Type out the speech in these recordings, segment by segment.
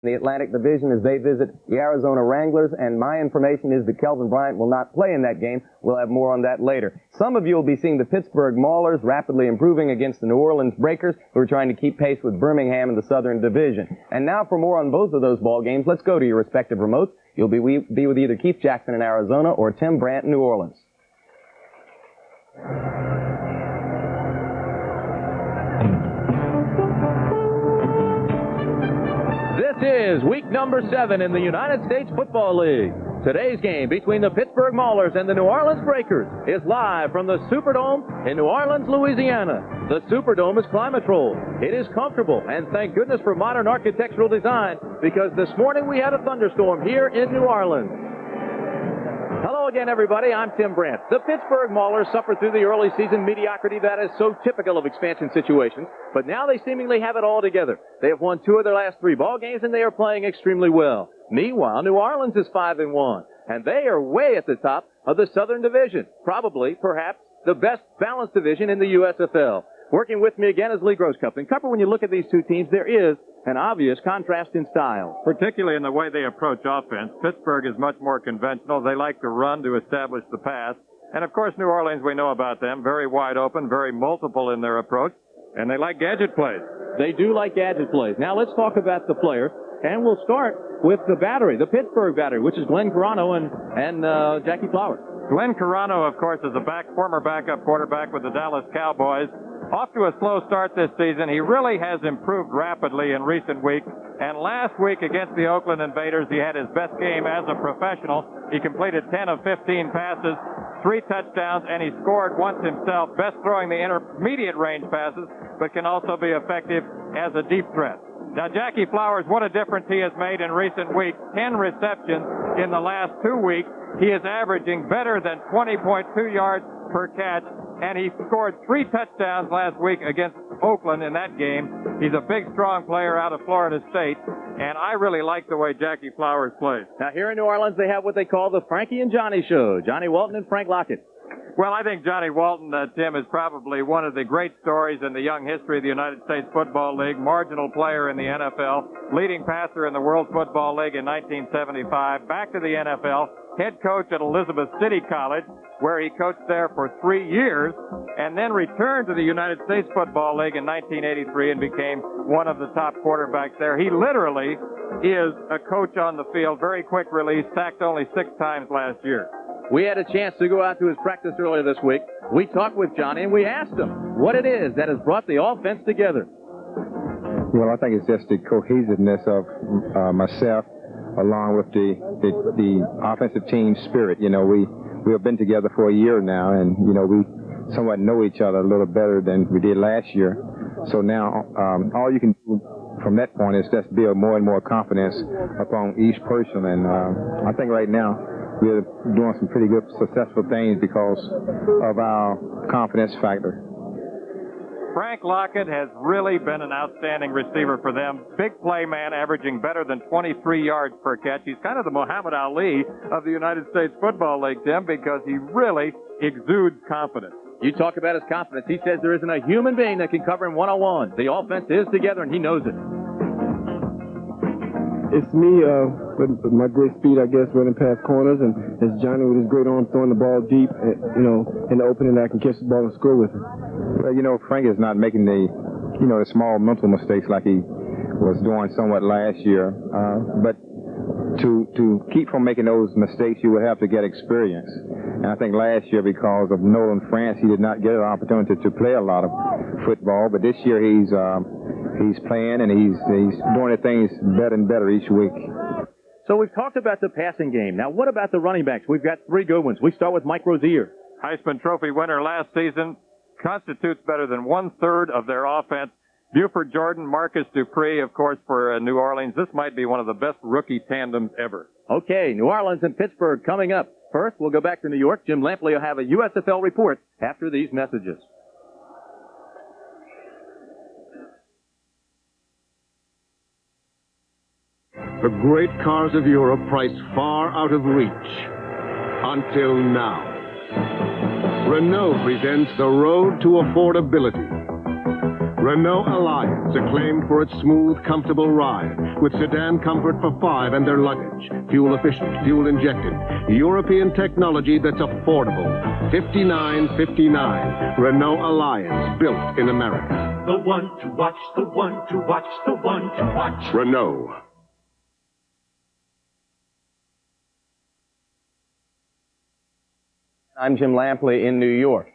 the Atlantic Division as they visit the Arizona Wranglers, and my information is that Kelvin Bryant will not play in that game. We'll have more on that later. Some of you will be seeing the Pittsburgh Maulers rapidly improving against the New Orleans Breakers, who are trying to keep pace with Birmingham in the Southern Division. And now for more on both of those ball games, let's go to your respective remotes. You'll be with either Keith Jackson in Arizona or Tim Brandt in New Orleans. This is week number 7 in the United States Football League. Today's game between the Pittsburgh Maulers and the New Orleans Breakers is live from the Superdome in New Orleans, Louisiana. The Superdome is climate-controlled. It is comfortable, and thank goodness for modern architectural design, because this morning we had a thunderstorm here in New Orleans. Hello again, everybody. I'm Tim Brandt. The Pittsburgh Maulers suffered through the early season mediocrity that is so typical of expansion situations, but now they seemingly have it all together. They have won 2 of their last 3 ball games, and they are playing extremely well. Meanwhile, New Orleans is 5-1, and they are way at the top of the Southern Division, probably, perhaps, the best balanced division in the USFL. Working with me again is Lee Grosskopf. And Cupper, when you look at these two teams, there is an obvious contrast in style. Particularly in the way they approach offense. Pittsburgh is much more conventional. They like to run to establish the pass. And, of course, New Orleans, we know about them. Very wide open, very multiple in their approach. And they like gadget plays. They do like gadget plays. Now, let's talk about the players. And we'll start with the battery, the Pittsburgh battery, which is Glenn Carano and Jackie Flowers. Glenn Carano, of course, is a former backup quarterback with the Dallas Cowboys. Off to a slow start this season. He really has improved rapidly in recent weeks. And last week against the Oakland Invaders, he had his best game as a professional. He completed 10 of 15 passes, 3 touchdowns, and he scored once himself, best throwing the intermediate range passes, but can also be effective as a deep threat. Now, Jackie Flowers, what a difference he has made in recent weeks. 10 receptions in the last 2 weeks. He is averaging better than 20.2 yards per catch, and he scored 3 touchdowns last week against Oakland in that game. He's a big, strong player out of Florida State, and I really like the way Jackie Flowers plays. Now, here in New Orleans, they have what they call the Frankie and Johnny Show. Johnny Walton and Frank Lockett. Well, I think Johnny Walton, Tim, is probably one of the great stories in the young history of the United States Football League. Marginal player in the NFL, leading passer in the World Football League in 1975, back to the NFL, head coach at Elizabeth City College, where he coached there for 3 years, and then returned to the United States Football League in 1983 and became one of the top quarterbacks there. He literally is a coach on the field, very quick release, sacked only 6 times last year. We had a chance to go out to his practice earlier this week. We talked with Johnny, and we asked him what it is that has brought the offense together. Well, I think it's just the cohesiveness of myself, along with the offensive team spirit. You know, we have been together for a year now, and, you know, we somewhat know each other a little better than we did last year. So now all you can do from that point is just build more and more confidence upon each person. And I think right now we're doing some pretty good, successful things because of our confidence factor. Frank Lockett has really been an outstanding receiver for them. Big play man, averaging better than 23 yards per catch. He's kind of the Muhammad Ali of the United States Football League, Tim, because he really exudes confidence. You talk about his confidence. He says there isn't a human being that can cover him one-on-one. The offense is together, and he knows it. It's me with my great speed, I guess, running past corners, and it's Johnny with his great arm throwing the ball deep, you know, in the opening that I can catch the ball and score with it. Well, you know, Frank is not making the small mental mistakes like he was doing somewhat last year. But to keep from making those mistakes, you would have to get experience. And I think last year, because of Nolan France, he did not get an opportunity to play a lot of football. But this year, he's playing, and he's doing the things better and better each week. So we've talked about the passing game. Now, what about the running backs? We've got 3 good ones. We start with Mike Rozier. Heisman Trophy winner last season, constitutes better than 1/3 of their offense. Buford Jordan, Marcus Dupree, of course, for New Orleans. This might be one of the best rookie tandems ever. Okay, New Orleans and Pittsburgh coming up. First, we'll go back to New York. Jim Lampley will have a USFL report after these messages. The great cars of Europe priced far out of reach. Until now. Renault presents the road to affordability. Renault Alliance, acclaimed for its smooth, comfortable ride, with sedan comfort for 5 and their luggage. Fuel efficient, fuel injected. European technology that's affordable. $59.59. Renault Alliance, built in America. The one to watch, the one to watch, the one to watch. Renault. I'm Jim Lampley in New York.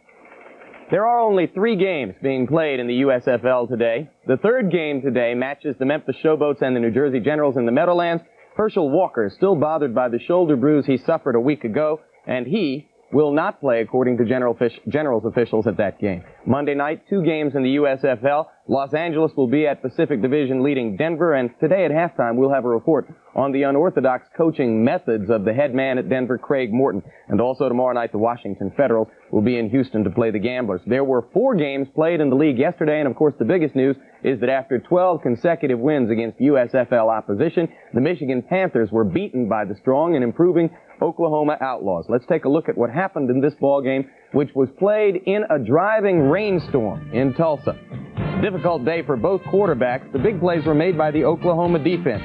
There are only 3 games being played in the USFL today. The third game today matches the Memphis Showboats and the New Jersey Generals in the Meadowlands. Herschel Walker is still bothered by the shoulder bruise he suffered a week ago, and he will not play according to Generals officials at that game. Monday night, 2 games in the USFL. Los Angeles will be at Pacific Division leading Denver, and today at halftime we'll have a report on the unorthodox coaching methods of the head man at Denver, Craig Morton. And also tomorrow night, the Washington Federals will be in Houston to play the Gamblers. There were 4 games played in the league yesterday, and of course the biggest news is that after 12 consecutive wins against USFL opposition, the Michigan Panthers were beaten by the strong and improving Oklahoma Outlaws. Let's take a look at what happened in this ball game, which was played in a driving rainstorm in Tulsa. Difficult day for both quarterbacks. The big plays were made by the Oklahoma defense.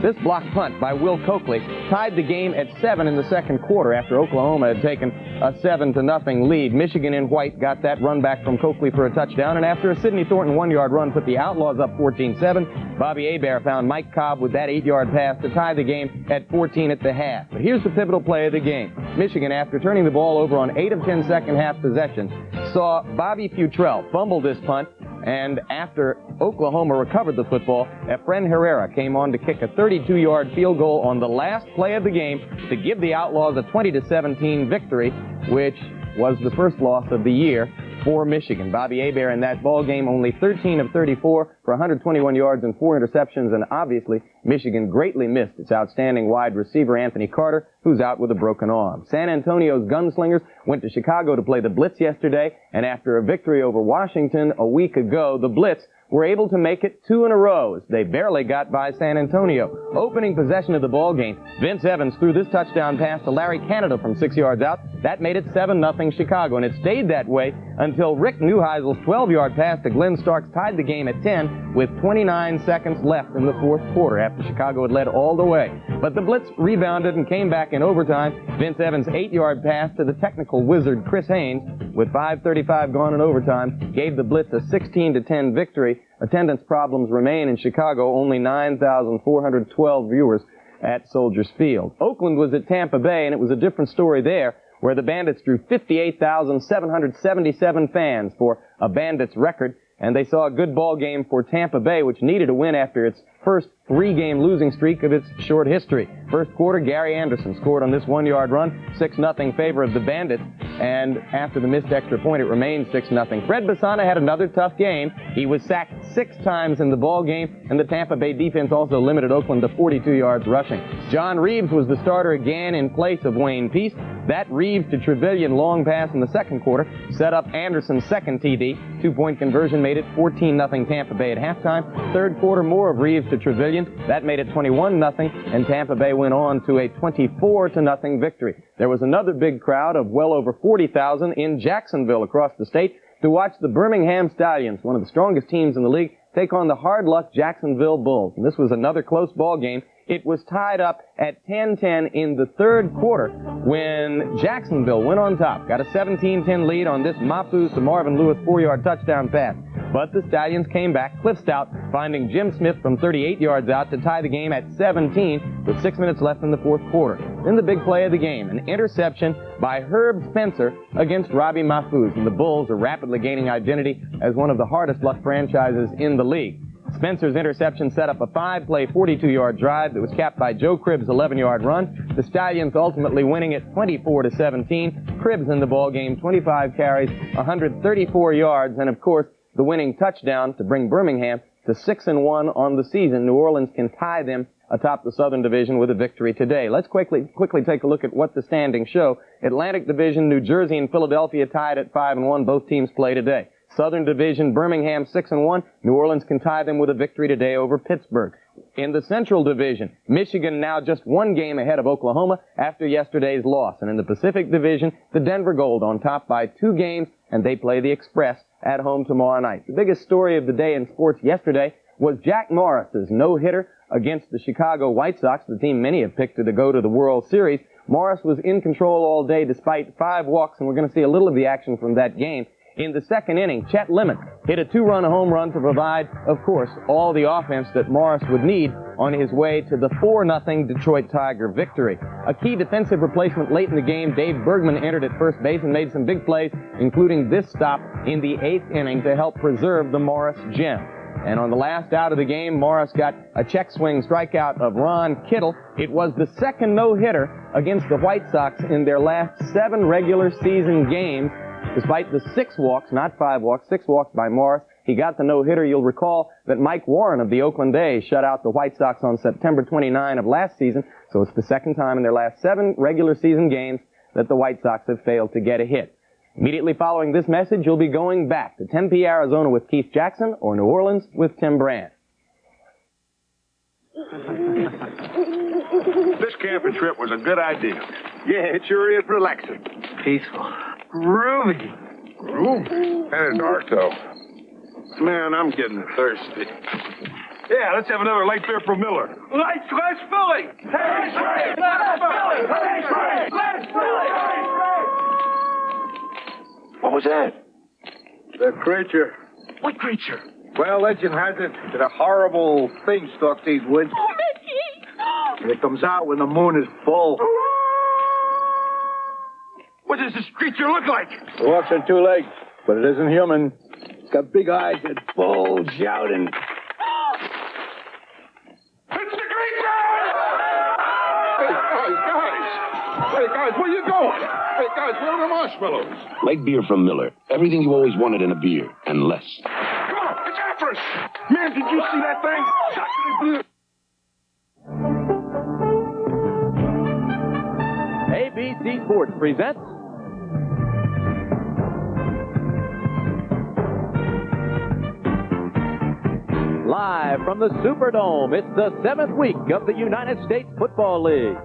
This block punt by Will Coakley tied the game at 7 in the second quarter after Oklahoma had taken a 7-0 lead. Michigan in white got that run back from Coakley for a touchdown, and after a Sidney Thornton 1-yard run put the Outlaws up 14-7, Bobby Hebert found Mike Cobb with that 8-yard pass to tie the game at 14 at the half. But here's the pivotal play of the game. Michigan, after turning the ball over on 8 of 10 second half possessions, saw Bobby Futrell fumble this punt, and after Oklahoma recovered the football, Efren Herrera came on to kick a 32-yard field goal on the last play of the game to give the Outlaws a 20-17 victory, which was the first loss of the year for Michigan. Bobby Hebert in that ball game only 13 of 34 for 121 yards and 4 interceptions, and obviously Michigan greatly missed its outstanding wide receiver Anthony Carter, who's out with a broken arm. San Antonio's gunslingers went to Chicago to play the Blitz yesterday, and after a victory over Washington a week ago, the Blitz were able to make it 2 in a row as they barely got by San Antonio. Opening possession of the ball game, Vince Evans threw this touchdown pass to Larry Canada from 6 yards out. That made it 7-0 Chicago, and it stayed that way until Rick Neuheisel's 12-yard pass to Glenn Starks tied the game at 10 with 29 seconds left in the fourth quarter after Chicago had led all the way. But the Blitz rebounded and came back in overtime. Vince Evans' 8-yard pass to the technical wizard Chris Haynes with 5:35 gone in overtime gave the Blitz a 16-10 victory. Attendance problems remain in Chicago, only 9,412 viewers at Soldiers Field. Oakland was at Tampa Bay, and it was a different story there, where the Bandits drew 58,777 fans for a Bandits record, and they saw a good ball game for Tampa Bay, which needed a win after its first 3-game losing streak of its short history. First quarter, Gary Anderson scored on this 1-yard run, 6-0 favor of the Bandits, and after the missed extra point, it remained 6-0. Fred Bassana had another tough game. He was sacked 6 times in the ball game, and the Tampa Bay defense also limited Oakland to 42 yards rushing. John Reeves was the starter again in place of Wayne Peace. That Reeves to Trevelyan long pass in the second quarter set up Anderson's second TD. 2-point conversion made it 14-0 Tampa Bay at halftime. Third quarter, more of Reeves to Trevelyan. That made it 21-0, and Tampa Bay went on to a 24-0 victory. There was another big crowd of well over 40,000 in Jacksonville across the state to watch the Birmingham Stallions, one of the strongest teams in the league, take on the hard-luck Jacksonville Bulls. And this was another close ball game. It was tied up at 10-10 in the third quarter when Jacksonville went on top, got a 17-10 lead on this Mapu to Marvin Lewis 4-yard touchdown pass. But the Stallions came back, Cliff Stout finding Jim Smith from 38 yards out to tie the game at 17 with 6 minutes left in the fourth quarter. Then the big play of the game, an interception by Herb Spencer against Robbie Mahfouz, and the Bulls are rapidly gaining identity as one of the hardest luck franchises in the league. Spencer's interception set up a 5-play, 42-yard drive that was capped by Joe Cribbs' 11-yard run. The Stallions ultimately winning it 24-17. Cribbs in the ball game, 25 carries, 134 yards, and of course, the winning touchdown to bring Birmingham to 6-1 on the season. New Orleans can tie them atop the Southern Division with a victory today. Let's quickly take a look at what the standings show. Atlantic Division, New Jersey and Philadelphia tied at 5-1. Both teams play today. Southern Division, Birmingham 6-1. New Orleans can tie them with a victory today over Pittsburgh. In the Central Division, Michigan now just 1 game ahead of Oklahoma after yesterday's loss. And in the Pacific Division, the Denver Gold on top by 2 games, and they play the Express at home tomorrow night. The biggest story of the day in sports yesterday was Jack Morris's no-hitter against the Chicago White Sox, the team many have picked to go to the World Series. Morris was in control all day despite 5 walks, and we're going to see a little of the action from that game. In the second inning, Chet Lemon hit a 2-run home run to provide, of course, all the offense that Morris would need on his way to the 4-0 Detroit Tiger victory. A key defensive replacement late in the game, Dave Bergman entered at first base and made some big plays, including this stop in the 8th inning to help preserve the Morris gem. And on the last out of the game, Morris got a check swing strikeout of Ron Kittle. It was the second no-hitter against the White Sox in their last 7 regular season games. Despite the 6 walks, not 5 walks, 6 walks by Morris, he got the no-hitter. You'll recall that Mike Warren of the Oakland A's shut out the White Sox on September 29 of last season, so it's the second time in their last 7 regular season games that the White Sox have failed to get a hit. Immediately following this message, you'll be going back to Tempe, Arizona with Keith Jackson or New Orleans with Tim Brand. This camping trip was a good idea. Yeah, it sure is relaxing. Peaceful. Groovy. Kinda dark, though. Man, I'm getting thirsty. Yeah, let's have another light beer from Miller. Lights, less filling! Less filling! Less filling! What was that? The creature. What creature? Well, legend has it that a horrible thing stalks these woods. Oh, Mickey! And it comes out when the moon is full. What does this creature look like? It walks on 2 legs, but it isn't human. It's got big eyes that bulge out and... It's the creature! Hey, guys, where you going? Hey, guys, where are the marshmallows? Light beer from Miller. Everything you always wanted in a beer, and less. Come on, it's after us! Man, did you see that thing? ABC Sports presents live from the Superdome. It's the 7th week of the United States Football League.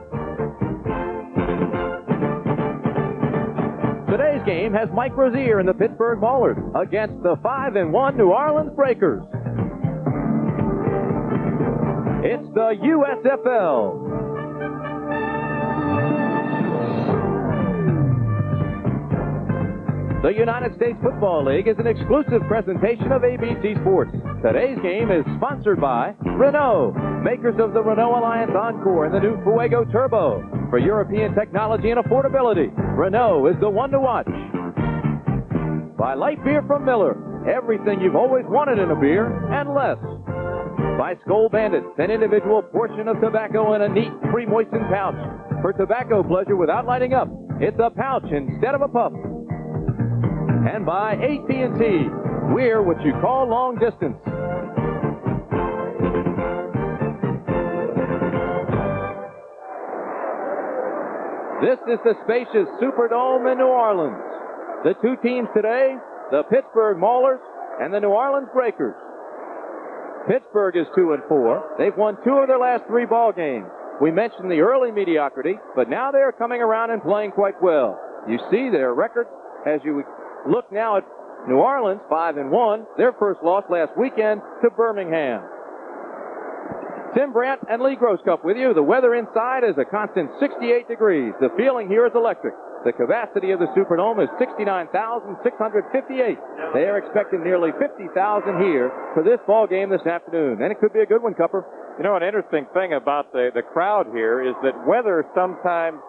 Today's game has Mike Rozier and the Pittsburgh Maulers against the 5-1 New Orleans Breakers. It's the USFL. The United States Football League is an exclusive presentation of ABC Sports. Today's game is sponsored by Renault, makers of the Renault Alliance Encore and the new Fuego Turbo. For European technology and affordability, Renault is the one to watch. By light beer from Miller, everything you've always wanted in a beer and less. By Skoal Bandit, an individual portion of tobacco in a neat, pre-moistened pouch. For tobacco pleasure without lighting up, it's a pouch instead of a puff. And by AT&T, we're what you call long distance. This is the spacious Superdome in New Orleans. The 2 teams today, the Pittsburgh Maulers and the New Orleans Breakers. Pittsburgh is 2-4. They've won 2 of their last 3 ball games. We mentioned the early mediocrity, but now they're coming around and playing quite well. You see their record as you look now at New Orleans, 5-1, their first loss last weekend to Birmingham. Tim Brandt and Lee Grosscup with you. The weather inside is a constant 68 degrees. The feeling here is electric. The capacity of the Superdome is 69,658. They are expecting nearly 50,000 here for this ball game this afternoon. And it could be a good one, Cupper. You know, an interesting thing about the crowd here is that weather sometimes,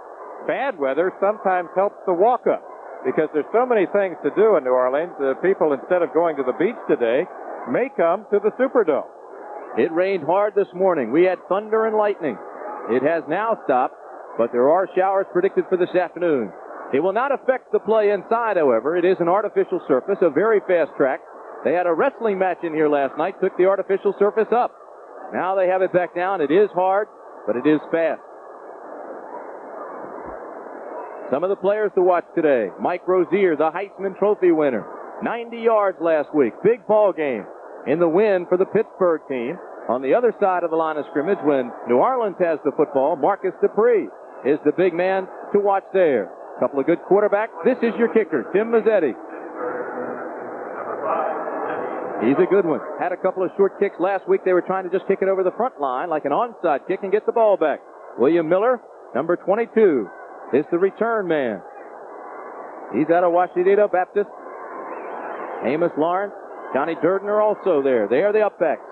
bad weather, sometimes helps the walk-up. Because there's so many things to do in New Orleans, people, instead of going to the beach today, may come to the Superdome. It rained hard this morning. We had thunder and lightning. It has now stopped, but there are showers predicted for this afternoon. It will not affect the play inside, however. It is an artificial surface, a very fast track. They had a wrestling match in here last night, took the artificial surface up. Now they have it back down. It is hard, but it is fast. Some of the players to watch today. Mike Rozier, the Heisman Trophy winner. 90 yards last week. Big ball game in the win for the Pittsburgh team. On the other side of the line of scrimmage, when New Orleans has the football, Marcus Dupree is the big man to watch there. A couple of good quarterbacks. This is your kicker, Tim Mazzetti. He's a good one. Had a couple of short kicks last week. They were trying to just kick it over the front line like an onside kick and get the ball back. William Miller, number 22, is the return man. He's out of Washita Baptist. Amos Lawrence, Johnny Durden are also there. They are the upbacks.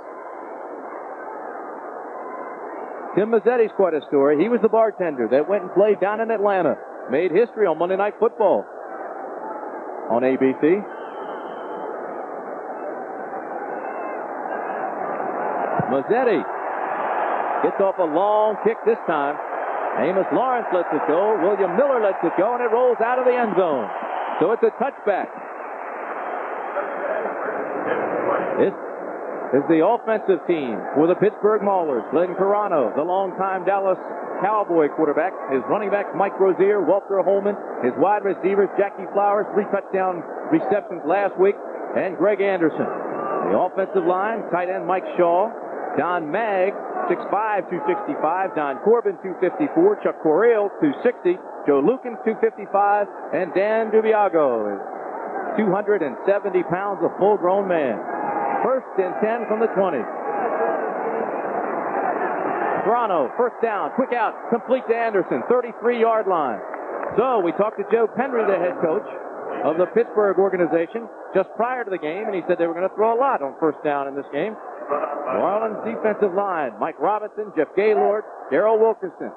Tim Mazzetti's quite a story. He was the bartender that went and played down in Atlanta. Made history on Monday Night Football on ABC. Mazzetti gets off a long kick this time. Amos Lawrence lets it go. William Miller lets it go, and it rolls out of the end zone. So it's a touchback. This is the offensive team for the Pittsburgh Maulers. Glenn Carano, the longtime Dallas Cowboy quarterback. His running backs, Mike Rozier, Walter Holman. His wide receivers, Jackie Flowers, 3 touchdown receptions last week, and Greg Anderson. The offensive line, tight end Mike Shaw. Don Magg, 6'5", 265. Don Corbin, 254. Chuck Correal, 260. Joe Lukin, 255. And Dan Dubiago is 270 pounds, a full-grown man. 1st and 10 from the 20. Toronto, first down, quick out, complete to Anderson, 33-yard line. So we talked to Joe Penry, the head coach of the Pittsburgh organization, just prior to the game, and he said they were going to throw a lot on first down in this game. New Orleans defensive line, Mike Robinson, Jeff Gaylord, Darrell Wilkerson.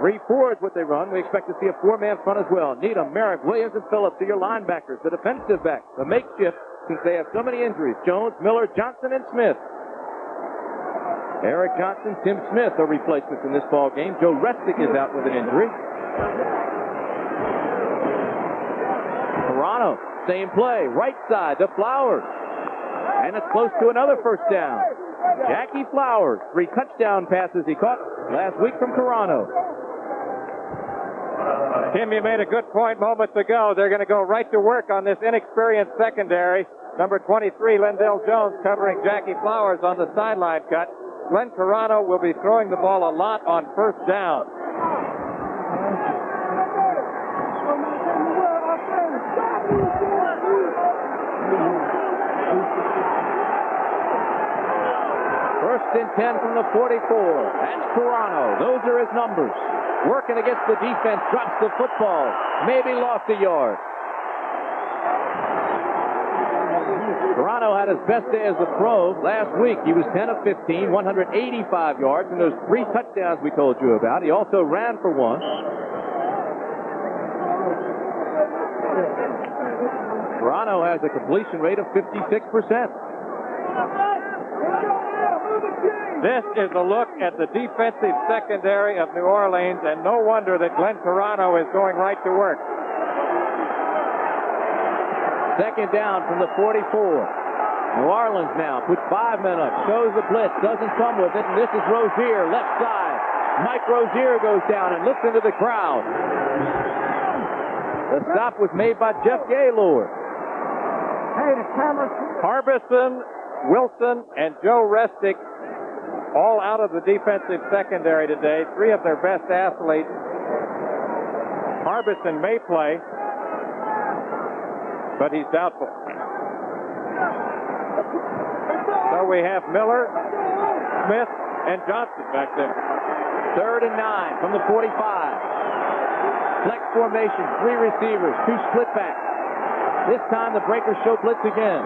3-4 is what they run. We expect to see a 4-man front as well. Needham, Merrick, Williams, and Phillips are your linebackers. The defensive backs, the makeshift, since they have so many injuries. Jones, Miller, Johnson, and Smith. Eric Johnson, Tim Smith are replacements in this ball game. Joe Restick is out with an injury. Toronto, same play, right side to Flowers. And it's close to another first down. Jackie Flowers, 3 touchdown passes he caught last week from Toronto. Tim, you made a good point moments ago. They're going to go right to work on this inexperienced secondary. Number 23, Lindell Jones, covering Jackie Flowers on the sideline cut. Glenn Carano will be throwing the ball a lot on first down. First and 10 from the 44. That's Toronto. Those are his numbers. Working against the defense, drops the football. Maybe lost a yard. Toronto had his best day as a pro last week. He was 10 of 15, 185 yards, and those 3 touchdowns we told you about. He also ran for 1. Toronto has a completion rate of 56%. This is a look at the defensive secondary of New Orleans, and no wonder that Glenn Carano is going right to work. Second down from the 44. New Orleans now puts 5 men up, shows the blitz, doesn't come with it, and this is Rozier, left side. Mike Rozier goes down and looks into the crowd. The stop was made by Jeff Gaylord. Harbison, Wilson, and Joe Restick all out of the defensive secondary today. 3 of their best athletes. Harbison may play, but he's doubtful. So we have Miller, Smith, and Johnson back there. 3rd and 9 from the 45. Flex formation, 3 receivers, 2 split backs. This time the Breakers show blitz again.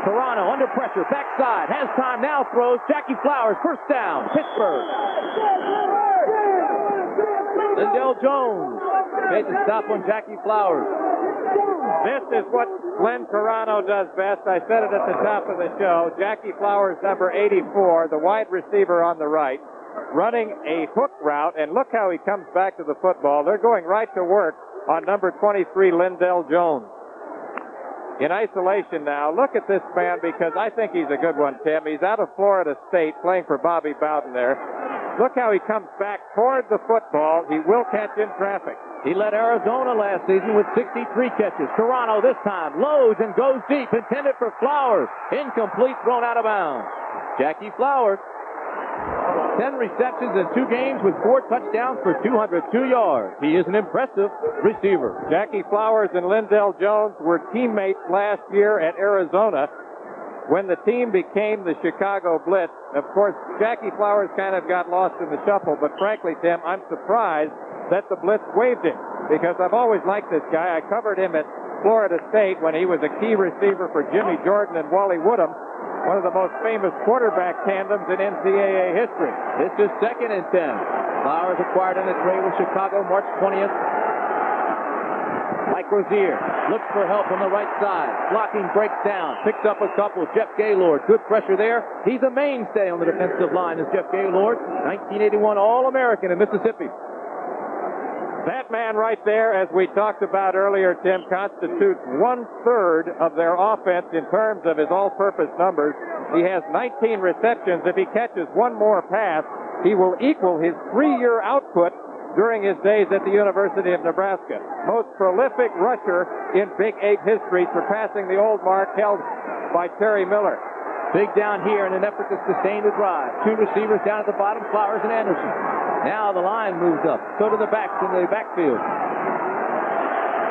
Toronto under pressure, backside, has time, now throws. Jackie Flowers, first down, Pittsburgh. Lindell Jones made the stop on Jackie Flowers. This is what Glenn Carano does best. I said it at the top of the show. Jackie Flowers, number 84, the wide receiver on the right, running a hook route, and look how he comes back to the football. They're going right to work on number 23, Lindell Jones. In isolation now, look at this man, because I think he's a good one, Tim. He's out of Florida State playing for Bobby Bowden there. Look how he comes back toward the football. He will catch in traffic. He led Arizona last season with 63 catches. Toronto this time loads and goes deep, intended for Flowers. Incomplete, thrown out of bounds. Jackie Flowers, 10 receptions in 2 games with 4 touchdowns for 202 yards. He is an impressive receiver. Jackie Flowers and Lindell Jones were teammates last year at Arizona. when the team became the Chicago Blitz. Of course, Jackie Flowers kind of got lost in the shuffle, but frankly, Tim, I'm surprised that the Blitz waived him, because I've always liked this guy. I covered him at Florida State when he was a key receiver for Jimmy Jordan and Wally Woodham, one of the most famous quarterback tandems in NCAA history. This is 2nd and 10. Flowers acquired in a trade with Chicago March 20th. Mike Rozier looks for help on the right side. Blocking breaks down. Picks up a couple. Jeff Gaylord. Good pressure there. He's a mainstay on the defensive line is Jeff Gaylord. 1981 All-American in Mississippi. That man right there, as we talked about earlier, Tim, constitutes 1/3 of their offense in terms of his all-purpose numbers. He has 19 receptions. If he catches one more pass, he will equal his 3-year output during his days at the University of Nebraska. Most prolific rusher in Big 8 history, surpassing the old mark held by Terry Miller. Big down here in an effort to sustain the drive. 2 receivers down at the bottom, Flowers and Anderson. Now the line moves up. So do the backs in the backfield.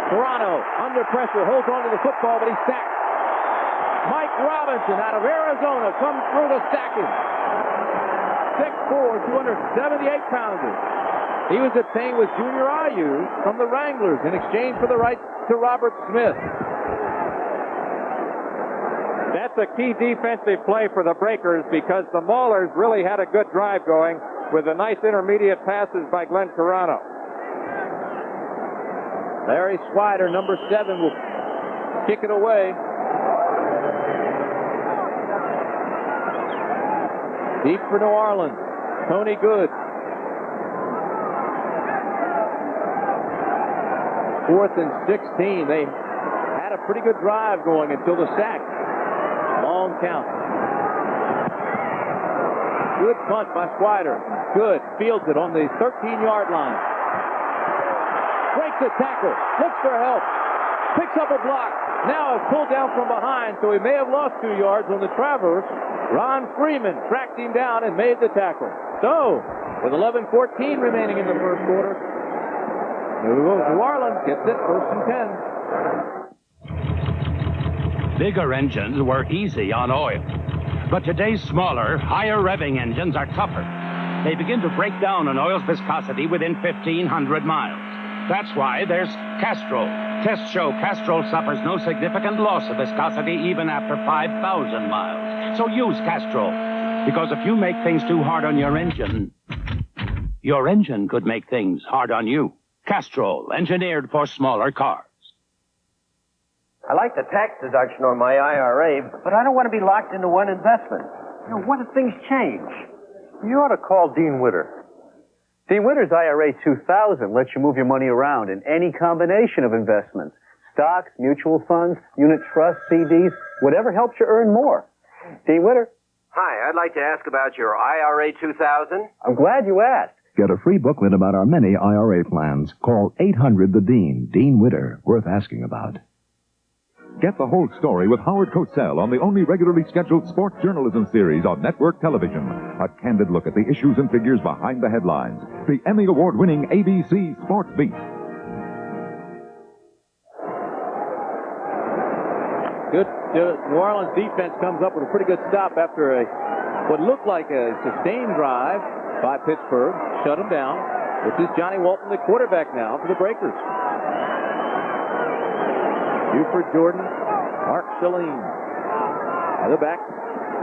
Toronto, under pressure, holds on to the football, but he's sacked. Mike Robinson out of Arizona comes through to sack him. 6'4", 278-pounder. He was obtained with Junior Ayu from the Wranglers in exchange for the rights to Robert Smith. That's a key defensive play for the Breakers, because the Maulers really had a good drive going with the nice intermediate passes by Glenn Toronto. Larry Swider, number 7, will kick it away. Deep for New Orleans. Tony Good. 4th and 16. They had a pretty good drive going until the sack. Long count. Good punt by Swider. Good. Fields it on the 13-yard line. Breaks a tackle. Looks for help. Picks up a block. Now is pulled down from behind, so he may have lost 2 yards on the traverse. Ron Freeman tracked him down and made the tackle. So, with 11:14 remaining in the first quarter, New Orleans gets it 1st and 10. Bigger engines were easy on oil. But today's smaller, higher revving engines are tougher. They begin to break down on oil's viscosity within 1,500 miles. That's why there's Castrol. Tests show Castrol suffers no significant loss of viscosity even after 5,000 miles. So use Castrol, because if you make things too hard on your engine could make things hard on you. Castrol, engineered for smaller cars. I like the tax deduction on my IRA, but I don't want to be locked into one investment. You know, what if things change? You ought to call Dean Witter. Dean Witter's IRA 2000 lets you move your money around in any combination of investments. Stocks, mutual funds, unit trusts, CDs, whatever helps you earn more. Dean Witter. Hi, I'd like to ask about your IRA 2000. I'm glad you asked. Get a free booklet about our many IRA plans. Call 800-THE-DEAN. Dean Witter, worth asking about. Get the whole story with Howard Cosell on the only regularly scheduled sports journalism series on network television. A candid look at the issues and figures behind the headlines. The Emmy Award-winning ABC Sports Beat. Good. New Orleans defense comes up with a pretty good stop after what looked like a sustained drive by Pittsburgh. Shut them down. This is Johnny Walton, the quarterback now for the Breakers. Buford Jordan, Mark Shalene. At the back,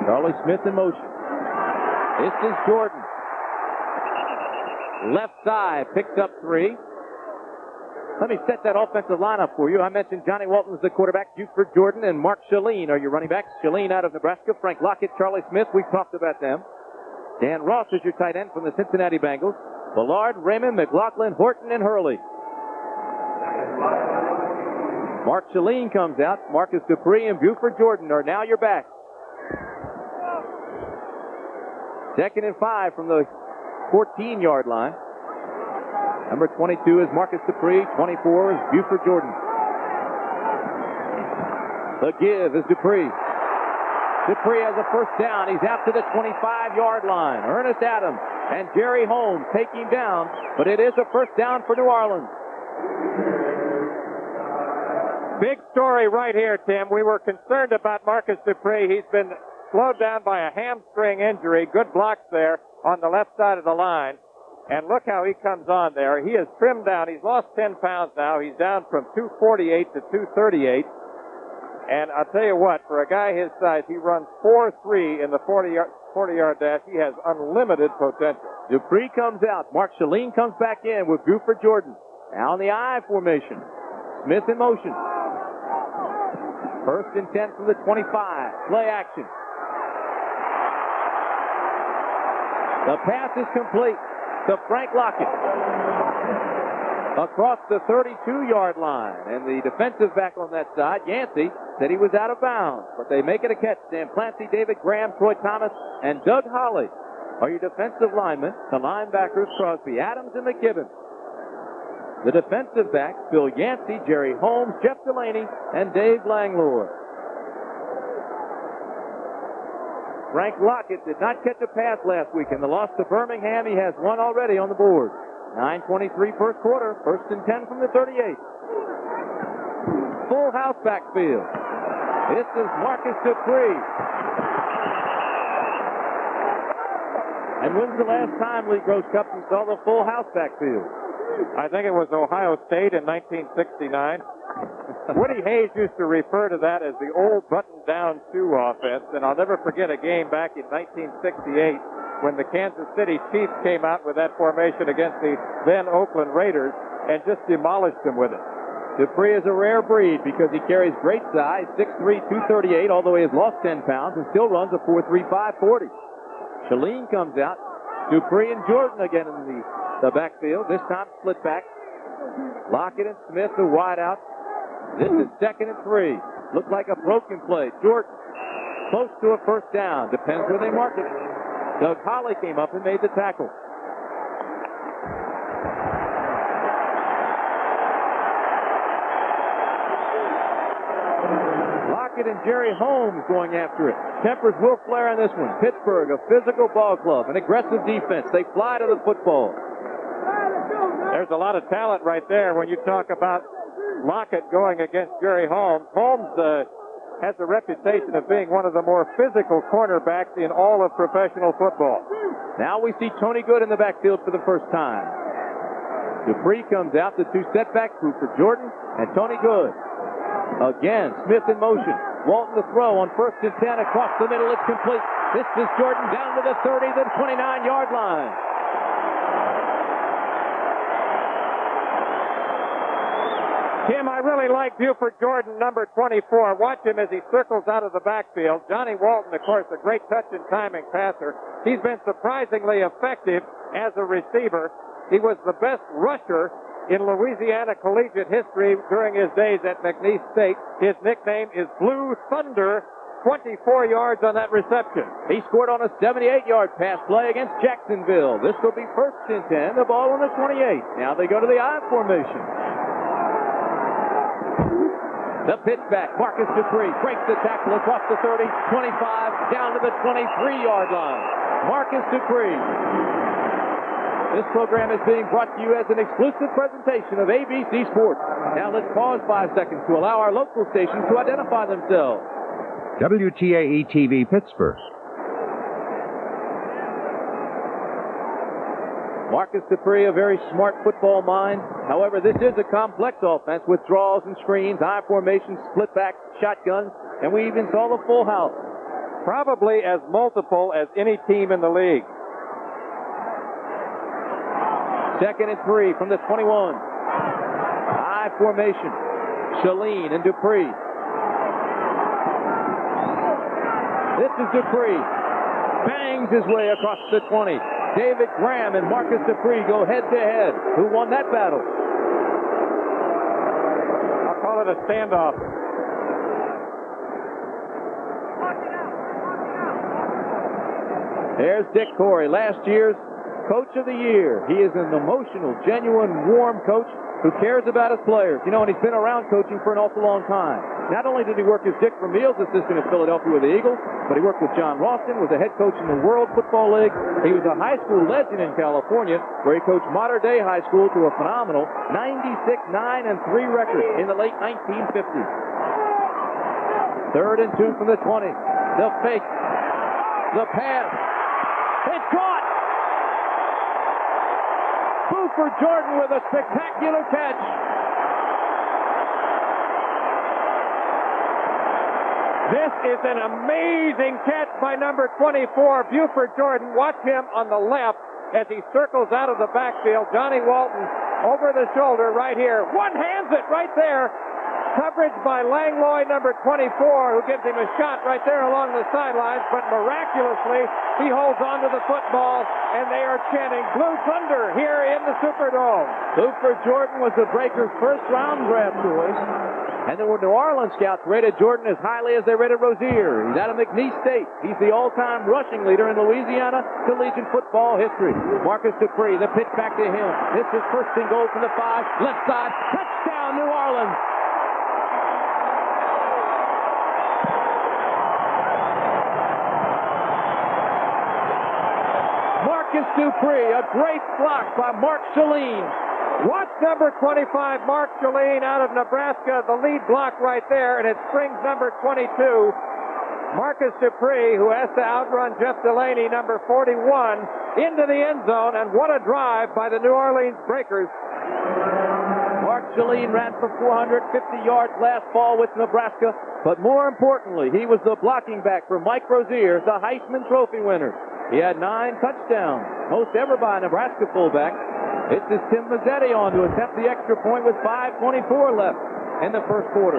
Charlie Smith in motion. This is Jordan. Left side, picks up 3. Let me set that offensive lineup for you. I mentioned Johnny Walton is the quarterback, Buford Jordan, and Mark Shalene are your running backs. Shalene out of Nebraska, Frank Lockett, Charlie Smith, we've talked about them. Dan Ross is your tight end from the Cincinnati Bengals. Ballard, Raymond, McLaughlin, Horton, and Hurley. Mark Shalene comes out. Marcus Dupree and Buford Jordan are now your backs. 2nd and 5 from the 14-yard line. Number 22 is Marcus Dupree. 24 is Buford Jordan. The give is Dupree. Dupree has a first down. He's out to the 25-yard line. Ernest Adams and Jerry Holmes take him down, but it is a first down for New Orleans. Big story right here, Tim. We were concerned about Marcus Dupree. He's been slowed down by a hamstring injury. Good blocks there on the left side of the line. And look how he comes on there. He has trimmed down. He's lost 10 pounds now. He's down from 248 to 238. And I'll tell you what, for a guy his size, he runs 4.3 in the 40-yard dash. He has unlimited potential. Dupree comes out. Mark Shaleen comes back in with Buford Jordan. Now in the I formation. Smith in motion. 1st and 10 from the 25. Play action. The pass is complete to Frank Lockett across the 32-yard line. And the defensive back on that side, Yancey, said he was out of bounds. But they make it a catch. Dan Clancy, David Graham, Troy Thomas, and Doug Holly are your defensive linemen. The linebackers, Crosby, Adams, and McKibben. The defensive backs, Bill Yancey, Jerry Holmes, Jeff Delaney, and Dave Langlore. Frank Lockett did not catch a pass last week in the loss to Birmingham. He has one already on the board. 9:23 first quarter. 1st and 10 from the 38. Full house backfield. This is Marcus Dupree. And when's the last time, Lee Grosscup, you saw the full house backfield? I think it was Ohio State in 1969. Woody Hayes used to refer to that as the old button-down Sioux offense, and I'll never forget a game back in 1968 when the Kansas City Chiefs came out with that formation against the then Oakland Raiders and just demolished them with it. Dupree is a rare breed because he carries great size, 6'3", 238, although he has lost 10 pounds and still runs a 4.35 40. Shaleen comes out. Dupree and Jordan again in the backfield, this time split back. Lockett and Smith, the wide out. This is 2nd and 3. Looks like a broken play. Jordan close to a 1st down. Depends where they mark it. Doug Holly came up and made the tackle. Lockett and Jerry Holmes going after it. Tempers will flare in this one. Pittsburgh, a physical ball club, an aggressive defense. They fly to the football. There's a lot of talent right there when you talk about Lockett going against Jerry Holmes. Holmes has a reputation of being one of the more physical cornerbacks in all of professional football. Now we see Tony Good in the backfield for the first time. Dupree comes out, the 2 setback group for Jordan and Tony Good. Again, Smith in motion. Walton to throw on 1st and 10 across the middle. It's complete. This is Jordan down to the 30, the 29-yard line. Tim, I really like Buford Jordan, number 24. Watch him as he circles out of the backfield. Johnny Walton, of course, a great touch and timing passer. He's been surprisingly effective as a receiver. He was the best rusher in Louisiana collegiate history during his days at McNeese State. His nickname is Blue Thunder. 24 yards on that reception. He scored on a 78-yard pass play against Jacksonville. This will be 1st and 10. The ball on the 28. Now they go to the I formation. The pitch back. Marcus Dupree breaks the tackle across the 30, 25, down to the 23-yard line. Marcus Dupree. This program is being brought to you as an exclusive presentation of ABC Sports. Now let's pause 5 seconds to allow our local stations to identify themselves. WTAE-TV Pittsburgh. Marcus Dupree, a very smart football mind. However, this is a complex offense with draws and screens, I formations, split backs, shotguns, and we even saw the full house. Probably as multiple as any team in the league. 2nd and 3 from the 21. I formation. Shaleen and Dupree. This is Dupree. Bangs his way across the 20. David Graham and Marcus Dupree go head-to-head. Who won that battle? I'll call it a standoff. There's Dick Corey, last year's Coach of the Year. He is an emotional, genuine, warm coach who cares about his players. You know, and he's been around coaching for an awful long time. Not only did he work as Dick Vermeil's assistant in Philadelphia with the Eagles, but he worked with John Ralston, was a head coach in the World Football League. He was a high school legend in California, where he coached Mater Dei High School to a phenomenal 96-9-3 record in the late 1950s. 3rd and 2 from the 20. The fake. The pass. It's caught! Buford Jordan with a spectacular catch. This is an amazing catch by number 24, Buford Jordan. Watch him on the left as he circles out of the backfield. Johnny Walton over the shoulder right here. One-hands it right there. Coverage by Langlois, number 24, who gives him a shot right there along the sidelines. But miraculously, he holds on to the football, and they are chanting Blue Thunder here in the Superdome. Buford Jordan was the Breakers' first-round draft choice. And the New Orleans scouts rated Jordan as highly as they rated Rozier. He's out of McNeese State. He's the all-time rushing leader in Louisiana collegiate football history. Marcus Dupree, the pitch back to him. This is first and goal from the 5. Left side. Touchdown, New Orleans. Marcus Dupree, a great block by Mark Chalene. Watch number 25, Mark Chalene out of Nebraska, the lead block right there, and it springs number 22, Marcus Dupree, who has to outrun Jeff Delaney, number 41, into the end zone, and what a drive by the New Orleans Breakers. Mark Chalene ran for 450 yards last fall with Nebraska, but more importantly, he was the blocking back for Mike Rozier, the Heisman Trophy winner. He had 9 touchdowns, most ever by a Nebraska fullback. It's this Tim Mazzetti on to attempt the extra point with 5:24 left in the first quarter.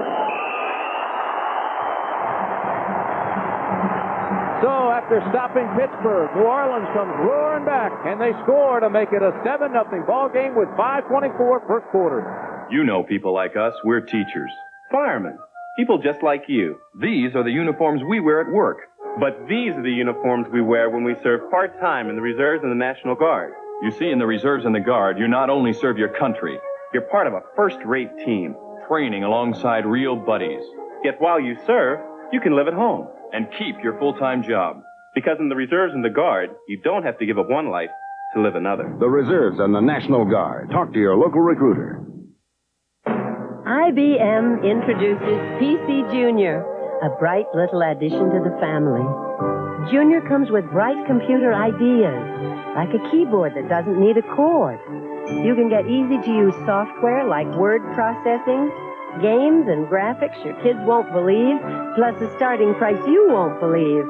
So after stopping Pittsburgh, New Orleans comes roaring back, and they score to make it a 7-0 ball game with 5:24 first quarter. You know people like us. We're teachers, firemen, people just like you. These are the uniforms we wear at work. But these are the uniforms we wear when we serve part-time in the reserves and the National Guard. You see, in the reserves and the Guard, you not only serve your country, you're part of a first-rate team, training alongside real buddies. Yet while you serve, you can live at home and keep your full-time job. Because in the reserves and the Guard, you don't have to give up one life to live another. The reserves and the National Guard. Talk to your local recruiter. IBM introduces PC Junior, a bright little addition to the family. Junior comes with bright computer ideas, like a keyboard that doesn't need a cord. You can get easy-to-use software like word processing, games and graphics your kids won't believe, plus a starting price you won't believe.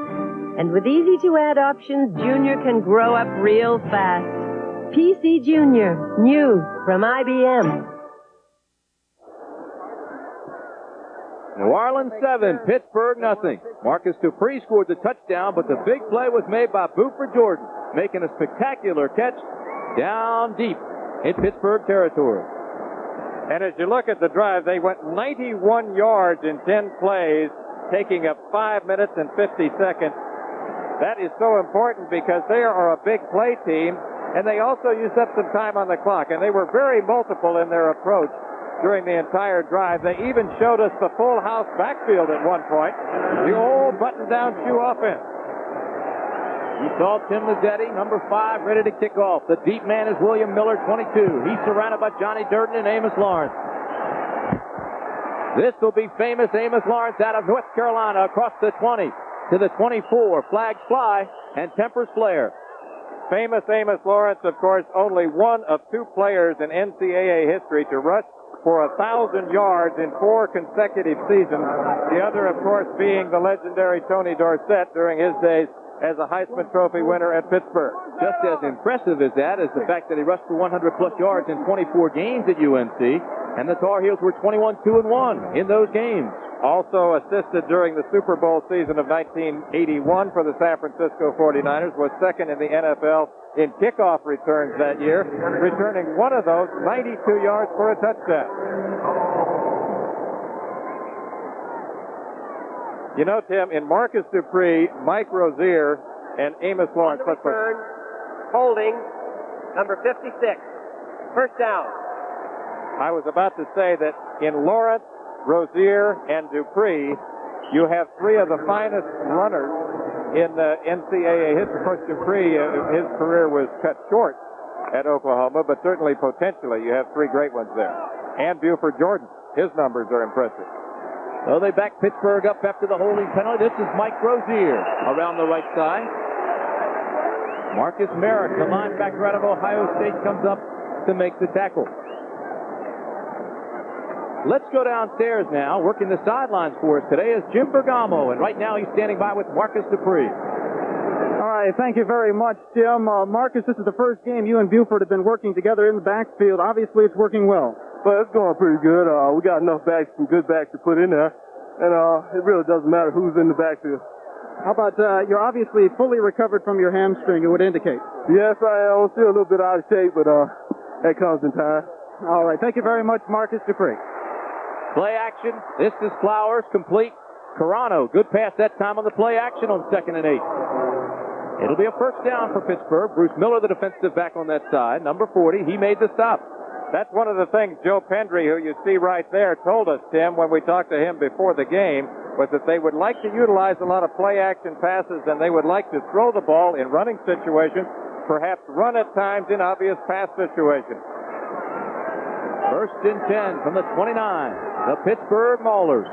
And with easy-to-add options, Junior can grow up real fast. PC Junior, new from IBM. New Orleans 7, Pittsburgh nothing. Marcus Dupree scored the touchdown, but the big play was made by Buford Jordan, making a spectacular catch down deep in Pittsburgh territory. And as you look at the drive, they went 91 yards in 10 plays, taking up 5 minutes and 50 seconds. That is so important because they are a big play team, and they also used up some time on the clock, and they were very multiple in their approach during the entire drive. They even showed us the full house backfield at one point, the old button-down shoe offense. You saw Tim Mazzetti, number 5, ready to kick off. The deep man is William Miller, 22. He's surrounded by Johnny Durden and Amos Lawrence. This will be famous Amos Lawrence out of North Carolina across the 20 to the 24. Flags fly and tempers flare. Famous Amos Lawrence, of course, only one of 2 players in NCAA history to rush for 1,000 yards in 4 consecutive seasons. The other, of course, being the legendary Tony Dorsett during his days as a Heisman Trophy winner at Pittsburgh. Just as impressive as that is the fact that he rushed for 100-plus yards in 24 games at UNC, and the Tar Heels were 21-2-1 in those games. Also assisted during the Super Bowl season of 1981 for the San Francisco 49ers, was second in the NFL in kickoff returns that year, returning one of those 92 yards for a touchdown. You know, Tim, in Marcus Dupree, Mike Rozier, and Amos Lawrence. On the return, holding, number 56. First down. I was about to say that in Lawrence Rozier, and Dupree. You have three of the finest runners in the NCAA. Of course, Dupree, his career was cut short at Oklahoma, but certainly potentially you have three great ones there. And Buford Jordan, his numbers are impressive. So they back Pittsburgh up after the holding penalty. This is Mike Rozier around the right side. Marcus Merrick, the linebacker out of Ohio State, comes up to make the tackle. Let's go downstairs now. Working the sidelines for us today is Jim Bergamo, and right now he's standing by with Marcus Dupree. All right, thank you very much, Jim. Marcus, this is the first game you and Buford have been working together in the backfield. Obviously, it's working well. But it's going pretty good. We got enough backs, some good backs to put in there, and it really doesn't matter who's in the backfield. How about you're obviously fully recovered from your hamstring, it would indicate. Yes, I am. I'm still a little bit out of shape, but that comes in time. All right, thank you very much, Marcus Dupree. Play action. This is Flowers, complete. Carano, good pass that time on the play action on 2nd and 8. It'll be a first down for Pittsburgh. Bruce Miller, the defensive back on that side. Number 40, he made the stop. That's one of the things Joe Pendry, who you see right there, told us, Tim, when we talked to him before the game, was that they would like to utilize a lot of play-action passes, and they would like to throw the ball in running situations, perhaps run at times in obvious pass situations. First and 10 from the 29, the Pittsburgh Maulers.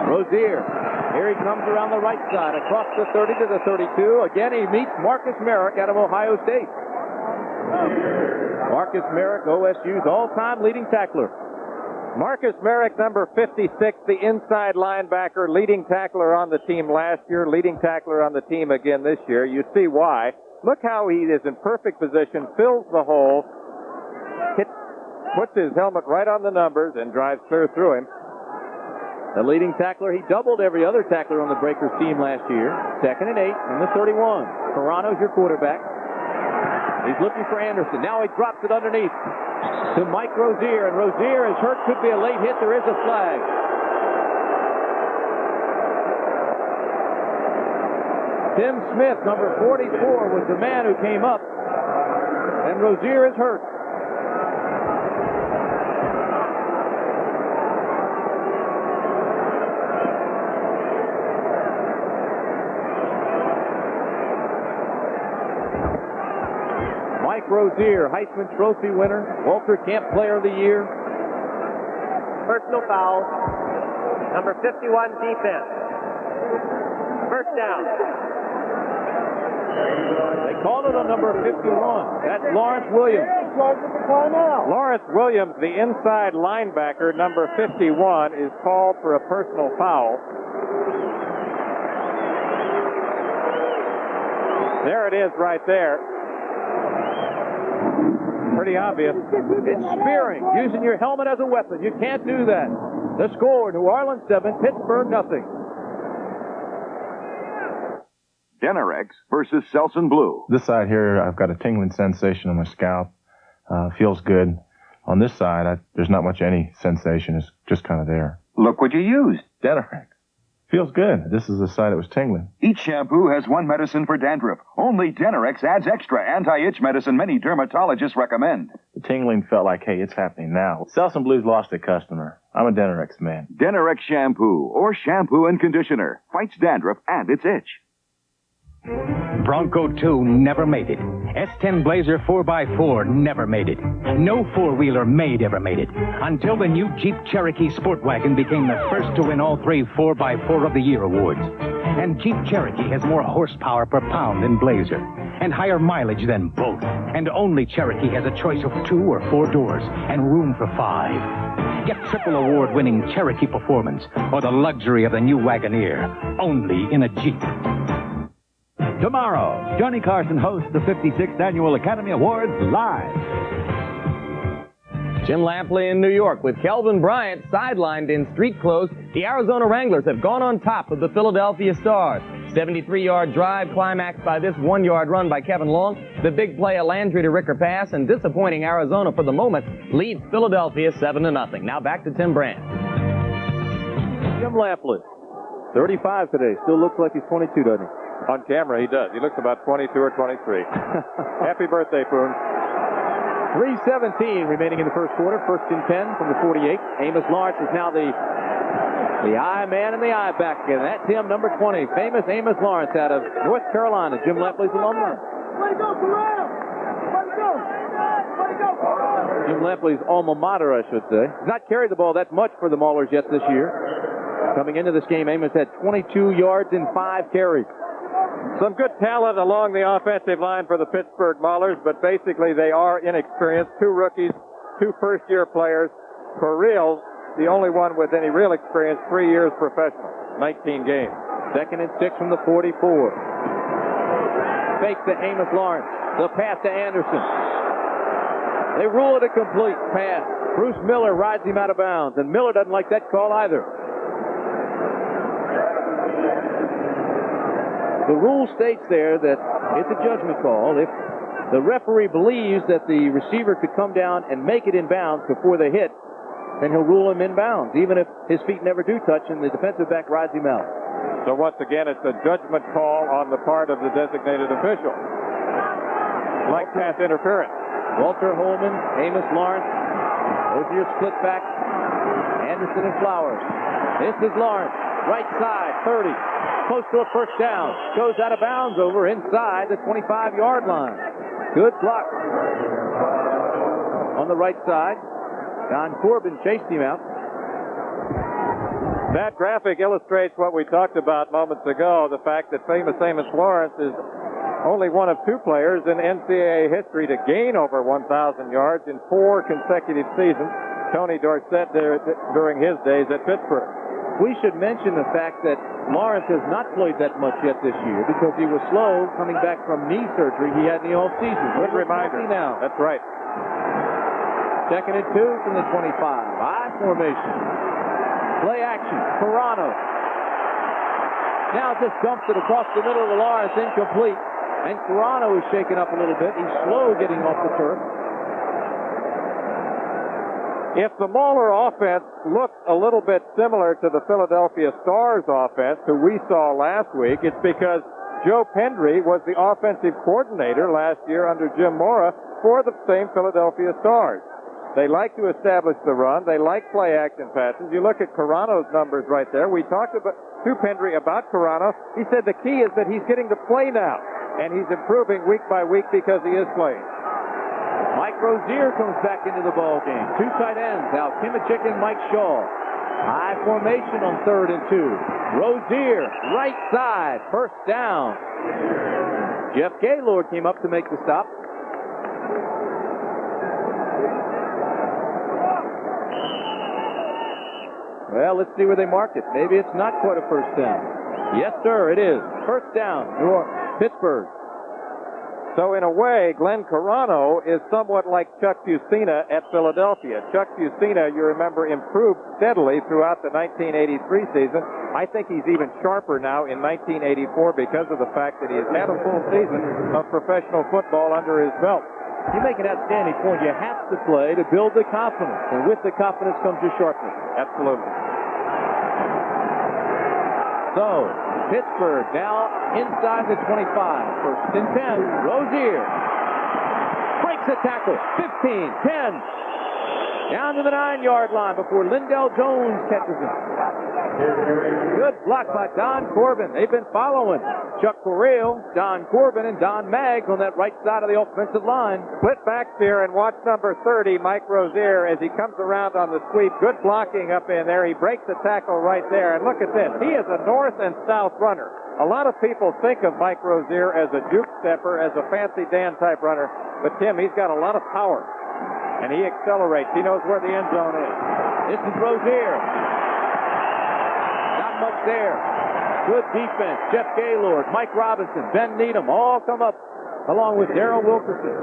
Rozier, here he comes around the right side, across the 30 to the 32. Again, he meets Marcus Merrick out of Ohio State. Marcus Merrick, OSU's all-time leading tackler. Marcus Merrick, number 56, the inside linebacker, leading tackler on the team last year, leading tackler on the team again this year. You see why. Look how he is in perfect position, fills the hole, puts his helmet right on the numbers, and drives clear through him. The leading tackler, he doubled every other tackler on the Breakers team last year. 2nd and 8 from the 31. Carano's your quarterback. He's looking for Anderson. Now he drops it underneath to Mike Rozier, and Rozier is hurt. Could be a late hit. There is a flag. Tim Smith, number 44, was the man who came up, and Rozier is hurt. Mike Rozier, Heisman Trophy winner, Walter Camp Player of the Year. Personal foul. Number 51, defense. First down. They called it on number 51. That's Lawrence Williams. Lawrence Williams, the inside linebacker, number 51, is called for a personal foul. There it is right there. Pretty obvious. It's spearing, using your helmet as a weapon. You can't do that. The score, New Orleans 7, Pittsburgh nothing. Denerex versus Selsun Blue. This side here, I've got a tingling sensation on my scalp. Feels good. On this side, there's not much any sensation. It's just kind of there. Look what you used. Denerex. Feels good. This is the side that was tingling. Each shampoo has one medicine for dandruff. Only Denerex adds extra anti-itch medicine many dermatologists recommend. The tingling felt like, hey, it's happening now. Selsun Blue's lost a customer. I'm a Denerex man. Denerex shampoo or shampoo and conditioner fights dandruff and its itch. Bronco 2 never made it. S10 Blazer 4x4 never made it. No four-wheeler ever made it. Until the new Jeep Cherokee Sport Wagon became the first to win all 3 4x4 of the Year awards. And Jeep Cherokee has more horsepower per pound than Blazer, and higher mileage than both. And only Cherokee has a choice of 2 or 4 doors and room for 5. Get triple award-winning Cherokee performance or the luxury of the new Wagoneer, only in a Jeep. Tomorrow, Johnny Carson hosts the 56th Annual Academy Awards live. Jim Lampley in New York with Kelvin Bryant sidelined in street clothes. The Arizona Wranglers have gone on top of the Philadelphia Stars. 73-yard drive climaxed by this 1-yard run by Kevin Long. The big play, a Landry to Ricker pass, and disappointing Arizona for the moment leads Philadelphia 7-0. Now back to Tim Brandt. Jim Lampley, 35 today. Still looks like he's 22, doesn't he? On camera, he does. He looks about 22 or 23. Happy birthday, Poon. 3:17 remaining in the first quarter. First and 10 from the 48. Amos Lawrence is now the I man and the I back again. That's him, number 20. Famous Amos Lawrence out of North Carolina, Jim Lepley's alumni. Way to go, Corral! Way to go! Way to go! Jim Lepley's alma mater, I should say. He's not carried the ball that much for the Maulers yet this year. Coming into this game, Amos had 22 yards in 5 carries. Some good talent along the offensive line for the Pittsburgh Maulers, but basically they are inexperienced. 2 rookies, 2 first-year players. Corral, the only one with any real experience, 3 years professional, 19 games. Second and 6 from the 44. Fake to Amos Lawrence. The pass to Anderson. They rule it a complete pass. Bruce Miller rides him out of bounds, and Miller doesn't like that call either. The rule states there that it's a judgment call. If the referee believes that the receiver could come down and make it in bounds before they hit, then he'll rule him in bounds, even if his feet never do touch and the defensive back rides him out. So once again, it's a judgment call on the part of the designated official. Like pass interference. Walter Holman, Amos Lawrence, Ozier split back, Anderson and Flowers. This is Lawrence, right side, 30, close to a first down. Goes out of bounds over inside the 25-yard line. Good block on the right side. Don Corbin chased him out. That graphic illustrates what we talked about moments ago, the fact that famous Amos Lawrence is only one of 2 players in NCAA history to gain over 1,000 yards in 4 consecutive seasons. Tony Dorsett during his days at Pittsburgh. We should mention the fact that Lawrence has not played that much yet this year because he was slow coming back from knee surgery he had in the offseason. Good reminder. Now. That's right. Second and 2 from the 25. I formation. Play action. Carano. Now just dumps it across the middle of the Lawrence, incomplete. And Carano is shaken up a little bit. He's slow getting off the turf. If the Mauler offense looks a little bit similar to the Philadelphia Stars offense, who we saw last week, it's because Joe Pendry was the offensive coordinator last year under Jim Mora for the same Philadelphia Stars. They like to establish the run. They like play-action passes. You look at Carano's numbers right there. We talked to Pendry about Carano. He said the key is that he's getting to play now, and he's improving week by week because he is playing. Mike Rozier comes back into the ball game. 2 tight ends, Al Kimachik and Mike Shaw. High formation on 3rd and 2. Rozier, right side, first down. Jeff Gaylord came up to make the stop. Well, let's see where they mark it. Maybe it's not quite a first down. Yes, sir, it is. First down, Pittsburgh. So in a way, Glenn Carano is somewhat like Chuck Fusina at Philadelphia. Chuck Fusina, you remember, improved steadily throughout the 1983 season. I think he's even sharper now in 1984 because of the fact that he has had a full season of professional football under his belt. You make an outstanding point. You have to play to build the confidence, and with the confidence comes your sharpness. Absolutely. So, Pittsburgh now inside the 25. First and 10. Rozier breaks the tackle. 15, 10. Down to the 9-yard line before Lindell Jones catches him. Good block by Don Corbin. They've been following Chuck Corral, Don Corbin, and Don Maggs on that right side of the offensive line. Split backs here, and watch number 30, Mike Rozier, as he comes around on the sweep. Good blocking up in there. He breaks the tackle right there. And look at this. He is a north and south runner. A lot of people think of Mike Rozier as a juke stepper, as a fancy Dan type runner. But, Tim, he's got a lot of power. And he accelerates. He knows where the end zone is. This is Rozier. Not much there. Good defense. Jeff Gaylord, Mike Robinson, Ben Needham all come up along with Darrell Wilkerson.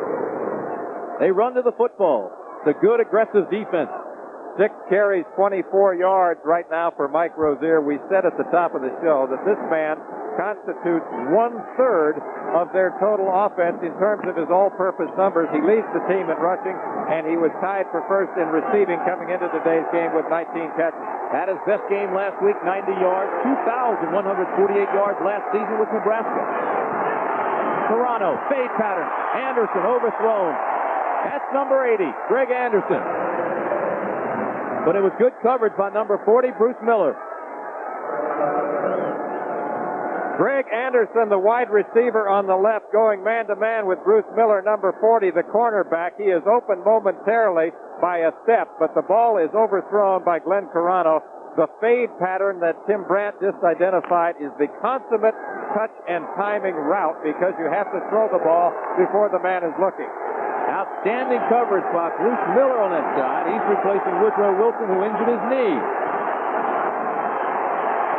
They run to the football. It's a good, aggressive defense. 6 carries, 24 yards right now for Mike Rozier. We said at the top of the show that this man constitutes 1/3 of their total offense in terms of his all-purpose numbers. He leads the team in rushing, and he was tied for first in receiving coming into today's game with 19 catches. Had his best game last week, 90 yards, 2,148 yards last season with Nebraska. Carano, fade pattern. Anderson overthrown. That's number 80, Greg Anderson. But it was good coverage by number 40, Bruce Miller. Greg Anderson, the wide receiver on the left, going man-to-man with Bruce Miller, number 40, the cornerback. He is open momentarily by a step, but the ball is overthrown by Glenn Carano. The fade pattern that Tim Brandt just identified is the consummate touch and timing route because you have to throw the ball before the man is looking. Outstanding coverage by Bruce Miller on that side. He's replacing Woodrow Wilson, who injured his knee.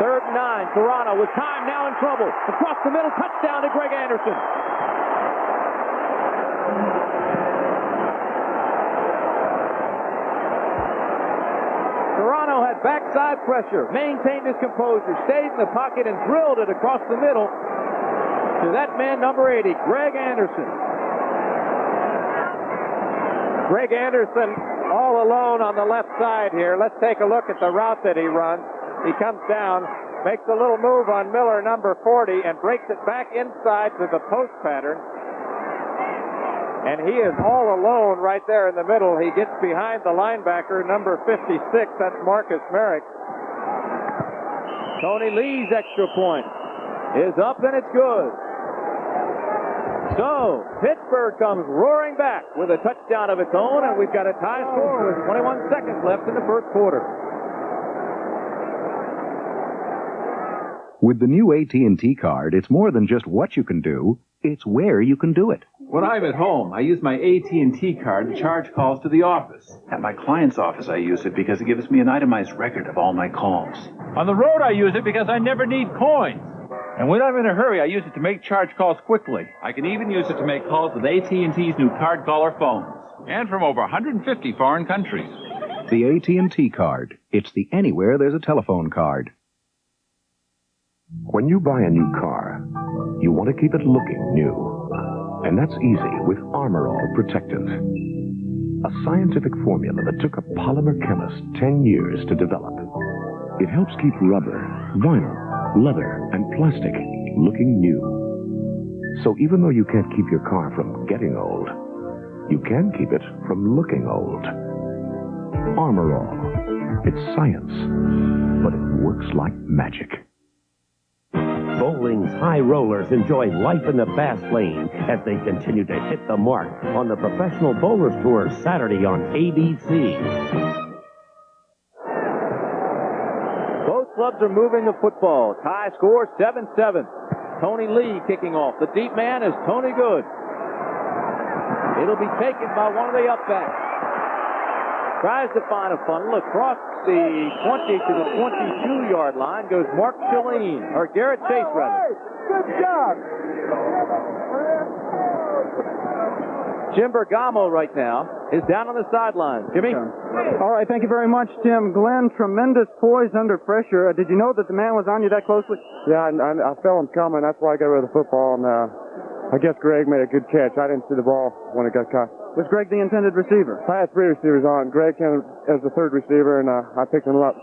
3rd and 9. Carano with time now in trouble. Across the middle, touchdown to Greg Anderson. Carano had backside pressure, maintained his composure, stayed in the pocket, and drilled it across the middle to that man, number 80, Greg Anderson. Greg Anderson all alone on the left side here. Let's take a look at the route that he runs. He comes down, makes a little move on Miller, number 40, and breaks it back inside to the post pattern. And he is all alone right there in the middle. He gets behind the linebacker, number 56. That's Marcus Merrick. Tony Lee's extra point is up, and it's good. So, Pittsburgh comes roaring back with a touchdown of its own, and we've got a tie score with 21 seconds left in the first quarter. With the new AT&T card, it's more than just what you can do, it's where you can do it. When I'm at home, I use my AT&T card to charge calls to the office. At my client's office, I use it because it gives me an itemized record of all my calls. On the road, I use it because I never need coins. And when I'm in a hurry, I use it to make charge calls quickly. I can even use it to make calls with AT&T's new card caller phones. And from over 150 foreign countries. The AT&T card. It's the anywhere there's a telephone card. When you buy a new car, you want to keep it looking new. And that's easy with Armor All Protectant. A scientific formula that took a polymer chemist 10 years to develop. It helps keep rubber, vinyl, leather, and plastic looking new. So even though you can't keep your car from getting old, you can keep it from looking old. Armor All. It's science, but it works like magic. Bowling's high rollers enjoy life in the fast lane as they continue to hit the mark on the Professional Bowlers Tour Saturday on ABC. Both clubs are moving the football. Tie score 7-7. Tony Lee kicking off. The deep man is Tony Good. It'll be taken by one of the upbacks. Tries to find a funnel across the 20 to the 22-yard line. Goes Mark Chalene, or Garrett Chase, rather. Good job. Jim Bergamo right now is down on the sideline. Jimmy? All right, thank you very much, Tim. Glenn, tremendous poise under pressure. Did you know that the man was on you that closely? Yeah, I felt him coming. That's why I got rid of the football, and I guess Greg made a good catch. I didn't see the ball when it got caught. Was Greg the intended receiver? I had 3 receivers on. Greg came as the 3rd receiver, and I picked him up.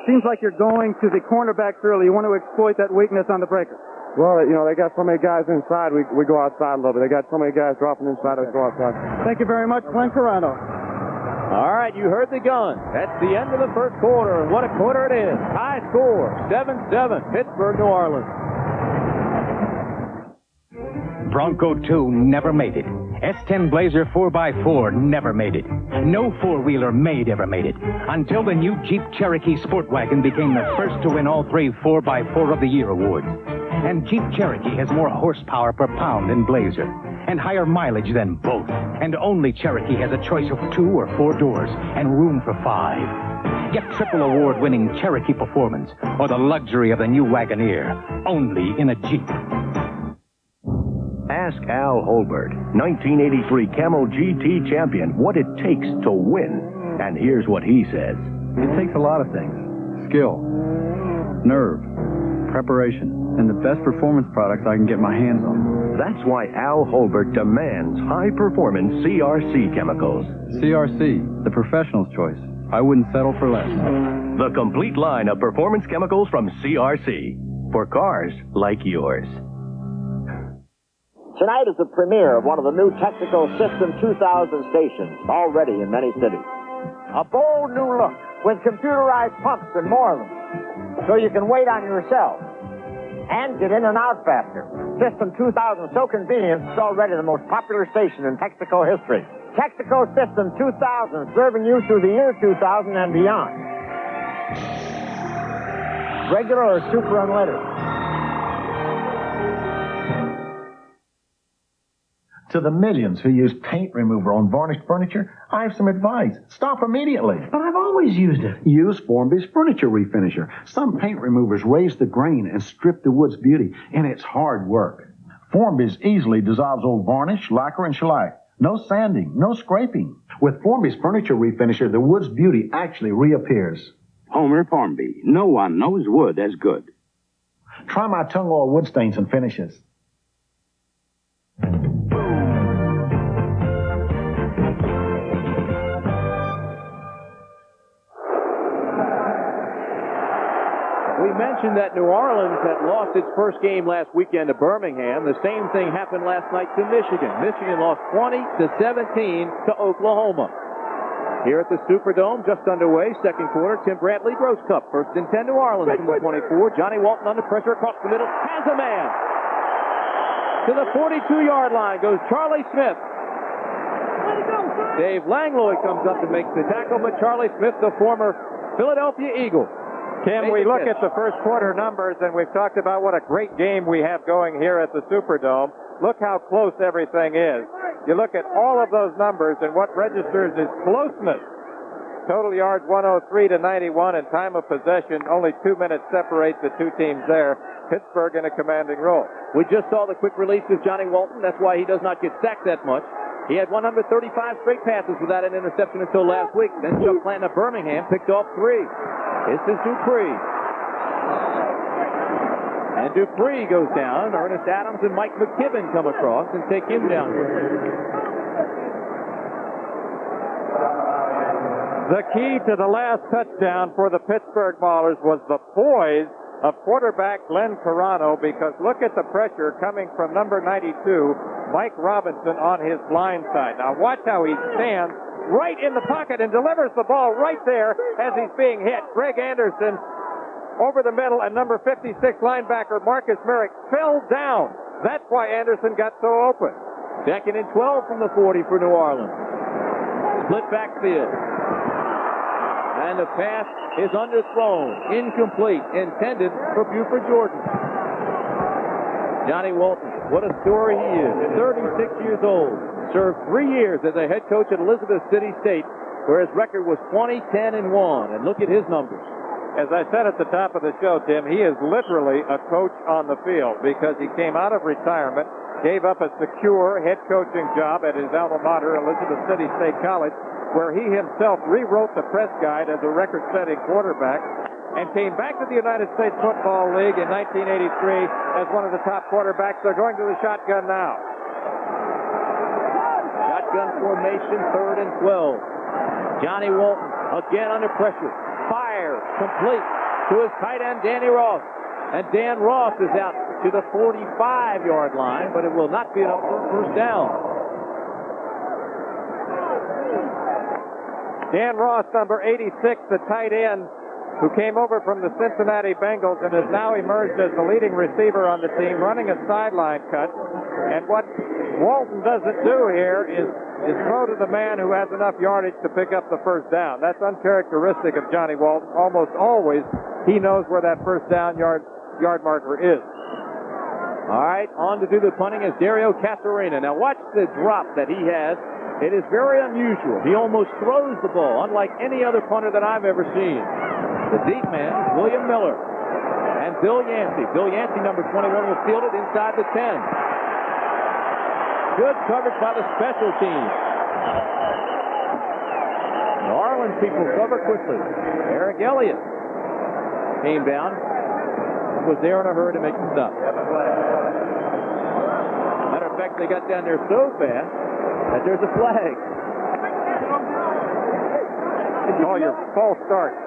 Seems like you're going to the cornerbacks early. You want to exploit that weakness on the breaker. Well, you know, they got so many guys inside, we go outside a little bit. They got so many guys dropping inside, we go outside. Thank you very much, Glenn Carano. All right, you heard the gun. That's the end of the first quarter, and what a quarter it is. High score, 7-7, Pittsburgh, New Orleans. Bronco 2 never made it. S10 Blazer 4x4 never made it. No four-wheeler ever made it. Until the new Jeep Cherokee Sport Wagon became the first to win all 3 4x4 of the Year awards. And Jeep Cherokee has more horsepower per pound than Blazer, and higher mileage than both. And only Cherokee has a choice of 2 or 4 doors, and room for 5. Get triple award-winning Cherokee Performance, or the luxury of the new Wagoneer, only in a Jeep. Ask Al Holbert, 1983 Camel GT champion, what it takes to win. And here's what he says. It takes a lot of things. Skill, nerve, preparation, and the best performance products I can get my hands on. That's why Al Holbert demands high-performance CRC chemicals. CRC, the professional's choice. I wouldn't settle for less. The complete line of performance chemicals from CRC. For cars like yours. Tonight is the premiere of one of the new Texaco System 2000 stations, already in many cities. A bold new look with computerized pumps and more of them, so you can wait on yourself and get in and out faster. System 2000, so convenient, it's already the most popular station in Texaco history. Texaco System 2000, serving you through the year 2000 and beyond. Regular or super unleaded? To the millions who use paint remover on varnished furniture, I have some advice. Stop immediately. But I've always used it. Use Formby's Furniture Refinisher. Some paint removers raise the grain and strip the wood's beauty, and it's hard work. Formby's easily dissolves old varnish, lacquer, and shellac. No sanding, no scraping. With Formby's Furniture Refinisher, the wood's beauty actually reappears. Homer Formby. No one knows wood as good. Try my tung oil wood stains and finishes. We mentioned that New Orleans had lost its first game last weekend to Birmingham. The same thing happened last night to Michigan. Michigan lost 20-17 to Oklahoma. Here at the Superdome, just underway, second quarter, Tim Bradley, Gross Cup. First and 10, New Orleans from the 24. Johnny Walton under pressure across the middle, has a man. To the 42-yard line goes Charlie Smith. Dave Langlois comes up and makes the tackle, but Charlie Smith, the former Philadelphia Eagle. Tim, we look at the first quarter numbers, and we've talked about what a great game we have going here at the Superdome. Look how close everything is. You look at all of those numbers, and what registers is closeness. Total yards 103 to 91, and time of possession, only 2 minutes separate the two teams there. Pittsburgh in a commanding role. We just saw the quick release of Johnny Walton. That's why he does not get sacked that much. He had 135 straight passes without an interception until last week. Then Chuck Clanton of Birmingham picked off 3. This is Dupree. And Dupree goes down. Ernest Adams and Mike McKibben come across and take him down. The key to the last touchdown for the Pittsburgh Maulers was the poise of quarterback Glenn Carano, because look at the pressure coming from number 92, Mike Robinson, on his blind side. Now watch how he stands right in the pocket and delivers the ball right there as he's being hit. Greg Anderson over the middle, and number 56 linebacker Marcus Merrick fell down. That's why Anderson got so open. Second and 12 from the 40 for New Orleans. Split backfield. And the pass is underthrown, incomplete, intended for Buford Jordan. Johnny Walton, what a story he is. 36 years old, served 3 years as a head coach at Elizabeth City State, where his record was 20-10-1. And look at his numbers. As I said at the top of the show, Tim, he is literally a coach on the field, because he came out of retirement, gave up a secure head coaching job at his alma mater, Elizabeth City State College, where he himself rewrote the press guide as a record-setting quarterback, and came back to the United States Football League in 1983 as one of the top quarterbacks. They're going to the shotgun now. Shotgun formation, 3rd and 12. Johnny Walton again under pressure. Fire, complete to his tight end, Danny Ross. And Dan Ross is out to the 45-yard line, but it will not be enough for a first down. Dan Ross, number 86, the tight end, who came over from the Cincinnati Bengals and has now emerged as the leading receiver on the team, running a sideline cut. And what Walton doesn't do here is throw to the man who has enough yardage to pick up the first down. That's uncharacteristic of Johnny Walton. Almost always, he knows where that first down yard marker is. All right, on to do the punting is Dario Casarena. Now watch the drop that he has. It is very unusual. He almost throws the ball, unlike any other punter that I've ever seen. The deep man is William Miller. And Bill Yancey. Bill Yancey, number 21, will field it inside the 10. Good coverage by the special team. New Orleans people cover quickly. Eric Elliott came down. Was there in a hurry to make the stop. Matter of fact, they got down there so fast that there's a flag. Oh, your false start.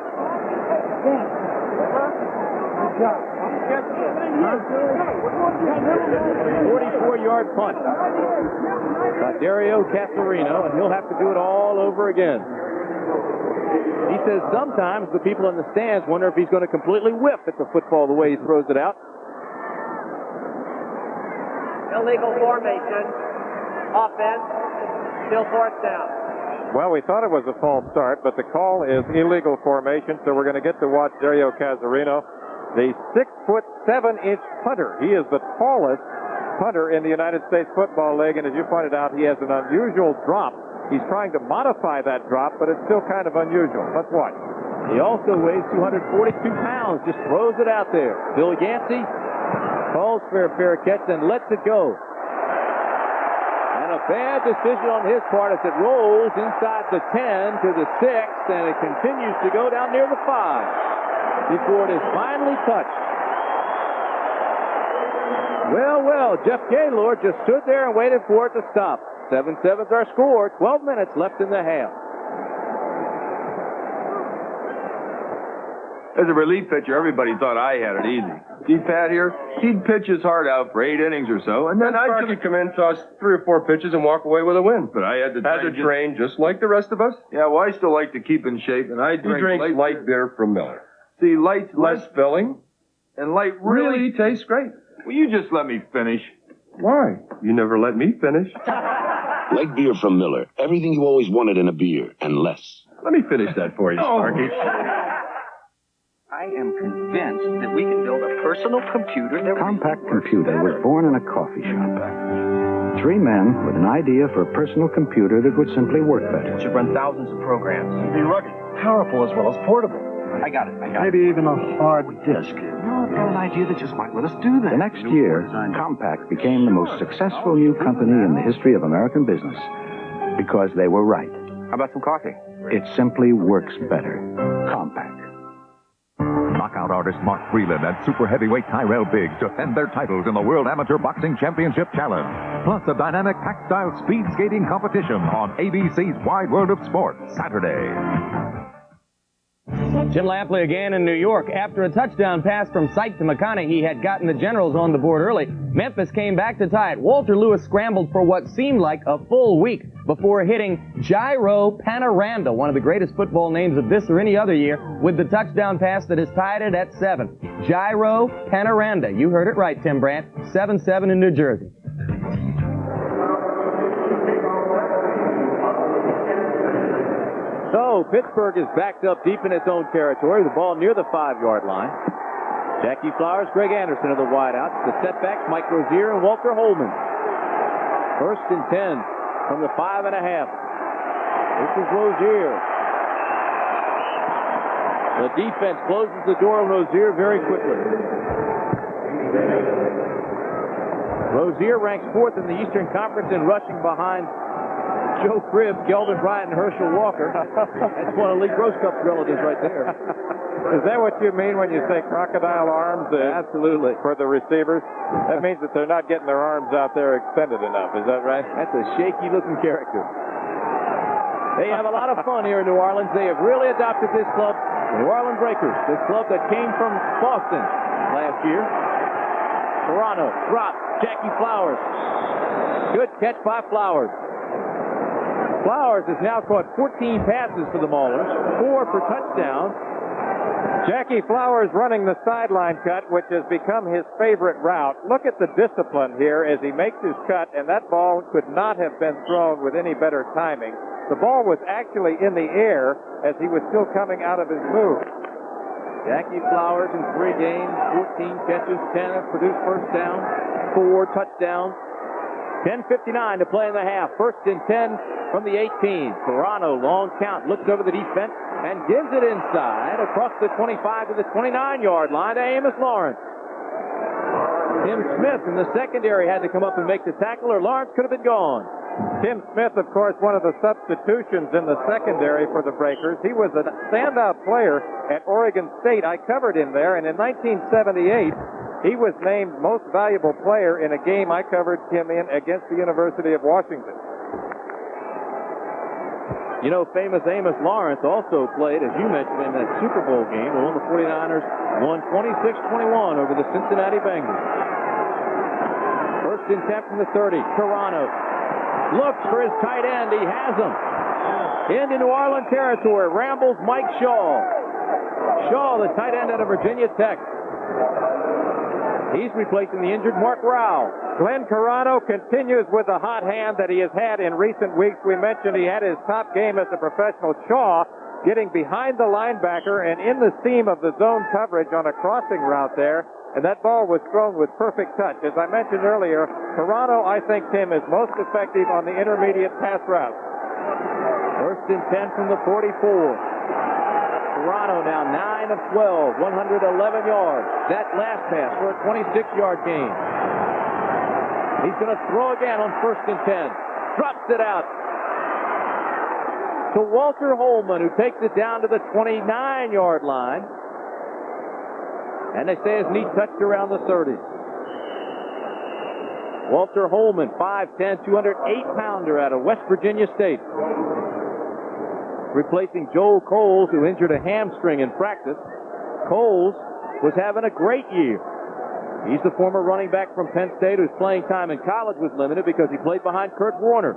Good job. 44-yard punt by Dario Casarino, and he'll have to do it all over again. He says sometimes the people in the stands wonder if he's going to completely whiff at the football the way he throws it out. Illegal formation. Offense. Still fourth down. Well, we thought it was a false start, but the call is illegal formation, so we're going to get to watch Dario Casarino, the 6'7" punter. He is the tallest punter in the United States Football League, and as you pointed out, he has an unusual drop. He's trying to modify that drop, but it's still kind of unusual. Let's watch. He also weighs 242 pounds, just throws it out there. Bill Yancey calls for a fair catch and lets it go. And a bad decision on his part as it rolls inside the 10 to the 6, and it continues to go down near the 5 before it is finally touched. Well, Jeff Gaylord just stood there and waited for it to stop. 7-7's our score, 12 minutes left in the half. As a relief pitcher, everybody thought I had it easy. See Pat here? He'd pitch his heart out for 8 innings or so, and then I'd come in, toss 3 or 4 pitches, and walk away with a win. But I had to train just like the rest of us. Yeah, well, I still like to keep in shape, and I drink light beer from Miller. See, light's less filling, and light really tastes great. Will you just let me finish? Why? You never let me finish. Light beer from Miller. Everything you always wanted in a beer, and less. Let me finish that for you, Sparky. I am convinced that we can build a personal computer that Compact Computer was born in a coffee shop. 3 men with an idea for a personal computer that would simply work better. It should run thousands of programs. Be rugged, powerful as well as portable. I got it. Maybe even a hard disk. I've got an idea that just might let us do that. The next year, Compact became the most successful new company in the history of American business because they were right. How about some coffee? It simply works better. Compact. Knockout artist Mark Freeland and super heavyweight Tyrell Biggs defend their titles in the World Amateur Boxing Championship Challenge. Plus a dynamic pack-style speed skating competition on ABC's Wide World of Sport Saturday. Jim Lampley again in New York. After a touchdown pass from Sight to McConaughey had gotten the Generals on the board early, Memphis came back to tie it. Walter Lewis scrambled for what seemed like a full week before hitting Gyro Panoranda, one of the greatest football names of this or any other year, with the touchdown pass that has tied it at 7. Gyro Panoranda. You heard it right, Tim Brandt. 7-7 in New Jersey. So, Pittsburgh is backed up deep in its own territory. The ball near the 5-yard line. Jackie Flowers, Greg Anderson are the wideouts. The setbacks, Mike Rozier and Walter Holman. 1st and 10 from the 5.5. This is Rozier. The defense closes the door on Rozier very quickly. Rozier ranks 4th in the Eastern Conference in rushing behind Joe Cribbs, Kelvin Bryant, and Herschel Walker. That's one of Lee Grosskopf's relatives right there. Is that what you mean when you say crocodile arms? Absolutely. For the receivers? That means that they're not getting their arms out there extended enough. Is that right? That's a shaky-looking character. They have a lot of fun here in New Orleans. They have really adopted this club, the New Orleans Breakers, this club that came from Boston last year. Toronto drops Jackie Flowers. Good catch by Flowers. Flowers has now caught 14 passes for the Maulers, 4 for touchdowns. Jackie Flowers running the sideline cut, which has become his favorite route. Look at the discipline here as he makes his cut, and that ball could not have been thrown with any better timing. The ball was actually in the air as he was still coming out of his move. Jackie Flowers in 3 games, 14 catches, 10 have produced first down, 4 touchdowns. 10:59 to play in the half. 1st and 10 from the 18. Toronto, long count, looks over the defense and gives it inside across the 25 to the 29-yard line to Amos Lawrence. Tim Smith in the secondary had to come up and make the tackle, or Lawrence could have been gone. Tim Smith, of course, one of the substitutions in the secondary for the Breakers. He was a standout player at Oregon State. I covered him there, and in 1978, he was named most valuable player in a game I covered him in against the University of Washington. You know, famous Amos Lawrence also played, as you mentioned, in that Super Bowl game when the 49ers won 26-21 over the Cincinnati Bengals. First and 10 from the 30. Toronto looks for his tight end. He has him. Into New Orleans territory. Rambles Mike Shaw. Shaw, the tight end out of Virginia Tech. He's replacing the injured Mark Rao. Glenn Carano continues with the hot hand that he has had in recent weeks. We mentioned he had his top game as a professional. Shaw getting behind the linebacker and in the seam of the zone coverage on a crossing route there. And that ball was thrown with perfect touch. As I mentioned earlier, Carano, I think, Tim, is most effective on the intermediate pass route. First and 10 from the 44. Toronto now 9 of 12, 111 yards. That last pass for a 26-yard gain. He's going to throw again on first and 10. Drops it out to Walter Holman, who takes it down to the 29-yard line. And they say his knee touched around the 30. Walter Holman, 5'10", 208-pounder out of West Virginia State. Replacing Joel Coles, who injured a hamstring in practice. Coles was having a great year. He's the former running back from Penn State whose playing time in college was limited because he played behind Kurt Warner.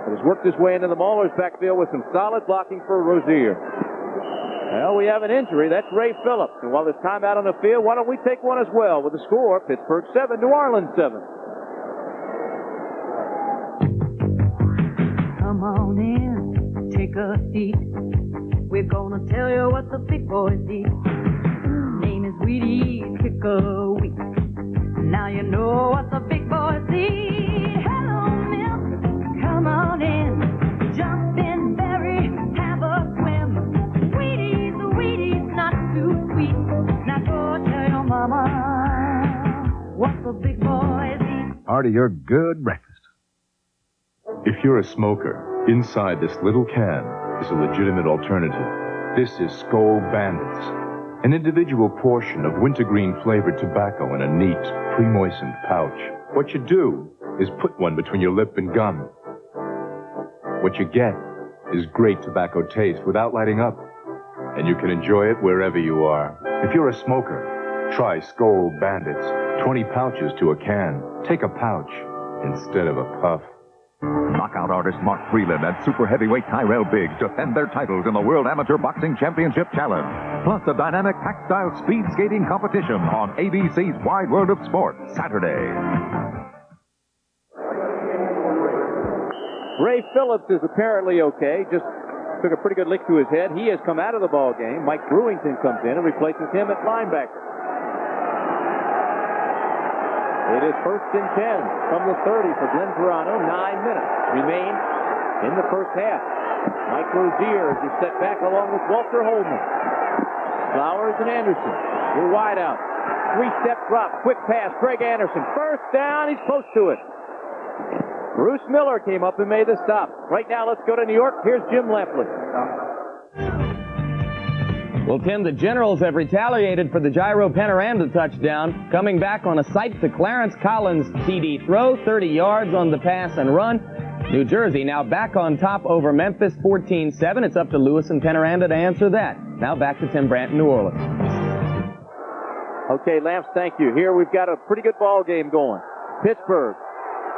But has worked his way into the Maulers backfield with some solid blocking for Rozier. Well, we have an injury. That's Ray Phillips. And while there's time out on the field, why don't we take one as well with the score, Pittsburgh 7, New Orleans 7. Come on in. Take a seat. We're gonna tell you what the big boys eat. Name is Weedy Chick-a-Wee. Now you know what the big boys eat. Hello, milk. Come on in. Jump in, berry, have a swim. Wheaties, not too sweet. Now go tell your mama what the big boys eat. Part of your good breakfast. If you're a smoker, inside this little can is a legitimate alternative. This is Skoal Bandits, an individual portion of wintergreen flavored tobacco in a neat, pre-moistened pouch. What you do is put one between your lip and gum. What you get is great tobacco taste without lighting up, and you can enjoy it wherever you are. If you're a smoker, try Skoal Bandits. 20 pouches to a can. Take a pouch instead of a puff. Knockout artist Mark Freeland and super heavyweight Tyrell Biggs defend their titles in the World Amateur Boxing Championship Challenge. Plus a dynamic pack-style speed skating competition on ABC's Wide World of Sport, Saturday. Ray Phillips is apparently okay. Just took a pretty good lick to his head. He has come out of the ball game. Mike Brewington comes in and replaces him at linebacker. It is first and 10 from the 30 for Glenn Toronto. 9 minutes remain in the first half. Mike Rozier is set back along with Walter Holman. Flowers and Anderson. We're wide out. 3-step drop. Quick pass. Greg Anderson. First down. He's close to it. Bruce Miller came up and made the stop. Right now, let's go to New York. Here's Jim Lampley. Well, Tim, the Generals have retaliated for the Gyro Penaranda touchdown, coming back on a sight to Clarence Collins' TD throw, 30 yards on the pass and run. New Jersey now back on top over Memphis, 14-7. It's up to Lewis and Penaranda to answer that. Now back to Tim Brandt in New Orleans. Okay, Lamps, thank you. Here we've got a pretty good ball game going. Pittsburgh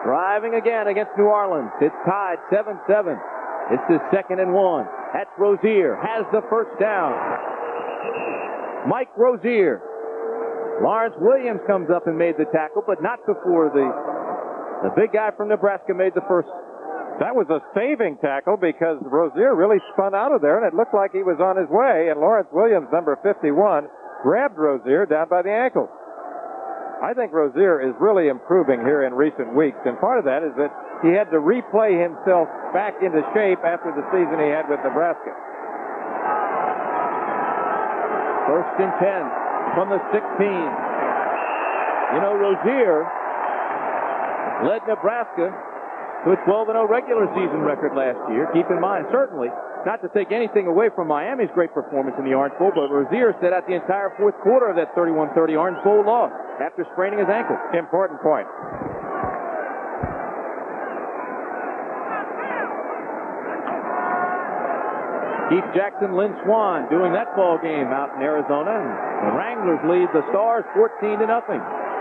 driving again against New Orleans. It's tied 7-7. It's his 2nd and 1. That's Rozier. Has the first down. Mike Rozier. Lawrence Williams comes up and made the tackle, but not before the big guy from Nebraska made the first. That was a saving tackle because Rozier really spun out of there, and it looked like he was on his way, and Lawrence Williams, number 51, grabbed Rozier down by the ankle. I think Rozier is really improving here in recent weeks, and part of that is that he had to replay himself back into shape after the season he had with Nebraska. First and 10 from the 16. You know, Rozier led Nebraska to a 12-0 regular season record last year. Keep in mind, certainly, not to take anything away from Miami's great performance in the Orange Bowl, but Rozier set out the entire fourth quarter of that 31-30 Orange Bowl loss after spraining his ankle. Important point. Keith Jackson, Lynn Swan doing that ball game out in Arizona. And the Wranglers lead the Stars 14-0.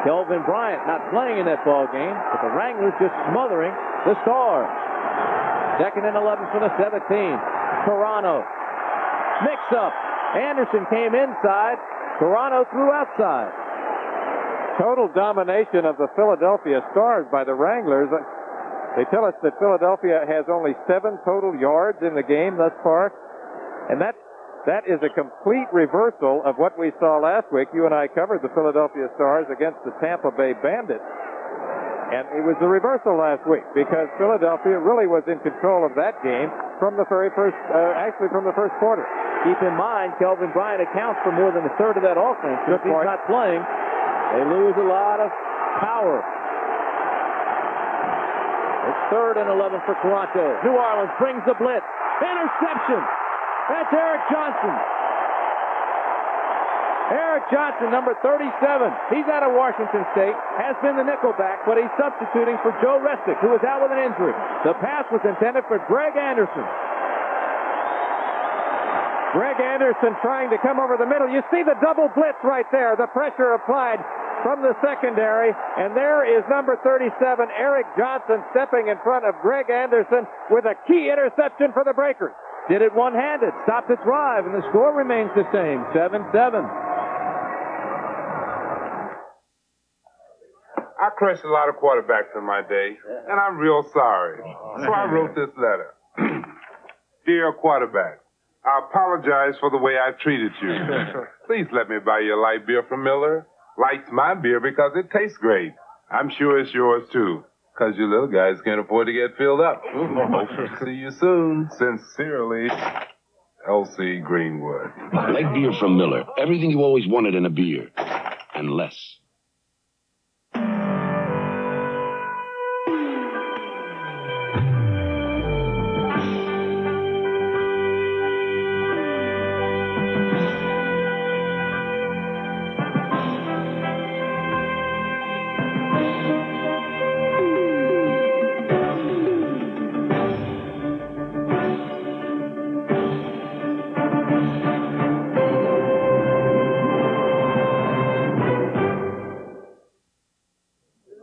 Kelvin Bryant not playing in that ball game, but the Wranglers just smothering the Stars. 2nd and 11 for the 17. Toronto. Mix up. Anderson came inside. Toronto threw outside. Total domination of the Philadelphia Stars by the Wranglers. They tell us that Philadelphia has only 7 total yards in the game thus far. And that is a complete reversal of what we saw last week. You and I covered the Philadelphia Stars against the Tampa Bay Bandits. And it was the reversal last week because Philadelphia really was in control of that game from the very first, actually from the first quarter. Keep in mind, Kelvin Bryant accounts for more than a third of that offense. If he's not playing, they lose a lot of power. It's 3rd and 11 for Toronto. New Orleans brings the blitz. Interception. That's Eric Johnson. Eric Johnson, number 37. He's out of Washington State, has been the nickelback, but he's substituting for Joe Restick, who is out with an injury. The pass was intended for Greg Anderson. Greg Anderson trying to come over the middle. You see the double blitz right there. The pressure applied from the secondary. And there is number 37, Eric Johnson, stepping in front of Greg Anderson with a key interception for the Breakers. Did it one-handed, stopped the drive, and the score remains the same, 7-7. I crushed a lot of quarterbacks in my day, and I'm real sorry. So I wrote this letter. Dear quarterback, I apologize for the way I treated you. Please let me buy you a light beer from Miller. Light's my beer because it tastes great. I'm sure it's yours, too. Because you little guys can't afford to get filled up. Hope to see you soon. Sincerely, L.C. Greenwood. Light beer from Miller. Everything you always wanted in a beer. And less.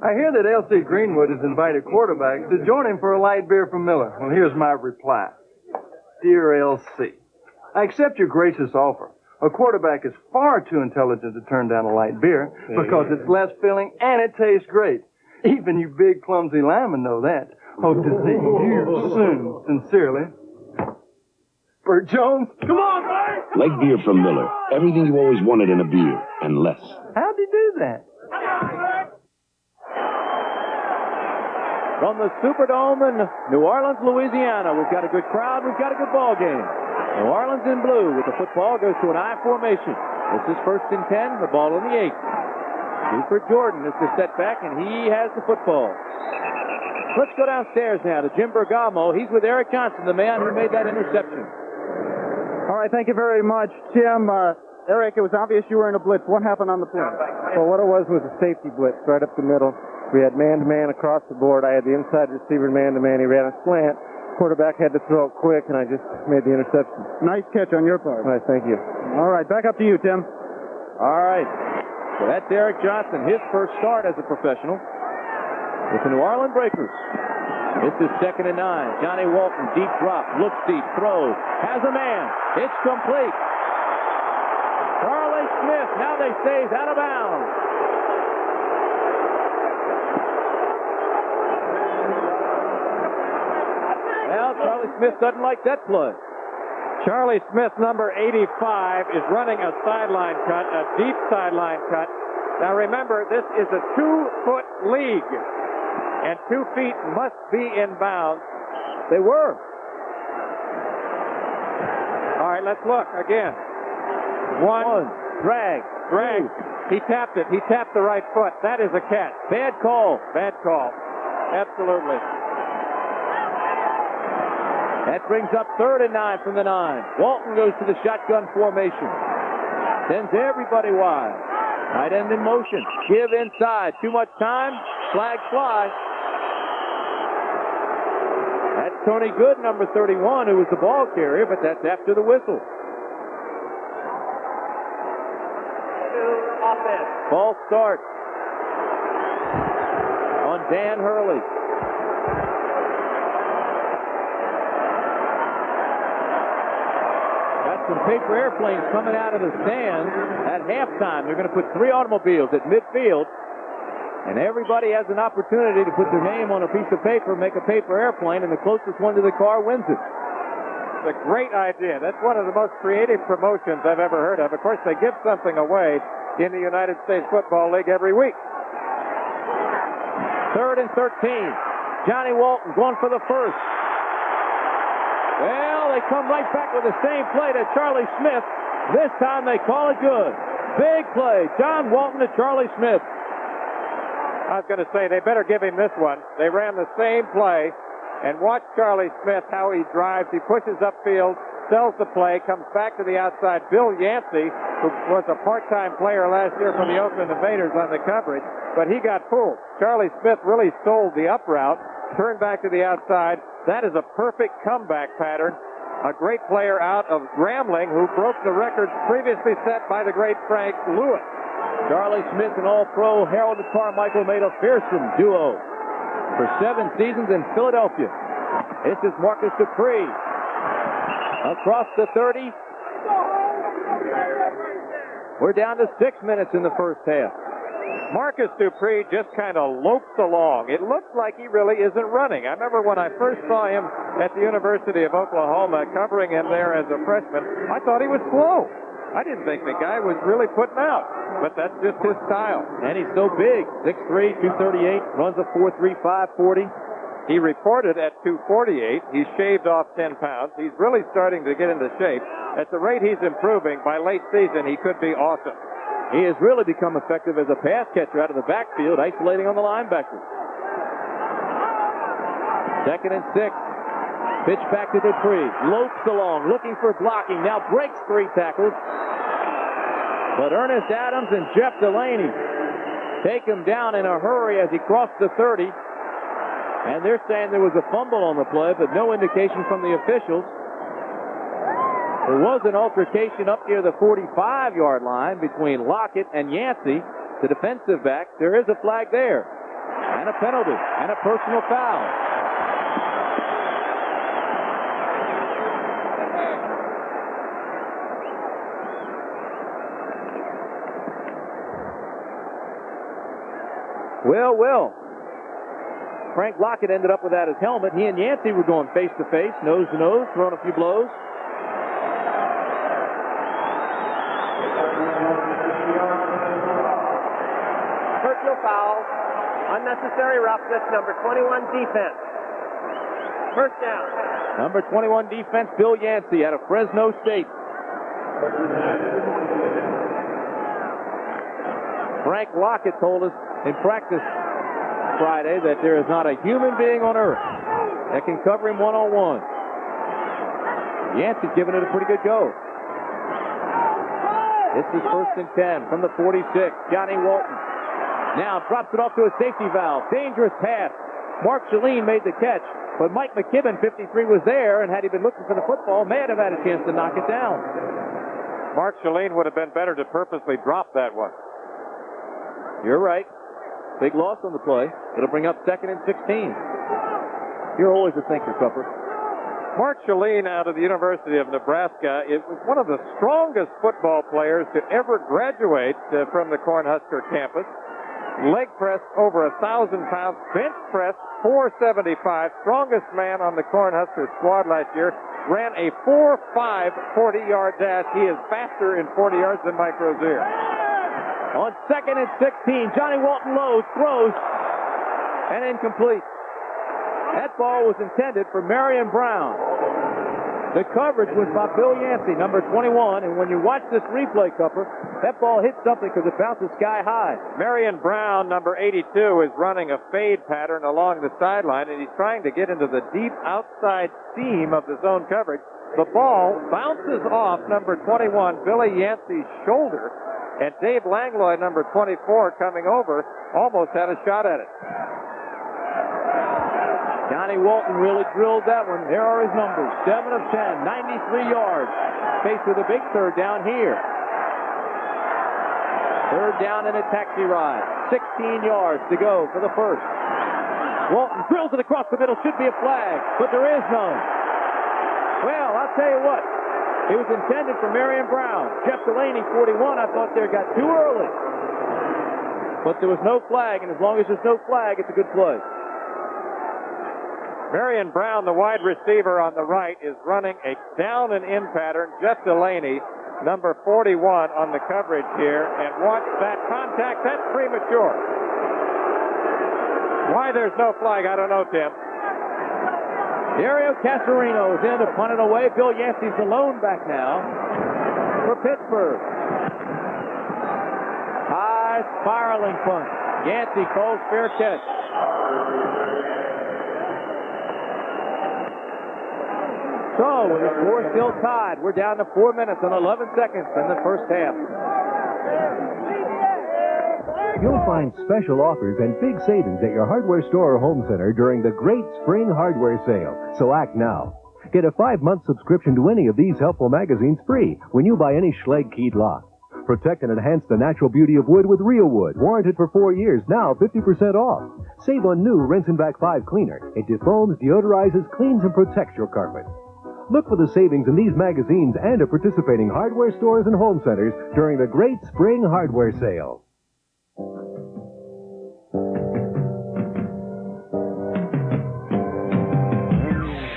I hear that L.C. Greenwood has invited quarterbacks to join him for a light beer from Miller. Well, here's my reply. Dear L.C., I accept your gracious offer. A quarterback is far too intelligent to turn down a light beer because it's less filling and it tastes great. Even you big, clumsy linemen know that. Hope to see you soon. Sincerely, Bert Jones. Come on, Bert! Light beer from Miller. Everything you always wanted in a beer. And less. How'd he do that? From the Superdome in New Orleans, Louisiana, we've got a good crowd, we've got a good ball game. New Orleans in blue with the football goes to an I formation. This is 1st and 10, the ball on the 8. Buford Jordan is the setback, and he has the football. Let's go downstairs now to Jim Bergamo. He's with Eric Johnson, the man who made that interception. All right, thank you very much, Jim. Eric, it was obvious you were in a blitz. What happened on the play? Well, what it was a safety blitz right up the middle. We had man-to-man across the board. I had the inside receiver man-to-man. He ran a slant. Quarterback had to throw it quick, and I just made the interception. Nice catch on your part. All right, thank you. All right, back up to you, Tim. All right. So that's Eric Johnson, his first start as a professional with the New Orleans Breakers. This is 2nd and 9. Johnny Walton, deep drop, looks deep, throws, has a man. It's complete. Charlie Smith, now they say he's out of bounds. Well, Charlie Smith doesn't like that play. Charlie Smith, number 85, is running a sideline cut, a deep sideline cut. Now remember, this is a 2-foot league, and 2 feet must be in bounds. They were. All right, let's look again. One. Drag. He tapped it. He tapped the right foot. That is a catch. Bad call. Absolutely. That brings up 3rd and 9 from the 9. Walton goes to the shotgun formation. Sends everybody wide. Tight end in motion. Give inside. Too much time. Flag fly. That's Tony Good, number 31, who was the ball carrier, but that's after the whistle. Offense. False start on Dan Hurley. Got some paper airplanes coming out of the stands at halftime. They're going to put 3 automobiles at midfield, and everybody has an opportunity to put their name on a piece of paper, make a paper airplane, and the closest one to the car wins it. It's a great idea. That's one of the most creative promotions I've ever heard of. Of course, they give something away in the United States Football League every week. 3rd and 13. Johnny Walton going for the first. Well, they come right back with the same play to Charlie Smith. This time they call it good. Big play. John Walton to Charlie Smith. I was going to say, they better give him this one. They ran the same play, and watch Charlie Smith, how he drives. He pushes upfield, sells the play, comes back to the outside. Bill Yancey, who was a part-time player last year for the Oakland Invaders on the coverage, but he got fooled. Charlie Smith really sold the up route, turned back to the outside. That is a perfect comeback pattern. A great player out of Grambling, who broke the record previously set by the great Frank Lewis. Charlie Smith and All-Pro Harold Carmichael made a fearsome duo for 7 seasons in Philadelphia. This is Marcus Dupree. Across the 30. We're down to 6 minutes in the first half. Marcus Dupree just kind of lopes along. It looks like he really isn't running. I remember when I first saw him at the University of Oklahoma, covering him there as a freshman, I thought he was slow. I didn't think the guy was really putting out, but that's just his style. And he's so big, 6'3", 238, runs a 4.35 40. He reported at 248. He's shaved off 10 pounds. He's really starting to get into shape. At the rate he's improving, by late season, he could be awesome. He has really become effective as a pass catcher out of the backfield, isolating on the linebackers. 2nd and 6. Pitch back to Dupree. Lopes along, looking for blocking. Now breaks 3 tackles. But Ernest Adams and Jeff Delaney take him down in a hurry as he crossed the 30. And they're saying there was a fumble on the play, but no indication from the officials. There was an altercation up near the 45-yard line between Lockett and Yancey, the defensive back. There is a flag there, and a penalty, and a personal foul. Well. Frank Lockett ended up without his helmet. He and Yancey were going face-to-face, nose-to-nose, throwing a few blows. Personal foul. Unnecessary roughness, number 21 defense. First down. Number 21 defense, Bill Yancey out of Fresno State. Frank Lockett told us in practice Friday that there is not a human being on earth that can cover him one-on-one. Yancey's giving it a pretty good go. This is 1st and 10 from the 46. Johnny Walton now drops it off to a safety valve. Dangerous pass. Mark Shalene made the catch, but Mike McKibben, 53, was there, and had he been looking for the football, may have had a chance to knock it down. Mark Shalene would have been better to purposely drop that one. You're right. Big loss on the play. It'll bring up 2nd and 16. You're always a thinker, Cupper. Mark Shalene out of the University of Nebraska was one of the strongest football players to ever graduate from the Cornhusker campus. Leg press over 1,000 pounds. Bench press 475. Strongest man on the Cornhusker squad last year. Ran a 4.5 40-yard dash. He is faster in 40 yards than Mike Rozier. On 2nd and 16, Johnny Walton loads, throws, and incomplete. That ball was intended for Marion Brown. The coverage was by Bill Yancey, number 21, and when you watch this replay, Cupper, that ball hit something because it bounces sky high. Marion Brown, number 82, is running a fade pattern along the sideline, and he's trying to get into the deep outside seam of the zone coverage. The ball bounces off number 21, Billy Yancey's shoulder, and Dave Langlois, number 24, coming over, almost had a shot at it. Johnny Walton really drilled that one. There are his numbers. 7 of 10, 93 yards. Faced with a big third down here. Third down in a taxi ride. 16 yards to go for the first. Walton drills it across the middle. Should be a flag, but there is none. Well, I'll tell you what. It was intended for Marion Brown. Jeff Delaney, 41, I thought there got too early. But there was no flag, and as long as there's no flag, it's a good play. Marion Brown, the wide receiver on the right, is running a down and in pattern. Jeff Delaney, number 41 on the coverage here. And watch that contact. That's premature. Why there's no flag, I don't know, Tim. Dario Casarino is in to punt it away. Bill Yancey's the lone back now for Pittsburgh. High spiraling punt. Yancey calls fair catch. So, with the score still tied, we're down to 4 minutes and 11 seconds in the first half. You'll find special offers and big savings at your hardware store or home center during the great spring hardware sale. So act now. Get a 5-month subscription to any of these helpful magazines free when you buy any Schlage keyed lock. Protect and enhance the natural beauty of wood with real wood, warranted for 4 years, now 50% off. Save on new Rinse and Vac 5 cleaner. It defoams, deodorizes, cleans, and protects your carpet. Look for the savings in these magazines and at participating hardware stores and home centers during the great spring hardware sale.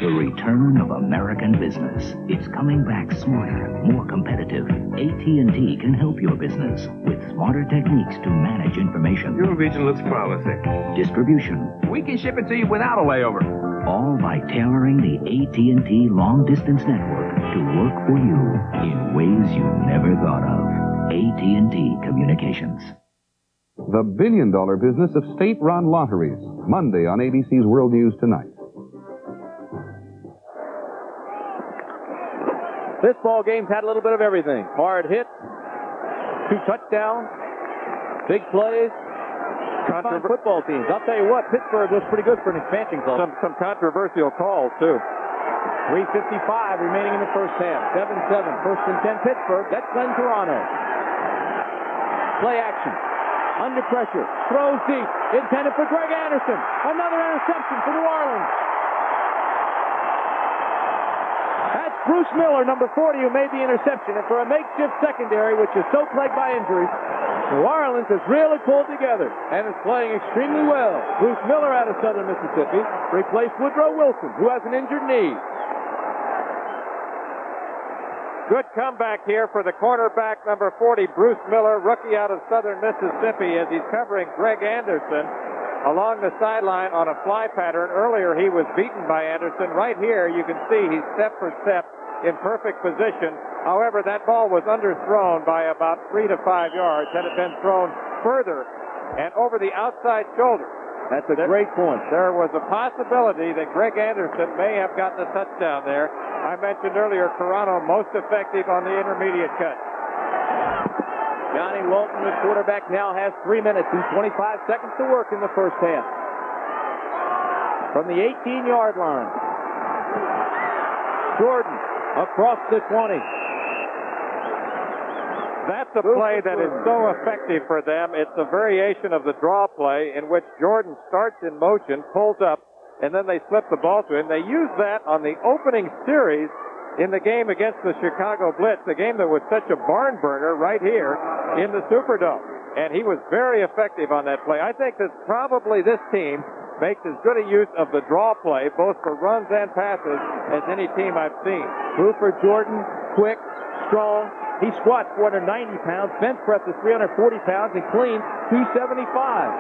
The return of American business. It's coming back smarter, more competitive. AT&T can help your business with smarter techniques to manage information. Your region looks promising. Distribution. We can ship it to you without a layover. All by tailoring the AT&T long-distance network to work for you in ways you never thought of. AT&T Communications. The billion-dollar business of state-run lotteries. Monday on ABC's World News Tonight. This ball game's had a little bit of everything. Hard hits, 2 touchdowns, big plays. Fun football teams. I'll tell you what, Pittsburgh was pretty good for an expansion club. Some controversial calls, too. 3:55 remaining in the first half. 7-7. First and 10 Pittsburgh. That's Glenn Toronto. Play action. Under pressure. Throws deep. Intended for Greg Anderson. Another interception for New Orleans. That's Bruce Miller, number 40, who made the interception. And for a makeshift secondary, which is so plagued by injuries, New Orleans has really pulled together and is playing extremely well. Bruce Miller out of Southern Mississippi replaced Woodrow Wilson, who has an injured knee. Good comeback here for the cornerback, number 40, Bruce Miller, rookie out of Southern Mississippi, as he's covering Greg Anderson along the sideline on a fly pattern. Earlier, he was beaten by Anderson. Right here, you can see he's step for step in perfect position. However, that ball was underthrown by about 3 to 5 yards. Had it been thrown further and over the outside shoulder. That's a great point. There was a possibility that Greg Anderson may have gotten a touchdown there. I mentioned earlier, Carano most effective on the intermediate cut. Johnny Walton, the quarterback, now has 3 minutes and 25 seconds to work in the first half. From the 18-yard line. Jordan across the 20. That's a play that is so effective for them. It's a variation of the draw play in which Jordan starts in motion, pulls up, and then they slip the ball to him. They used that on the opening series in the game against the Chicago Blitz, the game that was such a barn burner right here in the Superdome. And he was very effective on that play. I think that probably this team makes as good a use of the draw play, both for runs and passes, as any team I've seen. Buford Jordan, quick, strong. He squats 490 pounds, bench presses 340 pounds, and cleans 275.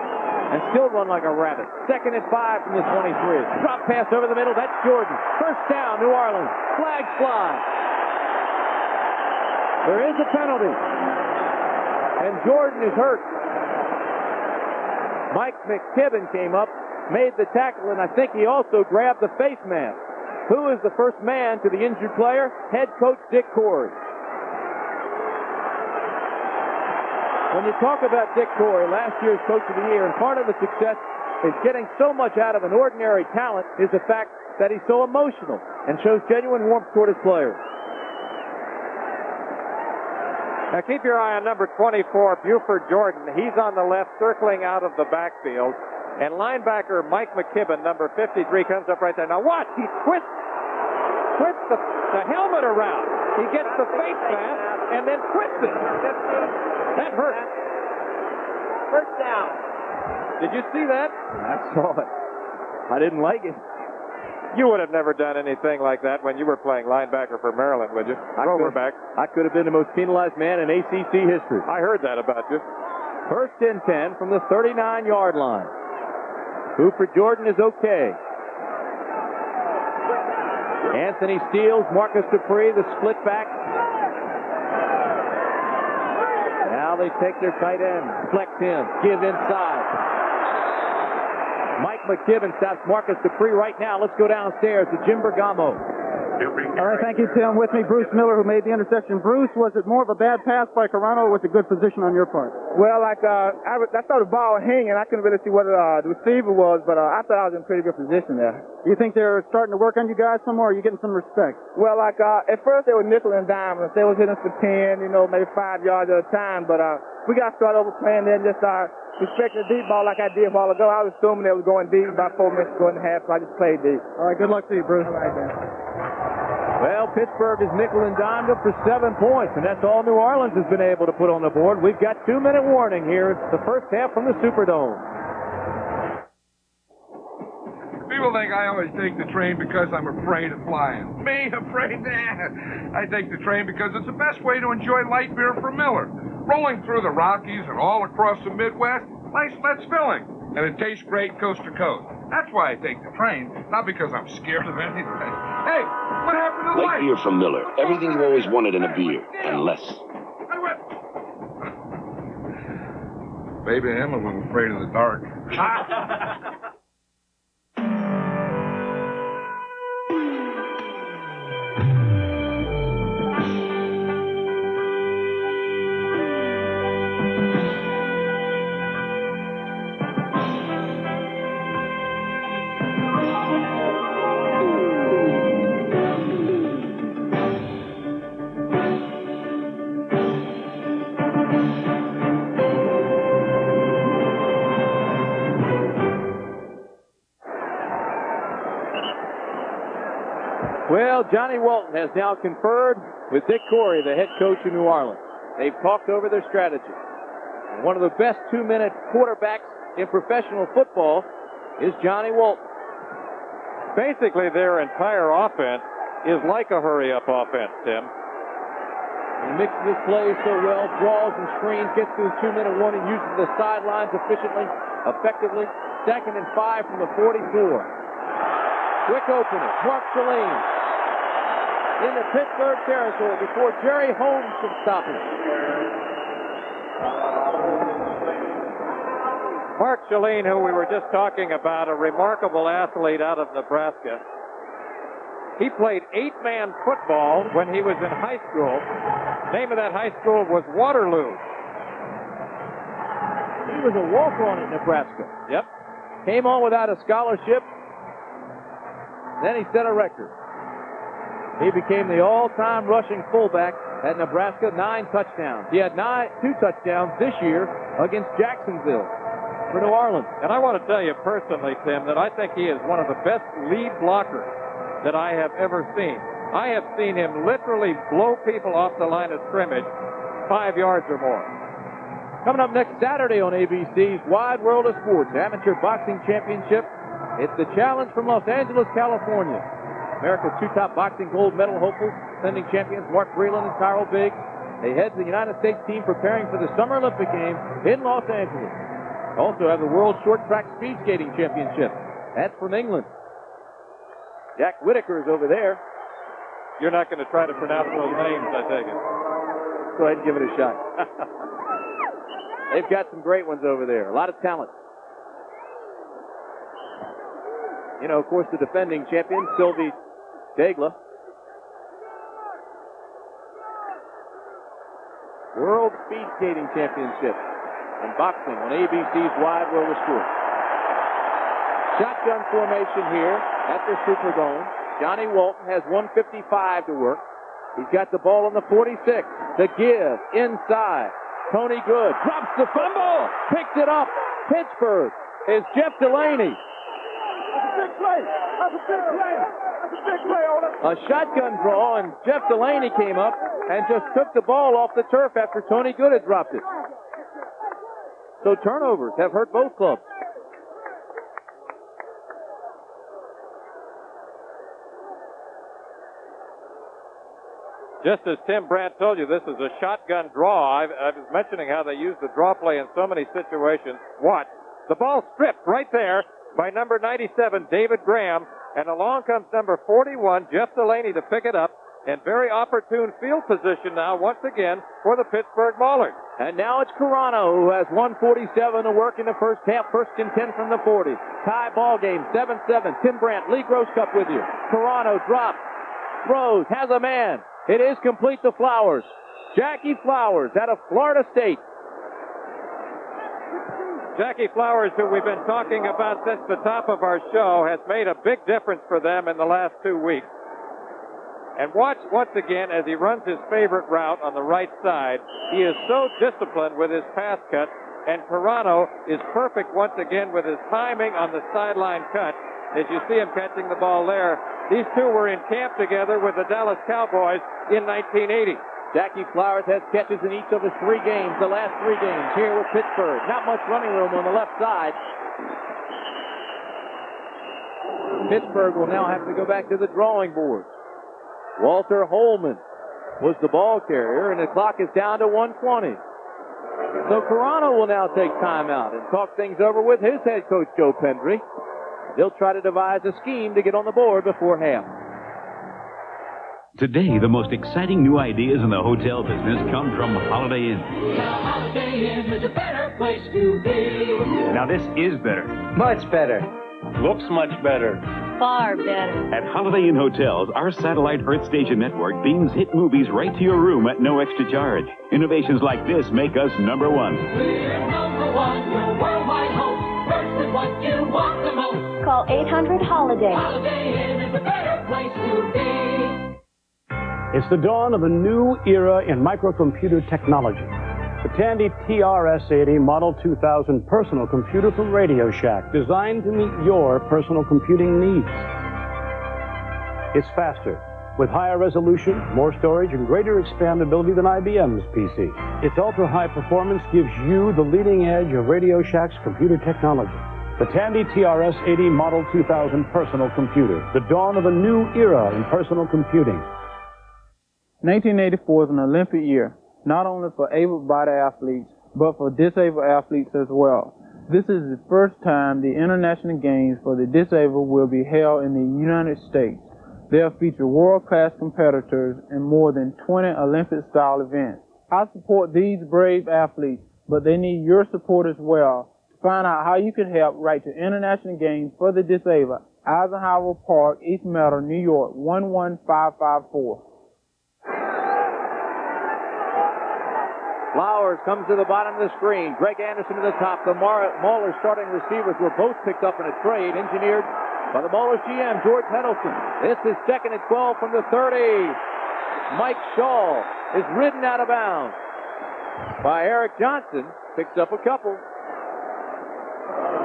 And still run like a rabbit. Second and 5 from the 23. Drop pass over the middle. That's Jordan. First down, New Orleans. Flag fly. There is a penalty. And Jordan is hurt. Mike McKibben came up, made the tackle, and I think he also grabbed the face mask. Who is the first man to the injured player? Head coach Dick Corey. When you talk about Dick Corey, last year's Coach of the Year, and part of the success is getting so much out of an ordinary talent is the fact that he's so emotional and shows genuine warmth toward his players. Now keep your eye on number 24, Buford Jordan. He's on the left, circling out of the backfield. And linebacker Mike McKibben, number 53, comes up right there. Now watch, he twists the helmet around. He gets the face mask and then twists it. That hurt. First down. Did you see that? I saw it. I didn't like it. You would have never done anything like that when you were playing linebacker for Maryland, would you? Roverback. I could have been the most penalized man in ACC history. I heard that about you. First and 10 from the 39-yard line. Buford Jordan is okay. Anthony Steele, Marcus Dupree, the split back. Now they take their tight end, flex him, give inside. Mike McKibben stops Marcus Dupree right now. Let's go downstairs to Jim Bergamo. All right, thank you, Tim. With me, Bruce Miller, who made the interception. Bruce, was it more of a bad pass by Carano, or was it good position on your part? Well, I saw the ball hanging. I couldn't really see what the receiver was, but I thought I was in pretty good position there. Do you think they're starting to work on you guys some more? Or are you getting some respect? Well, at first they were nickel and dime. They was hitting us for 10, maybe 5 yards at a time, but we got started over playing there and just respecting the deep ball like I did a while ago. I was assuming they was going deep about 4 minutes to go in the half, so I just played deep. All right, good luck to you, Bruce. All right, man. Well, Pittsburgh is nickel and dimed up for 7 points, and that's all New Orleans has been able to put on the board. We've got 2-minute warning here. It's the first half from the Superdome. People think I always take the train because I'm afraid of flying. Me, afraid? Nah. I take the train because it's the best way to enjoy light beer from Miller. Rolling through the Rockies and all across the Midwest, nice let's filling. And it tastes great coast to coast. That's why I take the train, not because I'm scared of anything. Hey, what happened to the Light beer from Miller. Everything you always wanted in a beer, and less. Maybe I am a little afraid of the dark. Well, Johnny Walton has now conferred with Dick Corey, the head coach of New Orleans. They've talked over their strategy. And one of the best 2-minute quarterbacks in professional football is Johnny Walton. Basically, their entire offense is like a hurry-up offense, Tim. He mixes his plays so well, draws and screens, gets to the 2-minute warning, uses the sidelines efficiently, effectively. 2nd and 5 from the 44. Quick opener, Mark Saline in the Pittsburgh territory before Jerry Holmes can stop him. Mark Saline, who we were just talking about, a remarkable athlete out of Nebraska. He played 8-man football when he was in high school. The name of that high school was Waterloo. He was a walk-on at Nebraska. Yep. Came on without a scholarship. Then he set a record. He became the all-time rushing fullback at Nebraska, 9 touchdowns. He had 2 touchdowns this year against Jacksonville for New Orleans. And I want to tell you personally, Tim, that I think he is one of the best lead blockers that I have ever seen. I have seen him literally blow people off the line of scrimmage 5 yards or more. Coming up next Saturday on ABC's Wide World of Sports Amateur Boxing Championship, it's the challenge from Los Angeles, California. America's 2 top boxing gold medal hopefuls, defending champions Mark Breland and Tyrell Biggs. They head to the United States team preparing for the Summer Olympic Games in Los Angeles. Also have the World Short Track Speed Skating Championship. That's from England. Jack Whitaker's over there. You're not going to try to pronounce those names, I take it. Go ahead and give it a shot. They've got some great ones over there. A lot of talent. You know, of course, the defending champion, Sylvie Degla. World Speed Skating Championship in boxing on ABC's Wide World of Sports. Shotgun formation here at the Superdome. Johnny Walton has 1:55 to work. He's got the ball on the 46. The give inside. Tony Good drops the fumble. Picks it up. Pittsburgh is Jeff Delaney. That's a big play. That's a big play. That's a big play on it. A shotgun draw, and Jeff Delaney came up and just took the ball off the turf after Tony Good had dropped it. So turnovers have hurt both clubs. Just as Tim Brandt told you, this is a shotgun draw. I was mentioning how they use the draw play in so many situations. Watch. The ball stripped right there by number 97, David Graham, and along comes number 41, Jeff Delaney, to pick it up. And very opportune field position now, once again, for the Pittsburgh Maulers. And now it's Carano, who has 1:47 to work in the first half, 1st and 10 from the 40. Tie ball game, 7-7. Tim Brandt, Lee Grosscup with you. Carano drops, throws, has a man. It is complete to Flowers. Jackie Flowers out of Florida State. Jackie Flowers, who we've been talking about since the top of our show, has made a big difference for them in the last 2 weeks. And watch once again as he runs his favorite route on the right side. He is so disciplined with his pass cut, and Carano is perfect once again with his timing on the sideline cut. As you see him catching the ball there, these two were in camp together with the Dallas Cowboys in 1980. Jackie Flowers has catches in each of his 3 games, the last 3 games here with Pittsburgh. Not much running room on the left side. Pittsburgh will now have to go back to the drawing board. Walter Holman was the ball carrier, and the clock is down to 1:20. So Carano will now take time out and talk things over with his head coach, Joe Pendry. They'll try to devise a scheme to get on the board before half. Today, the most exciting new ideas in the hotel business come from Holiday Inn. Holiday Inn is a better place to be. Now this is better. Much better. Looks much better. Far better. At Holiday Inn Hotels, our satellite Earth Station network beams hit movies right to your room at no extra charge. Innovations like this make us number one. We're number one, your worldwide host. First is what you want the most. Call 800-HOLIDAY. Holiday Inn is a better place to be. It's the dawn of a new era in microcomputer technology. The Tandy TRS-80 Model 2000 personal computer from Radio Shack, designed to meet your personal computing needs. It's faster, with higher resolution, more storage, and greater expandability than IBM's PC. Its ultra-high performance gives you the leading edge of Radio Shack's computer technology. The Tandy TRS-80 Model 2000 personal computer, the dawn of a new era in personal computing. 1984 is an Olympic year, not only for able-bodied athletes, but for disabled athletes as well. This is the first time the International Games for the Disabled will be held in the United States. They'll feature world-class competitors in more than 20 Olympic-style events. I support these brave athletes, but they need your support as well. To find out how you can help, write to International Games for the Disabled, Eisenhower Park, East Meadow, New York, 11554. Flowers comes to the bottom of the screen. Greg Anderson to the top. The Maulers starting receivers were both picked up in a trade engineered by the Maulers GM, George Heddleson. This is 2nd and 12 from the 30. Mike Shaw is ridden out of bounds by Eric Johnson. Picks up a couple.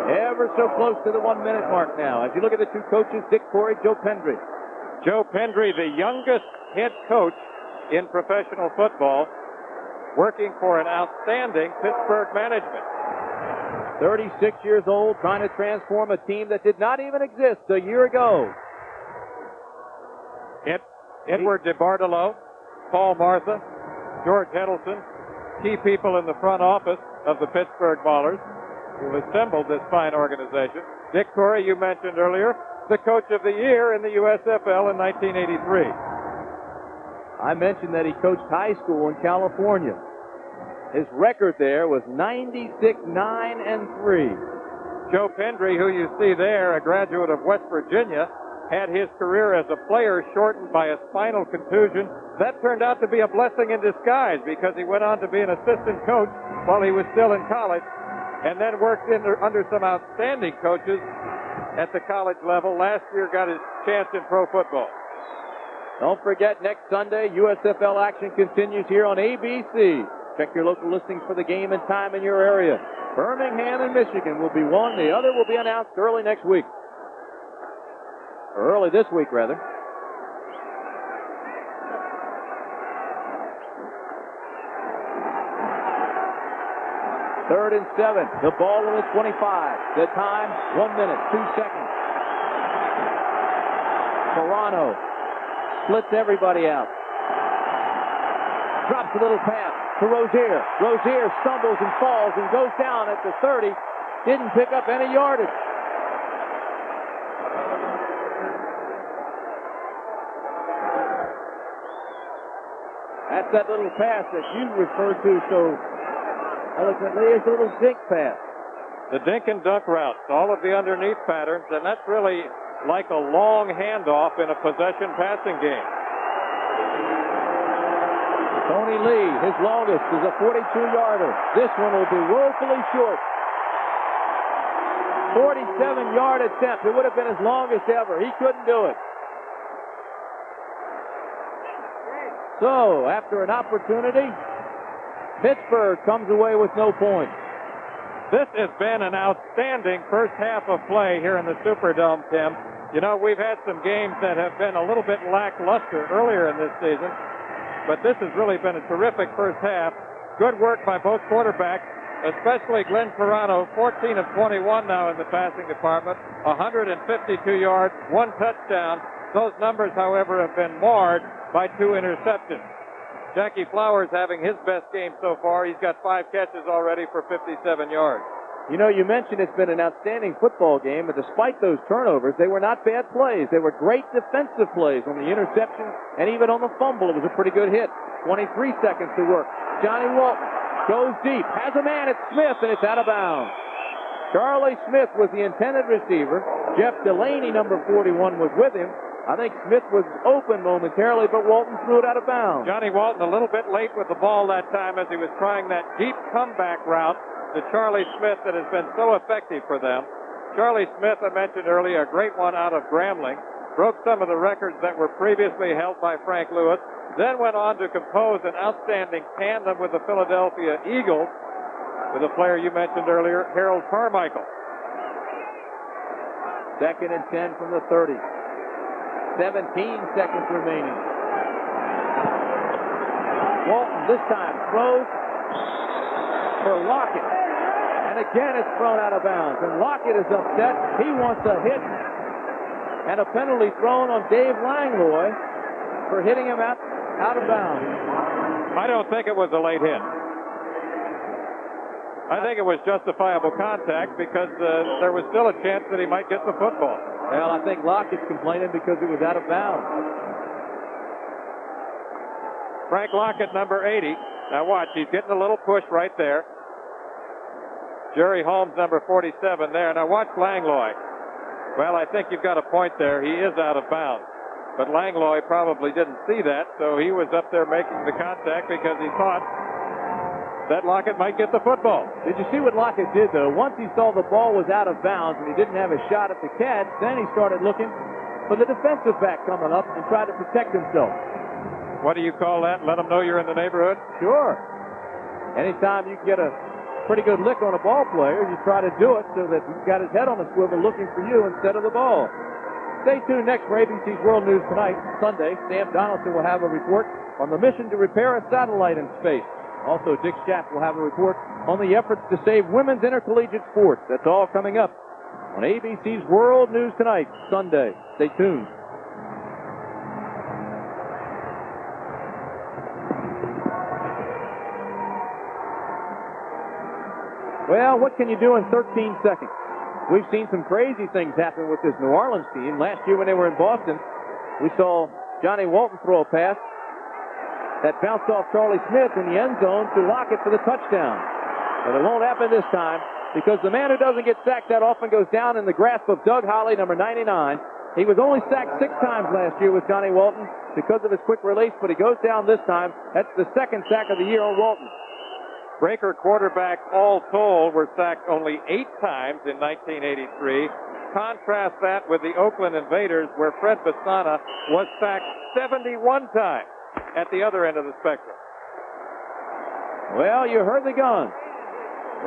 Ever so close to the 1-minute mark now. As you look at the two coaches, Dick Corey, Joe Pendry. Joe Pendry, the youngest head coach in professional football, working for an outstanding Pittsburgh management. 36 years old, trying to transform a team that did not even exist a year ago. Edward DeBartolo, Paul Martha, George Heddleson, key people in the front office of the Pittsburgh Maulers, who assembled this fine organization. Dick Corey, you mentioned earlier, the coach of the year in the USFL in 1983. I mentioned that he coached high school in California. His record there was 96-9-3. Joe Pendry, who you see there, a graduate of West Virginia, had his career as a player shortened by a spinal contusion. That turned out to be a blessing in disguise because he went on to be an assistant coach while he was still in college and then worked under some outstanding coaches at the college level. Last year got his chance in pro football. Don't forget, next Sunday, USFL action continues here on ABC. Check your local listings for the game and time in your area. Birmingham and Michigan will be one. The other will be announced early next week. Or early this week, rather. Third and 7. The ball on the 25. The time, 1 minute, 2 seconds. Toronto splits everybody out. Drops a little pass to Rozier. Rozier stumbles and falls and goes down at the 30. Didn't pick up any yardage. That's that little pass that you referred to so eloquently as a little dink pass. The dink and dunk routes, all of the underneath patterns, and that's really like a long handoff in a possession passing game. Tony Lee, his longest is a 42-yarder. This one will be woefully short. 47-yard attempt. It would have been his longest ever. He couldn't do it. So, after an opportunity, Pittsburgh comes away with no points. This has been an outstanding first half of play here in the Superdome, Tim. You know, we've had some games that have been a little bit lackluster earlier in this season, but this has really been a terrific first half. Good work by both quarterbacks, especially Glenn Carano, 14 of 21 now in the passing department, 152 yards, 1 touchdown. Those numbers, however, have been marred by 2 interceptions. Jackie Flowers having his best game so far. He's got 5 catches already for 57 yards. You know, you mentioned it's been an outstanding football game, but despite those turnovers, they were not bad plays. They were great defensive plays on the interception and even on the fumble. It was a pretty good hit. 23 seconds to work. Johnny Walton goes deep, has a man at Smith, and it's out of bounds. Charlie Smith was the intended receiver. Jeff Delaney, number 41, was with him. I think Smith was open momentarily, but Walton threw it out of bounds. Johnny Walton a little bit late with the ball that time as he was trying that deep comeback route to Charlie Smith that has been so effective for them. Charlie Smith, I mentioned earlier, a great one out of Grambling. Broke some of the records that were previously held by Frank Lewis. Then went on to compose an outstanding tandem with the Philadelphia Eagles with a player you mentioned earlier, Harold Carmichael. Second and 10 from the 30. 17 seconds remaining. Walton this time throws for Lockett. And again it's thrown out of bounds. And Lockett is upset. He wants a hit. And a penalty thrown on Dave Langlois for hitting him out of bounds. I don't think it was a late hit. I think it was justifiable contact because there was still a chance that he might get the football. Well, I think Lockett's complaining because he was out of bounds. Frank Lockett, number 80. Now watch, he's getting a little push right there. Jerry Holmes, number 47 there. Now watch Langlois. Well, I think you've got a point there. He is out of bounds. But Langlois probably didn't see that, so he was up there making the contact because he thought that Lockett might get the football. Did you see what Lockett did, though? Once he saw the ball was out of bounds and he didn't have a shot at the catch, then he started looking for the defensive back coming up and tried to protect himself. What do you call that? Let him know you're in the neighborhood? Sure. Anytime you get a pretty good lick on a ball player, you try to do it so that he's got his head on a swivel looking for you instead of the ball. Stay tuned next for ABC's World News Tonight, Sunday. Sam Donaldson will have a report on the mission to repair a satellite in space. Also, Dick Schaff will have a report on the efforts to save women's intercollegiate sports. That's all coming up on ABC's World News Tonight, Sunday. Stay tuned. Well, what can you do in 13 seconds? We've seen some crazy things happen with this New Orleans team. Last year when they were in Boston, we saw Johnny Walton throw a pass that bounced off Charlie Smith in the end zone to Lockett for the touchdown. But it won't happen this time because the man who doesn't get sacked that often goes down in the grasp of Doug Holly, number 99. He was only sacked 6 times last year with Johnny Walton because of his quick release, but he goes down this time. That's the second sack of the year on Walton. Breaker quarterbacks all told were sacked only 8 times in 1983. Contrast that with the Oakland Invaders, where Fred Bassana was sacked 71 times at the other end of the spectrum. Well, you heard the gun.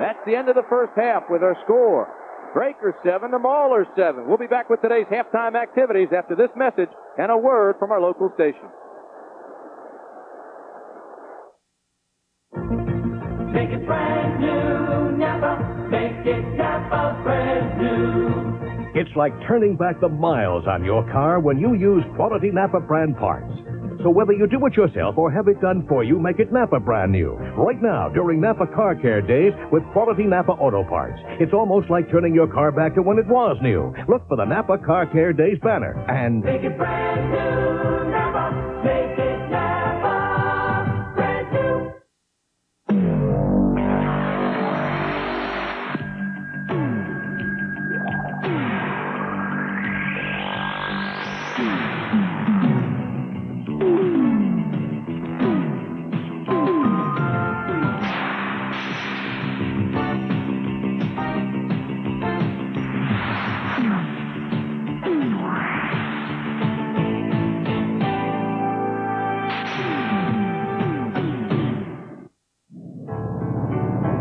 That's the end of the first half with our score. Breakers 7 to Maulers 7. We'll be back with today's halftime activities after this message and a word from our local station. Make it brand new, Napa. Make it Napa brand new. It's like turning back the miles on your car when you use quality Napa brand parts. So whether you do it yourself or have it done for you, make it Napa brand new. Right now, during Napa Car Care Days with quality Napa Auto Parts. It's almost like turning your car back to when it was new. Look for the Napa Car Care Days banner and... Make it brand new, Napa. Make it Napa brand new.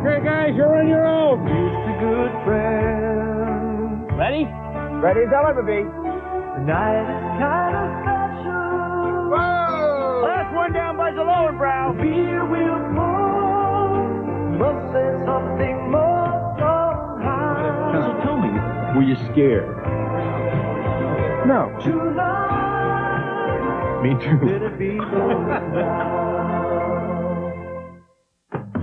Okay, guys, you're on your own. Just a good friend. Ready? Ready as I'll ever be. Tonight is kind of special. Whoa! Last one down by the lower brow. Beer will pour. Must say something more somehow. So tell me, were you scared? No. Tonight. Me too. Better be going down.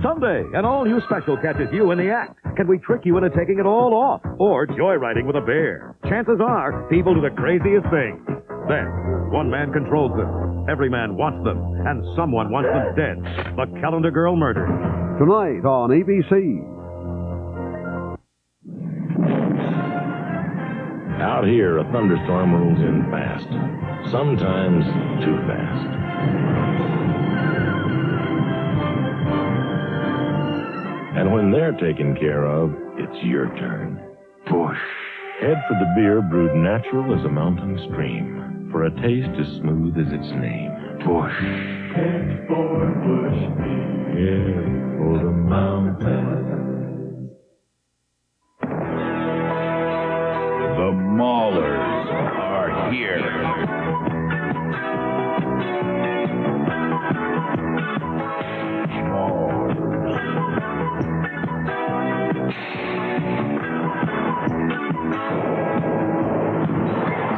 Someday, an all-new special catches you in the act. Can we trick you into taking it all off? Or joyriding with a bear? Chances are, people do the craziest things. Then, one man controls them. Every man wants them. And someone wants them dead. The Calendar Girl Murder. Tonight on ABC. Out here, a thunderstorm rolls in fast. Sometimes too fast. And when they're taken care of, it's your turn. Bush. Head for the beer brewed natural as a mountain stream. For a taste as smooth as its name. Bush. Head for Bush beer. Yeah, for the mountain. The Maulers are here.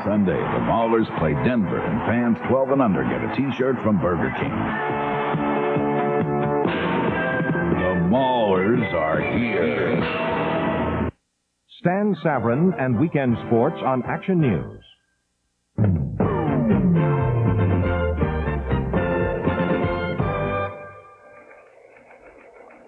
Sunday, the Maulers play Denver, and fans 12 and under get a T-shirt from Burger King. The Maulers are here. Stan Savran and Weekend Sports on Action News.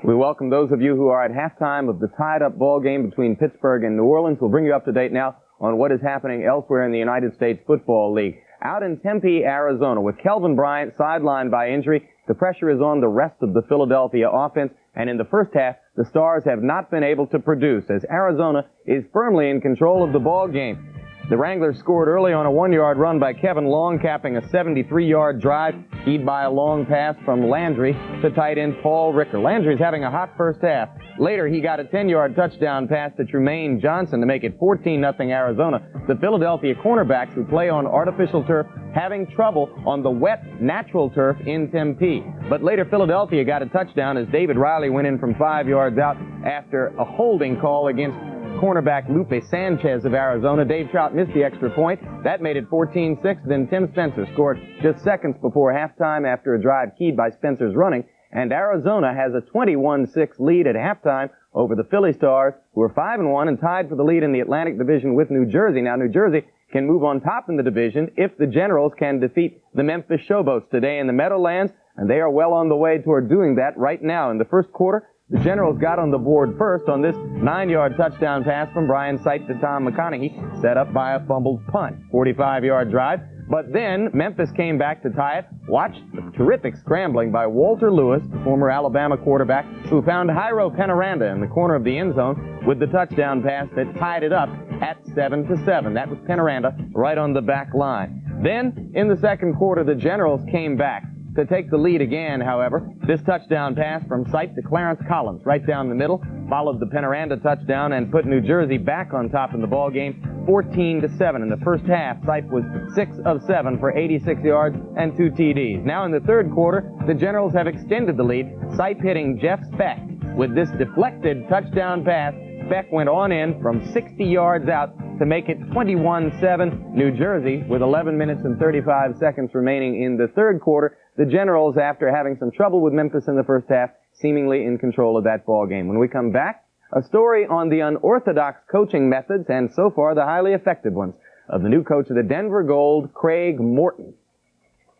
We welcome those of you who are at halftime of the tied-up ball game between Pittsburgh and New Orleans. We'll bring you up to date now on what is happening elsewhere in the United States Football League. Out in Tempe, Arizona, with Kelvin Bryant sidelined by injury, the pressure is on the rest of the Philadelphia offense, and in the first half, the Stars have not been able to produce as Arizona is firmly in control of the ball game. The Wranglers scored early on a 1-yard run by Kevin Long, capping a 73-yard drive, keyed by a long pass from Landry to tight end Paul Ricker. Landry's having a hot first half. Later, he got a 10-yard touchdown pass to Trumaine Johnson to make it 14-0 Arizona. The Philadelphia cornerbacks, who play on artificial turf, having trouble on the wet, natural turf in Tempe. But later, Philadelphia got a touchdown as David Riley went in from 5 yards out after a holding call against cornerback Lupe Sanchez of Arizona. Dave Trout missed the extra point. That made it 14-6. Then Tim Spencer scored just seconds before halftime after a drive keyed by Spencer's running. And Arizona has a 21-6 lead at halftime over the Philly Stars, who are 5-1 and tied for the lead in the Atlantic Division with New Jersey. Now, New Jersey can move on top in the division if the Generals can defeat the Memphis Showboats today in the Meadowlands, and they are well on the way toward doing that right now. In the first quarter, the Generals got on the board first on this 9-yard touchdown pass from Brian Sight to Tom McConaughey, set up by a fumbled punt. 45-yard drive. But then Memphis came back to tie it. Watch the terrific scrambling by Walter Lewis, the former Alabama quarterback, who found Jairo Penaranda in the corner of the end zone with the touchdown pass that tied it up at 7-7. That was Penaranda right on the back line. Then, in the second quarter, the Generals came back to take the lead again, however. This touchdown pass from Sipe to Clarence Collins right down the middle followed the Penaranda touchdown and put New Jersey back on top in the ball game 14-7. In the first half, Sipe was 6 of 7 for 86 yards and 2 TDs. Now in the third quarter, the Generals have extended the lead, Sipe hitting Jeff Speck with this deflected touchdown pass. Speck went on in from 60 yards out to make it 21-7. New Jersey with 11 minutes and 35 seconds remaining in the third quarter. The Generals, after having some trouble with Memphis in the first half, seemingly in control of that ball game. When we come back, a story on the unorthodox coaching methods and so far the highly effective ones of the new coach of the Denver Gold, Craig Morton.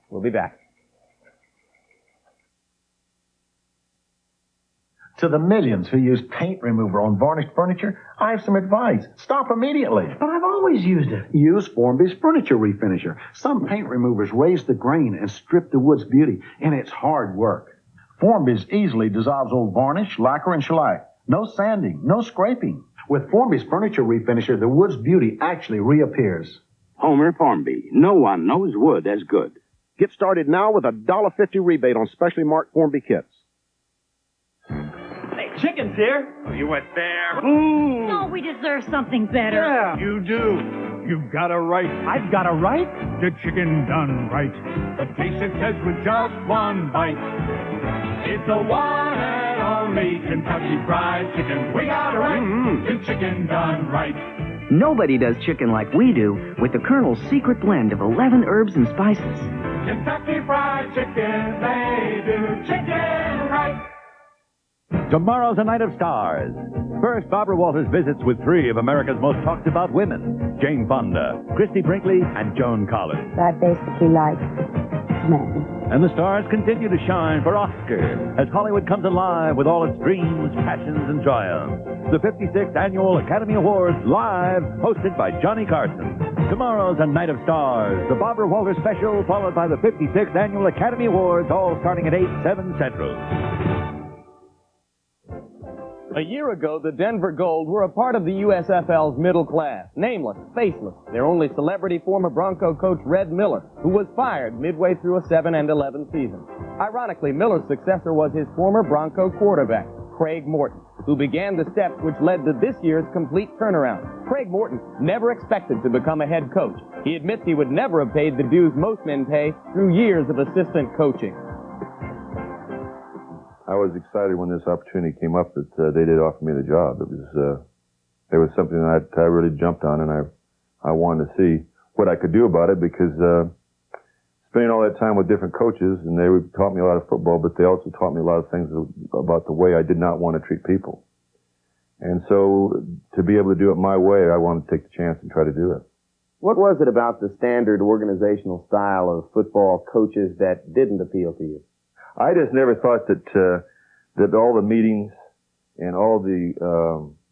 We'll be back. To the millions who use paint remover on varnished furniture, I have some advice. Stop immediately. But I've always used it. Use Formby's furniture refinisher. Some paint removers raise the grain and strip the wood's beauty, and it's hard work. Formby's easily dissolves old varnish, lacquer, and shellac. No sanding, no scraping. With Formby's furniture refinisher, the wood's beauty actually reappears. Homer Formby. No one knows wood as good. Get started now with a $1.50 rebate on specially marked Formby kits. Chicken's here. Oh, you went there. Ooh. No, we deserve something better. Yeah, you do. You've got a right. I've got a right? The chicken done right. The taste it says with just one bite. It's the one and only Kentucky Fried Chicken. We got a right to chicken done right. Nobody does chicken like we do with the Colonel's secret blend of 11 herbs and spices. Kentucky Fried Chicken, they do chicken right. Tomorrow's a night of stars. First, Barbara Walters visits with 3 of America's most talked about women, Jane Fonda, Christy Brinkley, and Joan Collins. I basically like men. And the stars continue to shine for Oscar as Hollywood comes alive with all its dreams, passions, and triumphs. The 56th Annual Academy Awards live, hosted by Johnny Carson. Tomorrow's a night of stars. The Barbara Walters special, followed by the 56th Annual Academy Awards, all starting at 8/7 Central. A year ago, the Denver Gold were a part of the USFL's middle class. Nameless, faceless, their only celebrity former Bronco coach Red Miller, who was fired midway through a 7-11 season. Ironically, Miller's successor was his former Bronco quarterback, Craig Morton, who began the steps which led to this year's complete turnaround. Craig Morton never expected to become a head coach. He admits he would never have paid the dues most men pay through years of assistant coaching. I was excited when this opportunity came up that they did offer me the job. It was something that I really jumped on, and I wanted to see what I could do about it because spending all that time with different coaches, and they taught me a lot of football, but they also taught me a lot of things about the way I did not want to treat people. And so to be able to do it my way, I wanted to take the chance and try to do it. What was it about the standard organizational style of football coaches that didn't appeal to you? I just never thought that all the meetings and all the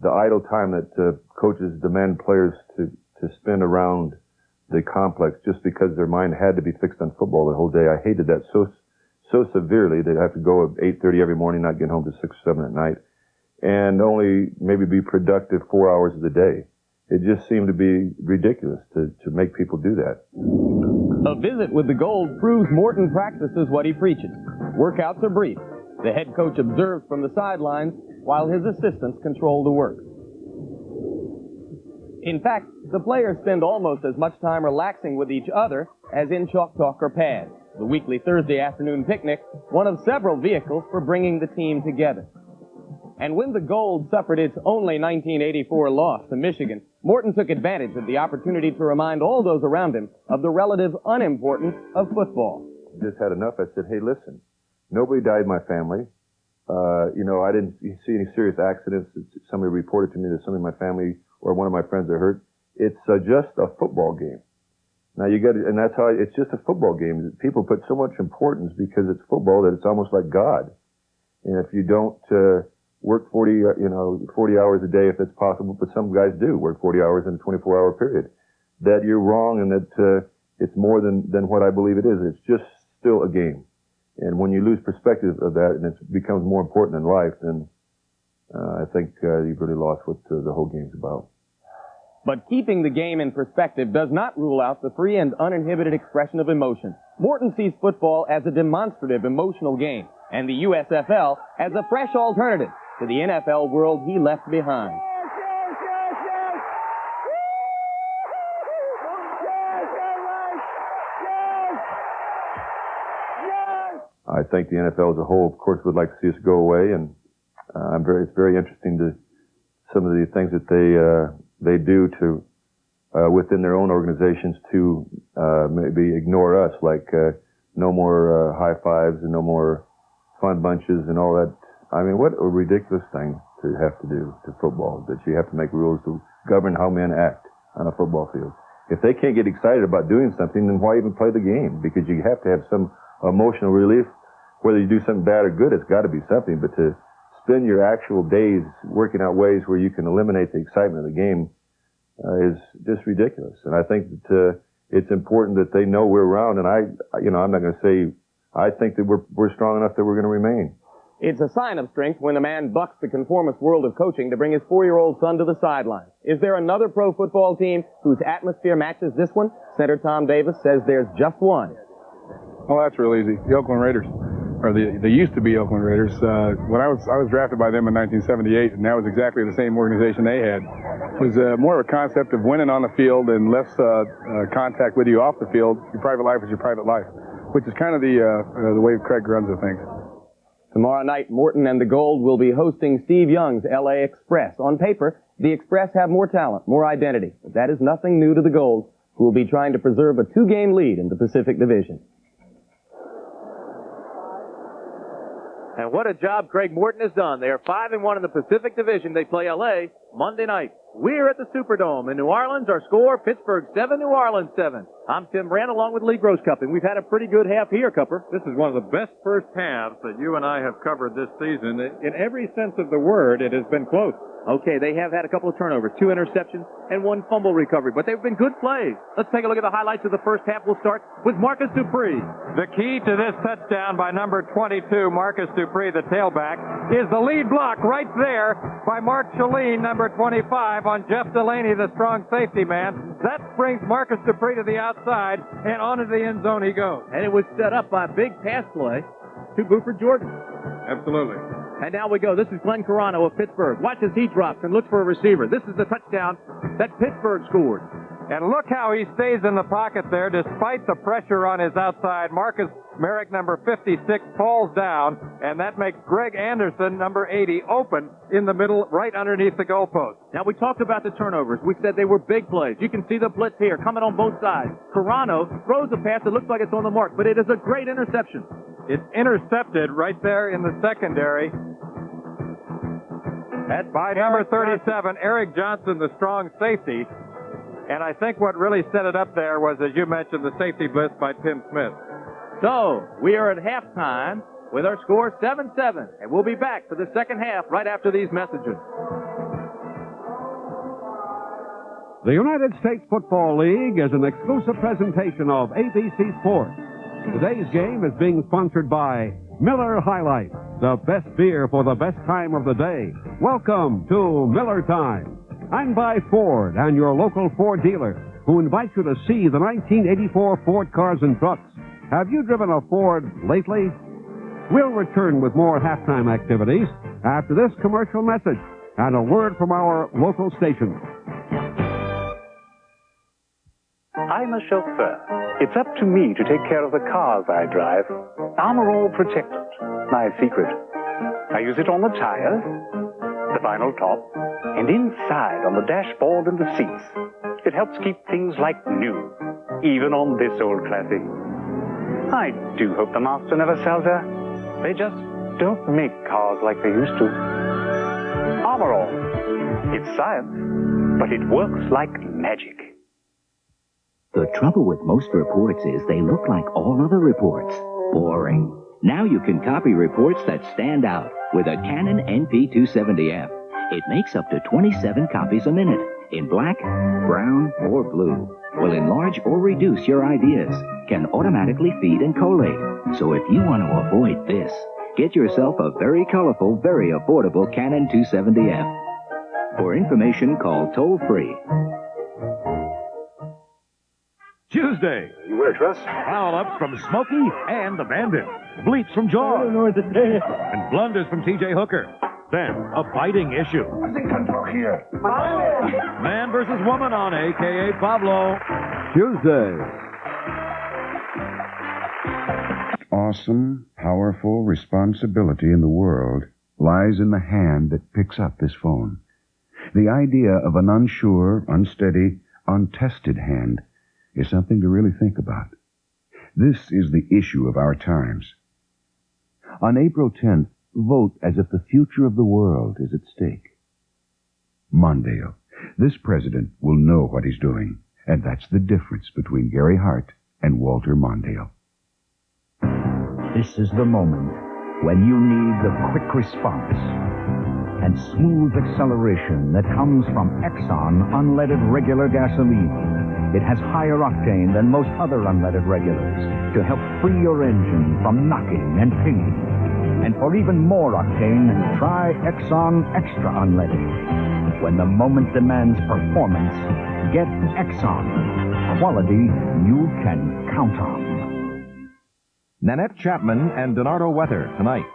idle time that coaches demand players to spend around the complex just because their mind had to be fixed on football the whole day. I hated that so severely. They'd have to go at 8:30 every morning, not get home till 6 or 7 at night, and only maybe be productive 4 hours of the day. It just seemed to be ridiculous to make people do that. A visit with the Gold proves Morton practices what he preaches. Workouts are brief. The head coach observes from the sidelines while his assistants control the work. In fact, the players spend almost as much time relaxing with each other as in chalk talk or pads. The weekly Thursday afternoon picnic, one of several vehicles for bringing the team together. And when the Gold suffered its only 1984 loss to Michigan, Morton took advantage of the opportunity to remind all those around him of the relative unimportance of football. Just had enough. I said, hey, listen, nobody died in my family. I didn't see any serious accidents. Somebody reported to me that somebody in my family or one of my friends are hurt. It's just a football game. Now and that's how it's just a football game. People put so much importance because it's football that it's almost like God. And if you don't work 40 hours a day if it's possible, but some guys do work 40 hours in a 24-hour period, that you're wrong and that it's more than what I believe it is. It's just still a game. And when you lose perspective of that and it becomes more important in life, then I think you've really lost what the whole game's about. But keeping the game in perspective does not rule out the free and uninhibited expression of emotion. Morton sees football as a demonstrative, emotional game, and the USFL as a fresh alternative to the NFL world he left behind. I think the NFL as a whole, of course, would like to see us go away, and it's very interesting to some of the things that they do to within their own organizations to maybe ignore us, like no more high fives and no more fun bunches and all that. I mean, what a ridiculous thing to have to do to football, that you have to make rules to govern how men act on a football field. If they can't get excited about doing something, then why even play the game? Because you have to have some emotional relief. Whether you do something bad or good, it's got to be something. But to spend your actual days working out ways where you can eliminate the excitement of the game is just ridiculous. And I think that it's important that they know we're around. And I'm not going to say I think that we're strong enough that we're going to remain. It's a sign of strength when a man bucks the conformist world of coaching to bring his 4-year-old son to the sidelines. Is there another pro football team whose atmosphere matches this one? Senator Tom Davis says there's just one. Oh, that's real easy. The Oakland Raiders. Or they used to be Oakland Raiders. When I was drafted by them in 1978, and that was exactly the same organization they had. It was more of a concept of winning on the field and less contact with you off the field. Your private life is your private life, which is kind of the way Craig runs things. Tomorrow night, Morton and the Gold will be hosting Steve Young's L.A. Express. On paper, the Express have more talent, more identity, but that is nothing new to the Gold, who will be trying to preserve a 2-game lead in the Pacific Division. And what a job Craig Morton has done. They are 5-1 in the Pacific Division. They play L.A. Monday night. We're at the Superdome in New Orleans. Our score, Pittsburgh 7, New Orleans 7. I'm Tim Brand along with Lee Grosscup, and we've had a pretty good half here, Cupper. This is one of the best first halves that you and I have covered this season. In every sense of the word, it has been close. Okay, they have had a couple of turnovers, 2 interceptions, and 1 fumble recovery, but they've been good plays. Let's take a look at the highlights of the first half. We'll start with Marcus Dupree. The key to this touchdown by number 22, Marcus Dupree, the tailback, is the lead block right there by Mark Chalene, number 25, on Jeff Delaney, the strong safety man. That brings Marcus Dupree to the outside, and onto the end zone he goes. And it was set up by a big pass play to Buford Jordan. Absolutely. And now we go. This is Glenn Carano of Pittsburgh. Watch as he drops and looks for a receiver. This is the touchdown that Pittsburgh scored. And look how he stays in the pocket there despite the pressure on his outside. Marcus Merrick, number 56, falls down, and that makes Greg Anderson, number 80, open in the middle right underneath the goalpost. Now, we talked about the turnovers. We said they were big plays. You can see the blitz here coming on both sides. Carano throws a pass that looks like it's on the mark, but it is a great interception. It's intercepted right there in the secondary. That's by number 37, Eric Johnson, the strong safety. And I think what really set it up there was, as you mentioned, the safety blitz by Tim Smith. So, we are at halftime with our score 7-7. And we'll be back for the second half right after these messages. The United States Football League is an exclusive presentation of ABC Sports. Today's game is being sponsored by Miller High Life, the best beer for the best time of the day. Welcome to Miller Time. And by Ford and your local Ford dealer, who invites you to see the 1984 Ford cars and trucks. Have you driven a Ford lately? We'll return with more halftime activities after this commercial message and a word from our local station. I'm a chauffeur. It's up to me to take care of the cars I drive. Armor All Protectant, my secret. I use it on the tires, the vinyl top, and inside on the dashboard and the seats. It helps keep things like new, even on this old classic. I do hope the master never sells her. They just don't make cars like they used to. Armor All. It's science, but it works like magic. The trouble with most reports is they look like all other reports. Boring. Now you can copy reports that stand out with a Canon NP270F. It makes up to 27 copies a minute in black, brown, or blue. will enlarge or reduce your ideas, can automatically feed and collate. So if you want to avoid this, get yourself a very colorful, very affordable Canon 270F. For information, call toll-free. Tuesday. You wear a dress? Foul-ups from Smokey and the Bandit. Bleeps from Jaws. I don't know what to say. And blunders from T.J. Hooker. Then, a biting issue. I think I'm drunk here. Man versus woman on A.K.A. Pablo. Tuesday. Awesome, powerful responsibility in the world lies in the hand that picks up this phone. The idea of an unsure, unsteady, untested hand is something to really think about. This is the issue of our times. On April 10th, vote as if the future of the world is at stake. Mondale. This president will know what he's doing, and that's the difference between Gary Hart and Walter Mondale. This is the moment when you need the quick response and smooth acceleration that comes from Exxon unleaded regular gasoline. It has higher octane than most other unleaded regulars to help free your engine from knocking and pinging. And for even more octane, try Exxon Extra Unleaded. When the moment demands performance, get Exxon. Quality you can count on. Nanette Chapman and Donardo Weather tonight.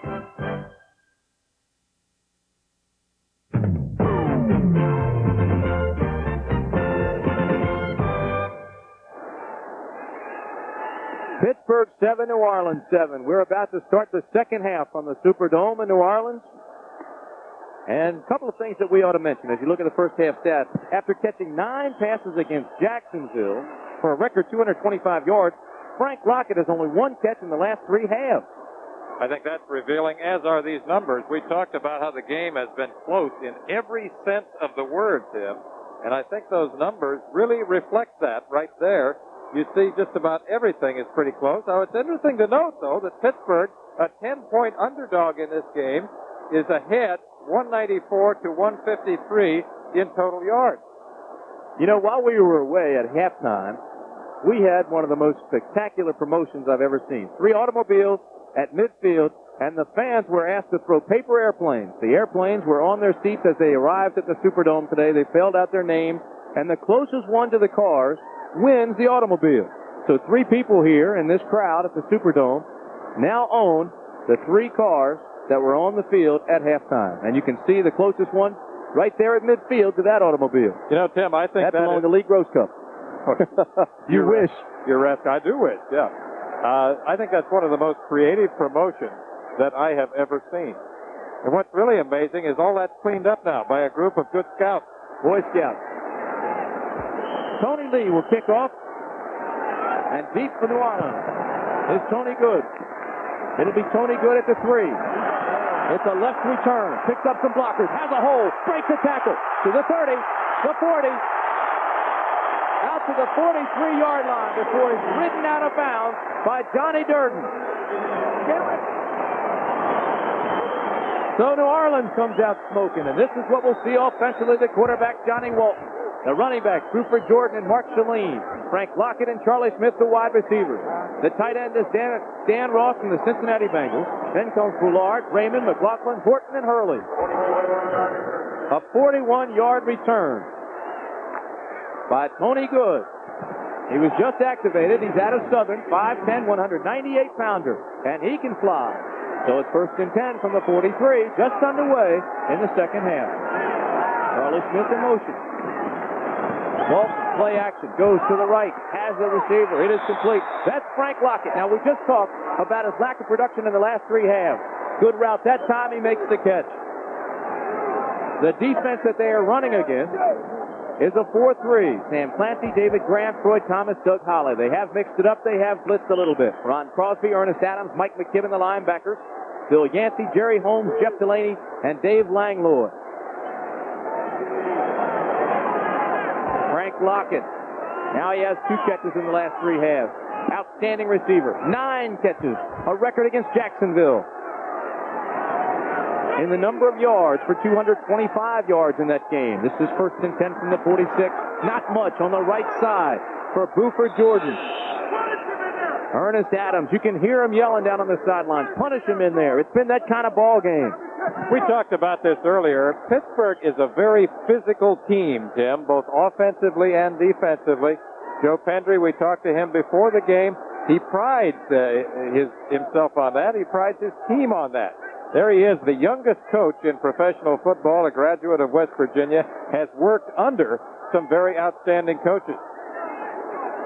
Pittsburgh 7, New Orleans 7. We're about to start the second half on the Superdome in New Orleans. And a couple of things that we ought to mention as you look at the first half stats. After catching 9 passes against Jacksonville for a record 225 yards, Frank Lockett has only 1 catch in the last 3 halves. I think that's revealing, as are these numbers. We talked about how the game has been close in every sense of the word, Tim. And I think those numbers really reflect that right there. You see just about everything is pretty close. Now, it's interesting to note, though, that Pittsburgh, a 10-point underdog in this game, is ahead 194 to 153 in total yards. You know, while we were away at halftime, we had one of the most spectacular promotions I've ever seen. 3 automobiles at midfield, and the fans were asked to throw paper airplanes. The airplanes were on their seats as they arrived at the Superdome today. They filled out their names, and the closest one to the cars wins the automobile. So 3 people here in this crowd at the Superdome now own the 3 cars that were on the field at halftime. And you can see the closest one right there at midfield to that automobile. You know, Tim, I think that belonged to Lee Gross Cup. You wish. You're right. I do wish, yeah. I think that's one of the most creative promotions that I have ever seen. And what's really amazing is all that's cleaned up now by a group of good scouts. Boy Scouts. Tony Lee will kick off. And deep for New Orleans is Tony Good. It'll be Tony Good at the 3. It's a left return. Picks up some blockers. Has a hole. Breaks a tackle. To the 30. The 40. Out to the 43-yard line before he's ridden out of bounds by Johnny Durden. So New Orleans comes out smoking, and this is what we'll see offensively. The quarterback, Johnny Walton. The running backs, Rupert Jordan and Mark Chalene. Frank Lockett and Charlie Smith, the wide receivers. The tight end is Dan Ross from the Cincinnati Bengals. Then comes Poulard, Raymond, McLaughlin, Horton, and Hurley. A 41-yard return by Tony Good. He was just activated. He's out of Southern, 5'10", 198-pounder, and he can fly. So it's 1st and 10 from the 43, just underway in the second half. Charlie Smith in motion. Walton, play action, goes to the right, has the receiver, it is complete. That's Frank Lockett. Now, we just talked about his lack of production in the last 3 halves. Good route. That time he makes the catch. The defense that they are running against is a 4-3. Sam Clancy, David Graham, Troy Thomas, Doug Holly. They have mixed it up. They have blitzed a little bit. Ron Crosby, Ernest Adams, Mike McKibben, the linebackers. Bill Yancey, Jerry Holmes, Jeff Delaney, and Dave Langlois. Frank Lockett. Now he has 2 catches in the last 3 halves. Outstanding receiver. 9 catches. A record against Jacksonville. In the number of yards for 225 yards in that game. This is 1st and 10 from the 46. Not much on the right side. for Buford Jordan. Ernest Adams, you can hear him yelling down on the sidelines. Punish him in there. It's been that kind of ball game. We talked about this earlier. Pittsburgh is a very physical team, Tim, both offensively and defensively. Joe Pendry, we talked to him before the game. He prides himself on that. He prides his team on that. There he is, the youngest coach in professional football, a graduate of West Virginia, has worked under some very outstanding coaches.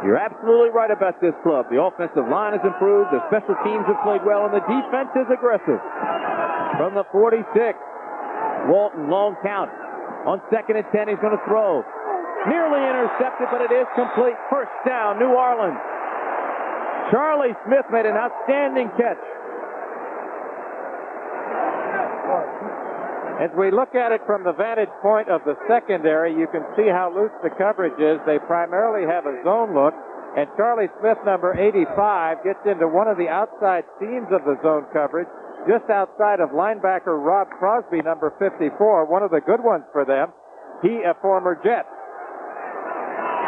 You're absolutely right about this club. The offensive line has improved, the special teams have played well, and the defense is aggressive. From the 46, Walton, long count. On 2nd and 10, he's going to throw. Nearly intercepted, but it is complete. First down, New Orleans. Charlie Smith made an outstanding catch. As we look at it from the vantage point of the secondary, you can see how loose the coverage is. They primarily have a zone look, and Charlie Smith, number 85, gets into one of the outside seams of the zone coverage, just outside of linebacker Rob Crosby, number 54, one of the good ones for them. He, a former Jet.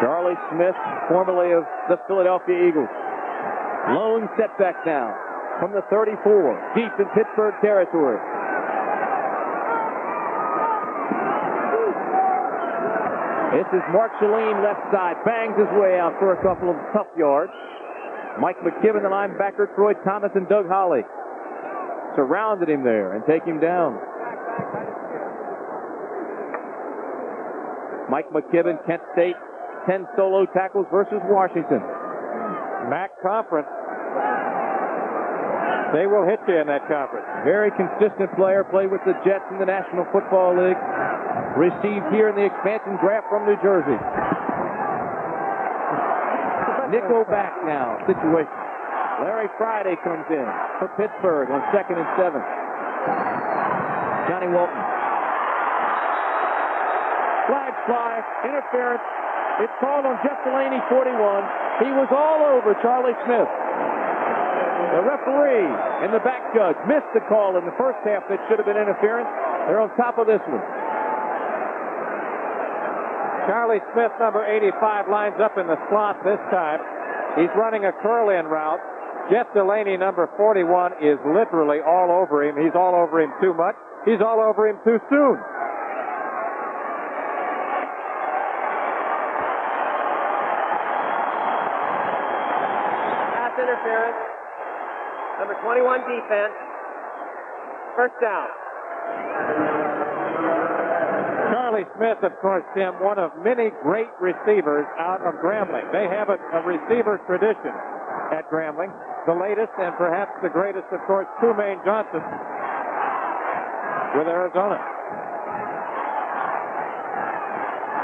Charlie Smith, formerly of the Philadelphia Eagles. Lone setback now from the 34, deep in Pittsburgh territory. This is Mark Shalene, left side, bangs his way out for a couple of tough yards. Mike McKibben, the linebacker, Troy Thomas, and Doug Holly surrounded him there and take him down. Mike McKibben, Kent State, 10 solo tackles versus Washington. MAC conference. They will hit you in that conference. Very consistent player, played with the Jets in the National Football League. Received here in the expansion draft from New Jersey. Nickel back now situation. Larry Friday comes in for Pittsburgh on 2nd and 7. Johnny Walton. Flags fly, interference. It's called on Jeff Delaney, 41. He was all over Charlie Smith. The referee and the back judge missed the call in the first half that should have been interference. They're on top of this one. Charlie Smith, number 85, lines up in the slot this time. He's running a curl-in route. Jeff Delaney, number 41, is literally all over him. He's all over him too much. He's all over him too soon. Pass interference. Number 21 defense. First down. Charlie Smith, of course, Tim, one of many great receivers out of Grambling. They have a receiver tradition at Grambling. The latest and perhaps the greatest, of course, Trumaine Johnson with Arizona.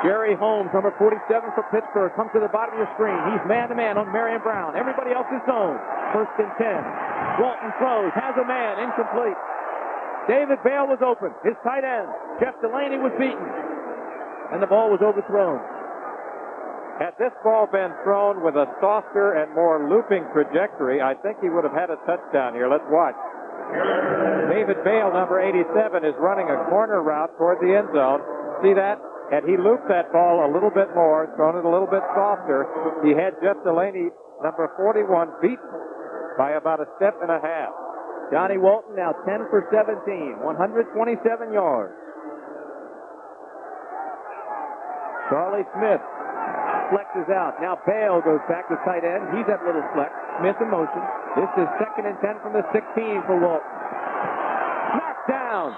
Jerry Holmes, number 47 for Pittsburgh, comes to the bottom of your screen. He's man-to-man on Marion Brown. Everybody else is zone. 1st and 10. Walton throws, has a man, incomplete. David Bale was open. His tight end, Jeff Delaney, was beaten. And the ball was overthrown. Had this ball been thrown with a softer and more looping trajectory, I think he would have had a touchdown here. Let's watch. David Bale, number 87, is running a corner route toward the end zone. See that? Had he looped that ball a little bit more, thrown it a little bit softer, he had Jeff Delaney, number 41, beaten by about a step and a half. Johnny Walton now 10 for 17, 127 yards. Charlie Smith flexes out. Now Bale goes back to tight end. He's at little flex. Smith in motion. This is 2nd and 10 from the 16 for Walton. Knocked down.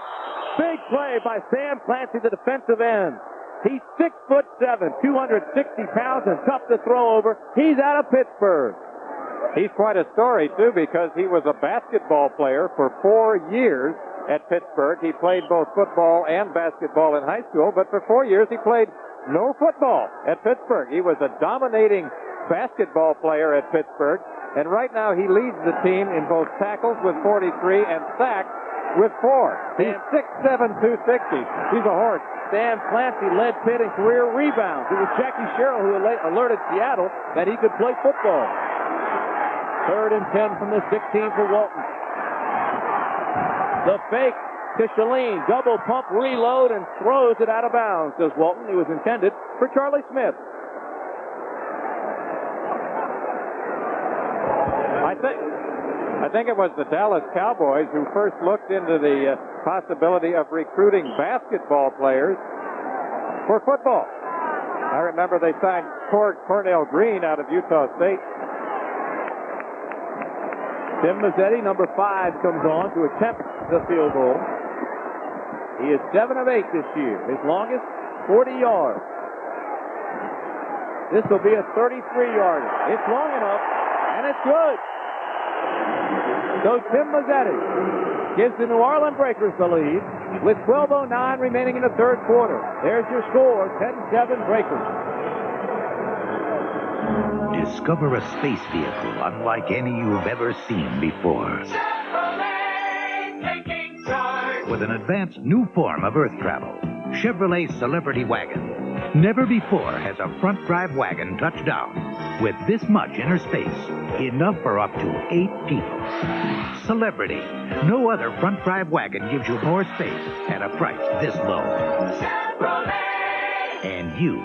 Big play by Sam Clancy, the defensive end. He's 6'7", 260 pounds, and tough to throw over. He's out of Pittsburgh. He's quite a story, too, because he was a basketball player for 4 years at Pittsburgh. He played both football and basketball in high school, but for 4 years he played no football at Pittsburgh. He was a dominating basketball player at Pittsburgh, and right now he leads the team in both tackles with 43 and sacks with 4. He's 6'7", 260. He's a horse. Sam Clancy led Pitt in career rebounds. It was Jackie Sherrill who alerted Seattle that he could play football. 3rd and 10 from the 16 for Walton. The fake to Shalene. Double pump, reload, and throws it out of bounds, says Walton. It was intended for Charlie Smith. think it was the Dallas Cowboys who first looked into the possibility of recruiting basketball players for football. I remember they signed Cornell Green out of Utah State. Tim Mazzetti, number 5, comes on to attempt the field goal. He is 7 of 8 this year. His longest, 40 yards. This will be a 33-yarder. It's long enough, and it's good. So Tim Mazzetti gives the New Orleans Breakers the lead with 12:09 remaining in the third quarter. There's your score, 10-7 Breakers. Discover a space vehicle unlike any you've ever seen before. With an advanced new form of Earth travel, Chevrolet Celebrity Wagon. Never before has a front drive wagon touched down with this much inner space, enough for up to 8 people. Celebrity. No other front drive wagon gives you more space at a price this low. Chevrolet. And you.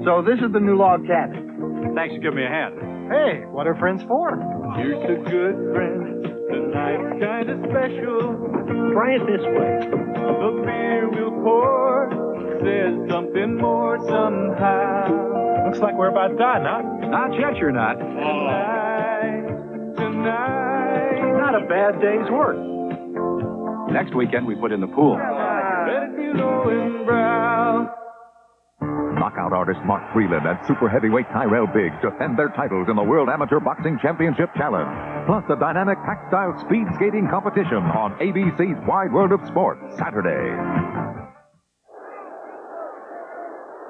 So this is the new log cabin. Thanks for giving me a hand. Hey, what are friends for? Here's to good friends. Tonight's kind of special. Try it this way. The beer we'll pour says something more somehow. Looks like we're about done, huh? Not yet, you're not. Tonight. Not a bad day's work. Next weekend, we put in the pool. Let it be low and brown. Knockout artist Mark Freeland and super heavyweight Tyrell Biggs defend their titles in the World Amateur Boxing Championship Challenge. Plus a dynamic pack-style speed skating competition on ABC's Wide World of Sports Saturday.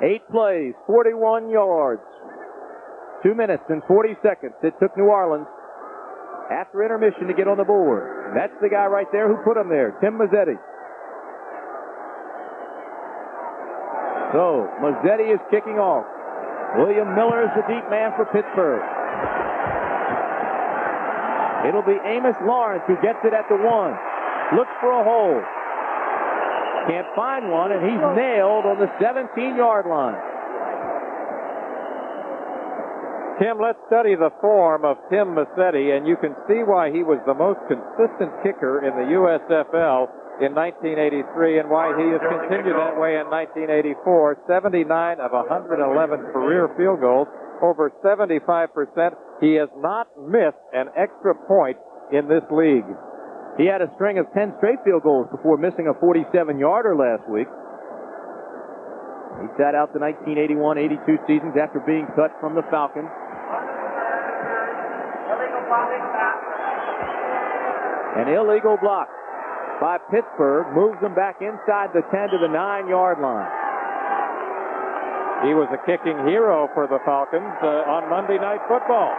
8 plays, 41 yards. 2 minutes and 40 seconds. It took New Orleans after intermission to get on the board. That's the guy right there who put him there, Tim Mazzetti. So, Mazzetti is kicking off. William Miller is the deep man for Pittsburgh. It'll be Amos Lawrence who gets it at the 1. Looks for a hole. Can't find one, and he's nailed on the 17-yard line. Tim, let's study the form of Tim Mazzetti, and you can see why he was the most consistent kicker in the USFL in 1983 and why he has continued that way in 1984. 79 of 111 career field goals, over 75%. He has not missed an extra point in this league. He had a string of 10 straight field goals before missing a 47-yarder last week. He sat out the 1981-82 seasons after being cut from the Falcons. An illegal block by Pittsburgh moves them back inside the 10 to the 9-yard line. He was a kicking hero for the Falcons on Monday Night Football,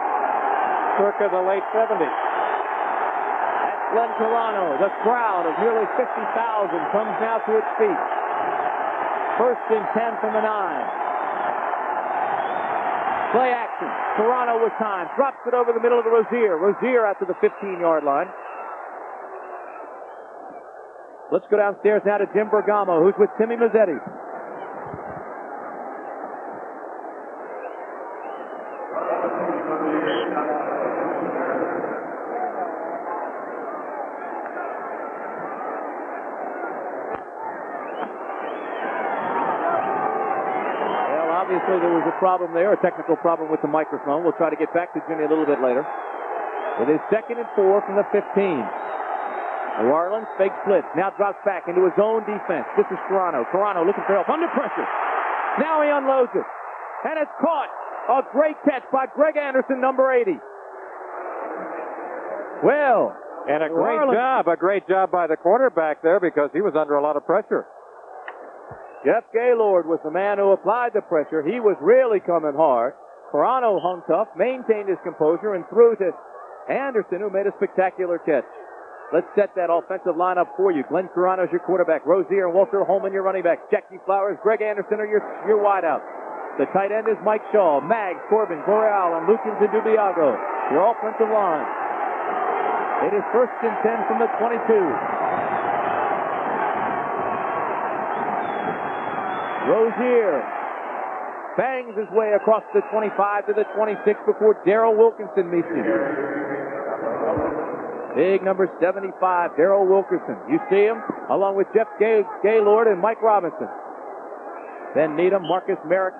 circa the late 70s. That's Glenn Carano. The crowd of nearly 50,000 comes now to its feet. 1st and 10 from the 9. Play action. Carano with time. Drops it over the middle of the Rozier. Rozier out to the 15-yard line. Let's go downstairs now to Jim Bergamo, who's with Timmy Mazzetti. Well, obviously there was a problem there, a technical problem with the microphone. We'll try to get back to Jimmy a little bit later. It is 2nd and 4 from the 15. New Orleans fake blitz. Now drops back into his own defense. This is Carano. Carano looking for help. Under pressure. Now he unloads it. And it's caught. A great catch by Greg Anderson, number 80. Well. And a great job by the quarterback there because he was under a lot of pressure. Jeff Gaylord was the man who applied the pressure. He was really coming hard. Carano hung tough, maintained his composure, and threw to Anderson, who made a spectacular catch. Let's set that offensive lineup for you. Glenn Carano is your quarterback. Rozier and Walter Holman your running backs. Jackie Flowers, Greg Anderson are your wideouts. The tight end is Mike Shaw, Maggs, Corbin, Boreal, and Lukens and Dubiago. Your offensive line. It is 1st and 10 from the 22. Rozier bangs his way across the 25 to the 26 before Darrell Wilkinson meets him. Big number 75, Darrell Wilkinson. You see him along with Jeff Gaylord and Mike Robinson. Then Needham, Marcus Merrick,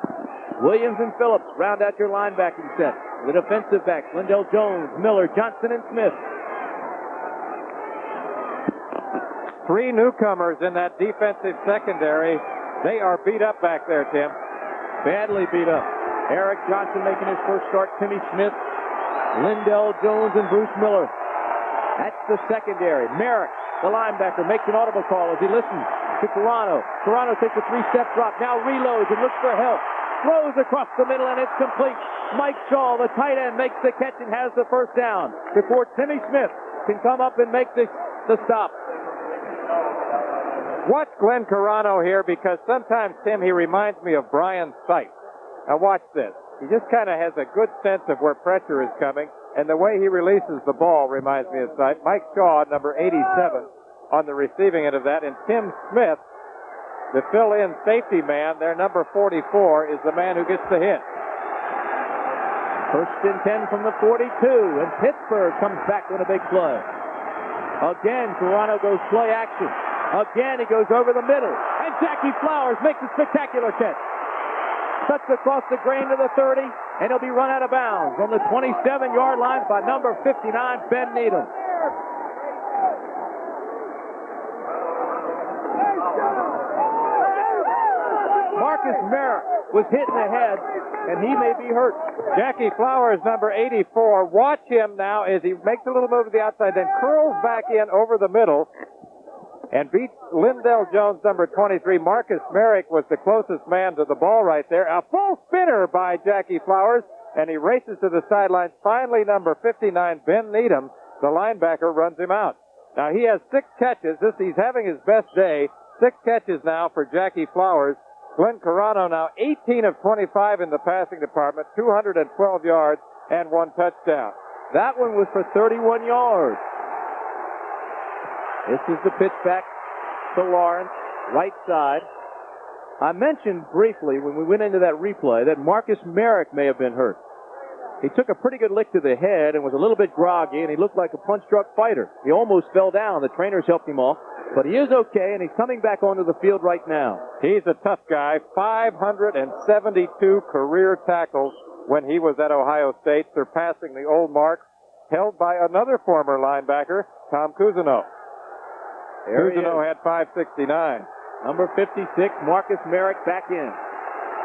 Williams, and Phillips round out your linebacking set. The defensive backs, Lindell Jones, Miller, Johnson, and Smith. Three newcomers in that defensive secondary. They are beat up back there, Tim. Badly beat up. Eric Johnson making his first start, Timmy Smith, Lindell Jones, and Bruce Miller. That's the secondary. Merrick, the linebacker, makes an audible call as he listens to Carano. Carano takes a three-step drop, now reloads and looks for help. Throws across the middle, and it's complete. Mike Shaw, the tight end, makes the catch and has the first down before Timmy Smith can come up and make the stop. Watch Glenn Carano here, because sometimes, Tim, he reminds me of Brian Sight. Now watch this. He just kind of has a good sense of where pressure is coming, and the way he releases the ball reminds me of Sight. Mike Shaw, number 87, on the receiving end of that, and Tim Smith, the fill-in safety man, their number 44, is the man who gets the hit. First and 10 from the 42, and Pittsburgh comes back with a big play. Again, Carano goes play action. Again, he goes over the middle, and Jackie Flowers makes a spectacular catch. Cuts across the grain to the 30, and he'll be run out of bounds on the 27-yard line by number 59, Ben Needham. Marcus Merrick was hit in the head, and he may be hurt. Jackie Flowers, number 84. Watch him now as he makes a little move to the outside, then curls back in over the middle and beats Lindell Jones, number 23. Marcus Merrick was the closest man to the ball right there. A full spinner by Jackie Flowers, and he races to the sidelines. Finally, number 59, Ben Needham, the linebacker, runs him out. Now, he has 6 catches. He's having his best day. 6 catches now for Jackie Flowers. Glenn Carano now 18 of 25 in the passing department, 212 yards, and 1 touchdown. That one was for 31 yards. This is the pitch back to Lawrence, right side. I mentioned briefly when we went into that replay that Marcus Merrick may have been hurt. He took a pretty good lick to the head and was a little bit groggy, and he looked like a punch-drunk fighter. He almost fell down. The trainers helped him off, but he is okay, and he's coming back onto the field right now. He's a tough guy. 572 career tackles when he was at Ohio State, surpassing the old mark held by another former linebacker, Tom Cousineau. Cousineau had 569. Number 56, Marcus Merrick back in.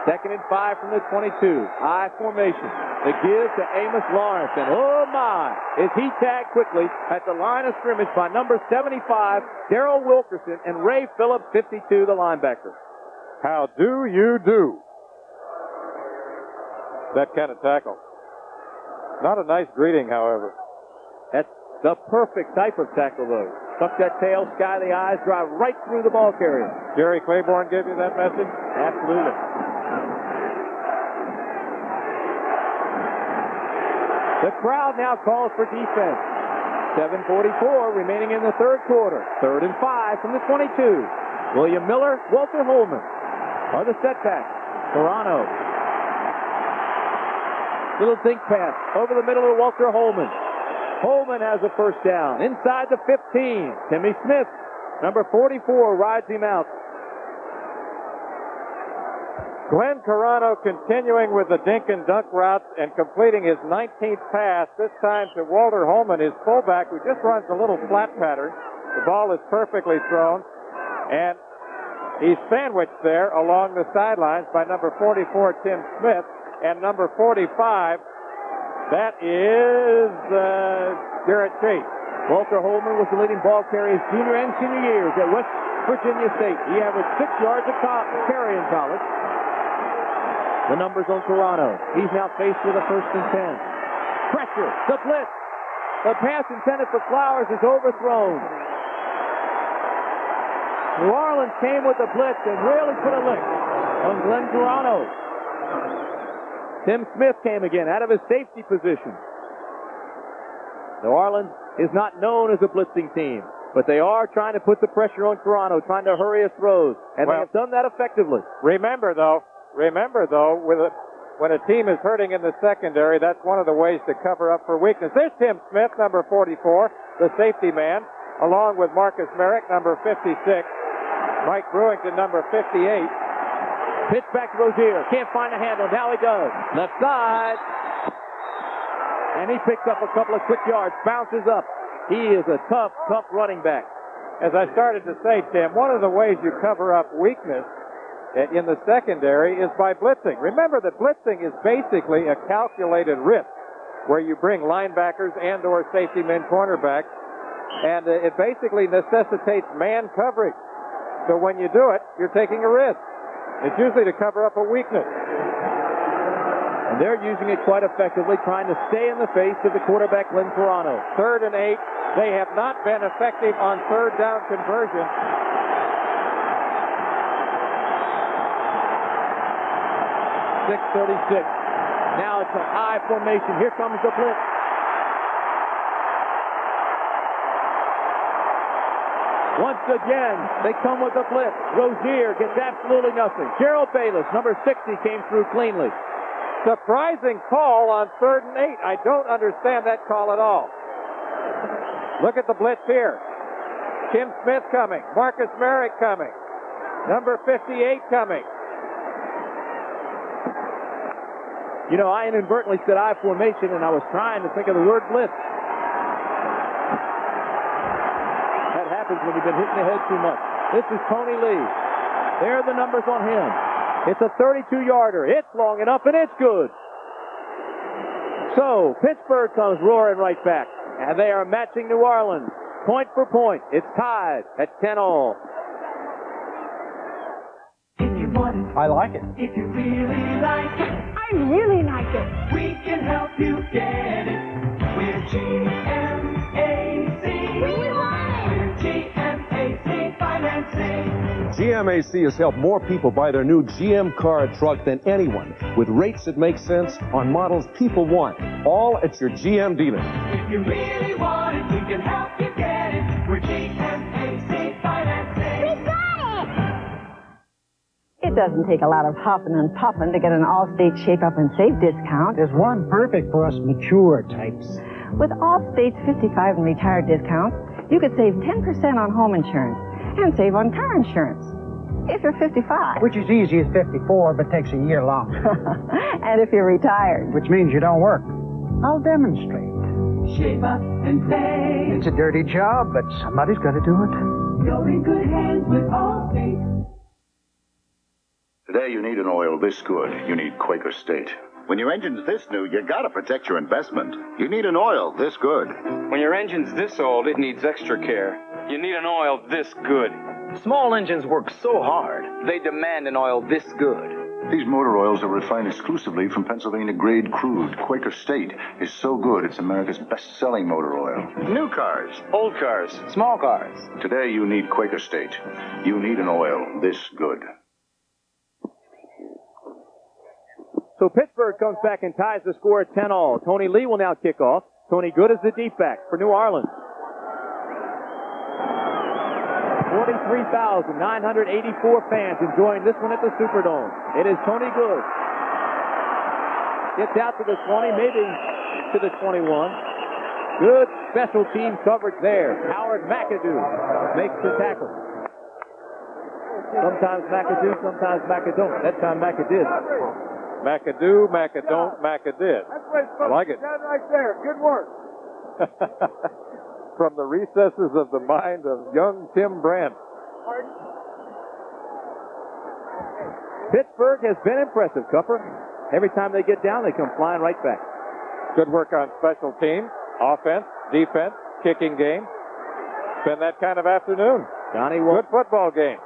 2nd and 5 from the 22. I formation. The give to Amos Lawrence. And oh my, is he tagged quickly at the line of scrimmage by number 75, Darrell Wilkerson, and Ray Phillips, 52, the linebacker. How do you do? That kind of tackle. Not a nice greeting, however. That's the perfect type of tackle, though. Tuck that tail, sky the eyes, drive right through the ball carrier. Jerry Claiborne gave you that message? Absolutely. The crowd now calls for defense. 7:44 remaining in the third quarter. 3rd and 5 from the 22. William Miller, Walter Holman are the setbacks. Carano. Little dink pass over the middle of Walter Holman. Holman has a first down. Inside the 15. Timmy Smith, number 44, rides him out. Glenn Carano continuing with the dink and dunk routes and completing his 19th pass, this time to Walter Holman, his fullback, who just runs a little flat pattern. The ball is perfectly thrown, and he's sandwiched there along the sidelines by number 44, Tim Smith, and number 45, that is Garrett Chase. Walter Holman was the leading ball carrier his junior and senior years at West Virginia State. He averaged 6 yards a carry in college. The numbers on Carano. He's now faced with a 1st and 10. Pressure, the blitz. The pass intended for Flowers is overthrown. New Orleans came with the blitz and really put a lick on Glenn Carano. Tim Smith came again out of his safety position. New Orleans is not known as a blitzing team, but they are trying to put the pressure on Carano, trying to hurry his throws, and they have done that effectively. Remember, though, Remember, though, when a team is hurting in the secondary, that's one of the ways to cover up for weakness. There's Tim Smith, number 44, the safety man, along with Marcus Merrick, number 56, Mike Brewington, number 58. Pitch back to Rozier. Can't find a handle. Now he does. Left side. And he picks up a couple of quick yards. Bounces up. He is a tough running back. As I started to say, Tim, one of the ways you cover up weakness in the secondary is by blitzing. Remember that blitzing is basically a calculated risk where you bring linebackers and or safety men, cornerbacks, and it basically necessitates man coverage. So when you do it, you're taking a risk. It's usually to cover up a weakness. And they're using it quite effectively, trying to stay in the face of the quarterback, Lynn Toronto. 3rd and 8. They have not been effective on third down conversion. .636. Now it's a high formation. Here comes the blitz. Once again, they come with a blitz. Rozier gets absolutely nothing. Gerald Bayless, number 60, came through cleanly. Surprising call on 3rd and 8. I don't understand that call at all. Look at the blitz here. Tim Smith coming. Marcus Merrick coming. Number 58 coming. You know, I inadvertently said I formation, and I was trying to think of the word blitz. That happens when you've been hitting the head too much. This is Tony Lee. There are the numbers on him. It's a 32-yarder. It's long enough, and it's good. So, Pittsburgh comes roaring right back, and they are matching New Orleans. Point for point. It's tied at 10-all. I like it. If you really like it, I really like it. we can help you get it. We're GMAC. We want it. We're GMAC Financing. GMAC has helped more people buy their new GM car or truck than anyone, with rates that make sense on models people want, all at your GM dealer. If you really want it, we can help you get it. We're GMAC Financing. We got it. It doesn't take a lot of huffing and puffing to get an Allstate Shape Up and Save discount. There's one perfect for us mature types. With Allstate's 55 and retired discounts, you could save 10% on home insurance and save on car insurance if you're 55. Which is easy as 54, but takes a year long. And if you're retired. Which means you don't work. I'll demonstrate. Shape up and save. It's a dirty job, but somebody's got to do it. You're in good hands with Allstate. Today you need an oil this good. You need Quaker State. When your engine's this new, you gotta protect your investment. You need an oil this good. When your engine's this old, it needs extra care. You need an oil this good. Small engines work so hard, they demand an oil this good. These motor oils are refined exclusively from Pennsylvania grade crude. Quaker State is so good it's America's best-selling motor oil. New cars, old cars, small cars. Today you need Quaker State. You need an oil this good. So Pittsburgh comes back and ties the score at 10-all. Tony Lee will now kick off. Tony Good is the deep back for New Orleans. 43,984 fans enjoying this one at the Superdome. It is Tony Good. Gets out to the 20, maybe to the 21. Good special team coverage there. Howard McAdoo makes the tackle. Sometimes McAdoo, sometimes McAdoo. That time McAdoo. McAdoo, McAdon't, McAdid. I like it. Right there. Good work. From the recesses of the mind of young Tim Brandt. Pittsburgh has been impressive, Cupper. Every time they get down, they come flying right back. Good work on special teams, offense, defense, kicking game. It's been that kind of afternoon. Good football game.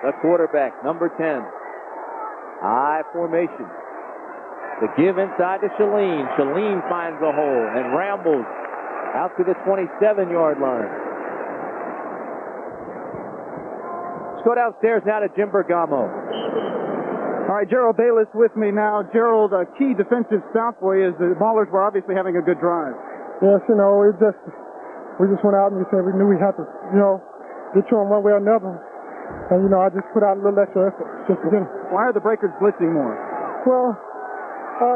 The quarterback, number 10. High formation. The give inside to Shalene. Shalene finds a hole and rambles out to the 27-yard line. Let's go downstairs now to Jim Bergamo. All right, Gerald Bayless with me now. Gerald, a key defensive stop for you is the Maulers were obviously having a good drive. Yes, we just went out and we said we knew we had to, get you on one way or another. And, I just put out a little extra effort just to get them. Why are the Breakers blitzing more? Well,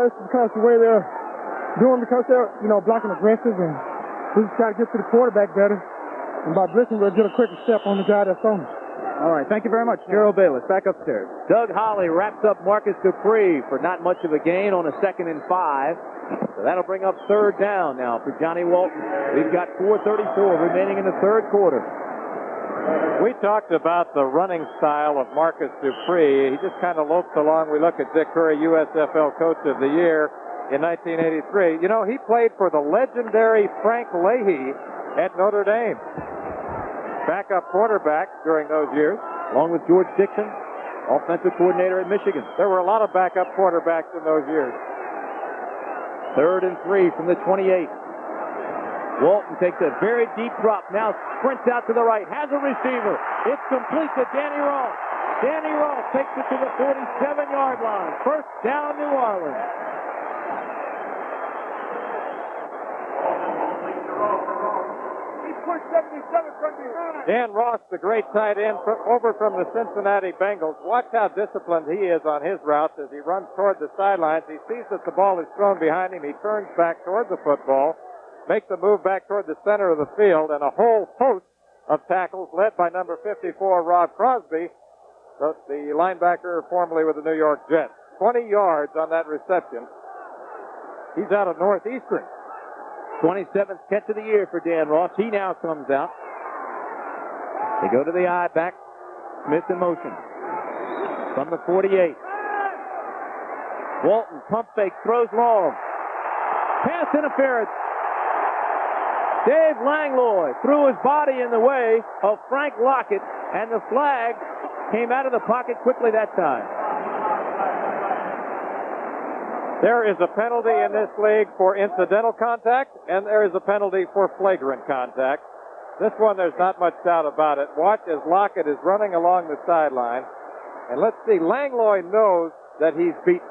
it's because the way they're doing, because they're, blocking aggressive, and we just got to get to the quarterback better. And by blitzing, we'll get a quicker step on the guy that's on us. All right, thank you very much, Gerald Bayless. Back upstairs. Doug Holly wraps up Marcus Dupree for not much of a gain on a 2nd and 5. So that'll bring up 3rd down now for Johnny Walton. We've got 4:34 remaining in the 3rd quarter. We talked about the running style of Marcus Dupree. He just kind of lopes along. We look at Dick Curry, USFL Coach of the Year in 1983. He played for the legendary Frank Leahy at Notre Dame. Backup quarterback during those years, along with George Dixon, offensive coordinator at Michigan. There were a lot of backup quarterbacks in those years. 3rd and 3 from the 28. Walton takes a very deep drop, now sprints out to the right, has a receiver. It's complete to Danny Ross. Danny Ross takes it to the 47-yard line. 1st down, New Orleans. Dan Ross, the great tight end, over from the Cincinnati Bengals. Watch how disciplined he is on his routes as he runs toward the sidelines. He sees that the ball is thrown behind him. He turns back toward the football, makes a move back toward the center of the field, and a whole host of tackles led by number 54, Rob Crosby, the linebacker formerly with the New York Jets. 20 yards on that reception. He's out of Northeastern. 27th catch of the year for Dan Ross. He now comes out. They go to the I-back. Smith in motion. From the 48. Walton, pump fake, throws long. Pass interference. Dave Langlois threw his body in the way of Frank Lockett, and the flag came out of the pocket quickly that time. There is a penalty in this league for incidental contact, and there is a penalty for flagrant contact. This one, there's not much doubt about it. Watch as Lockett is running along the sideline. And let's see, Langlois knows that he's beat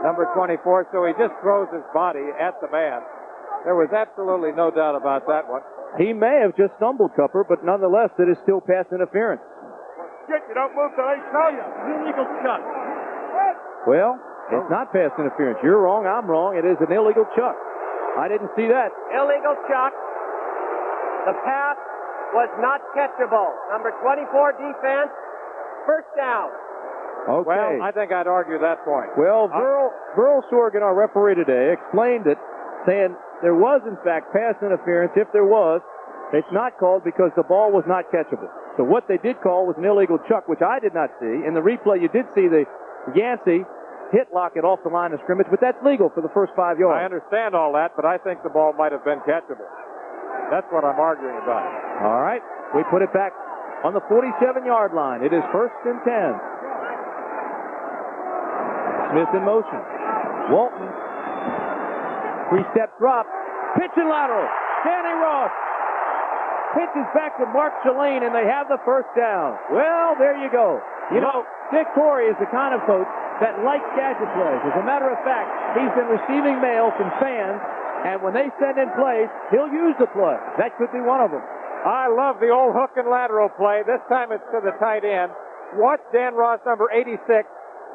number 24, so he just throws his body at the man. There was absolutely no doubt about that one. He may have just stumbled, Cupper, but nonetheless, it is still pass interference. Shit, you don't move till they tell you. Illegal chuck. Well, it's not pass interference. You're wrong, I'm wrong. It is an illegal chuck. I didn't see that. Illegal chuck. The pass was not catchable. Number 24 defense, 1st down. Okay. Well, I think I'd argue that point. Well, Burl Sorgan, our referee today, explained it, saying there was, in fact, pass interference. If there was, it's not called because the ball was not catchable. So what they did call was an illegal chuck, which I did not see. In the replay, you did see the Yancey hit Lockett off the line of scrimmage, but that's legal for the first 5 yards. I understand all that, but I think the ball might have been catchable. That's what I'm arguing about. All right. We put it back on the 47-yard line. It is 1st and 10. Smith in motion. Walton. 3-step drop. Pitch and lateral. Danny Ross pitches back to Mark Shalane, and they have the 1st down. Well, there you go. Dick Corey is the kind of coach that likes gadget plays. As a matter of fact, he's been receiving mail from fans, and when they send in plays, he'll use the play. That could be one of them. I love the old hook and lateral play. This time it's to the tight end. Watch Dan Ross, number 86,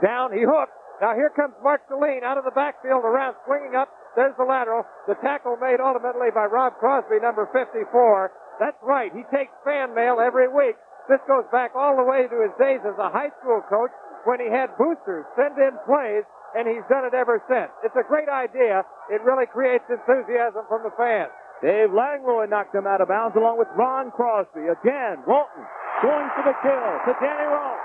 down. He hooks. Now here comes Mark Shalane out of the backfield around, swinging up. There's the lateral. The tackle made ultimately by Rob Crosby, number 54. That's right. He takes fan mail every week. This goes back all the way to his days as a high school coach when he had boosters send in plays, and he's done it ever since. It's a great idea. It really creates enthusiasm from the fans. Dave Langlois knocked him out of bounds along with Ron Crosby. Again, Walton going for the kill to Danny Ross.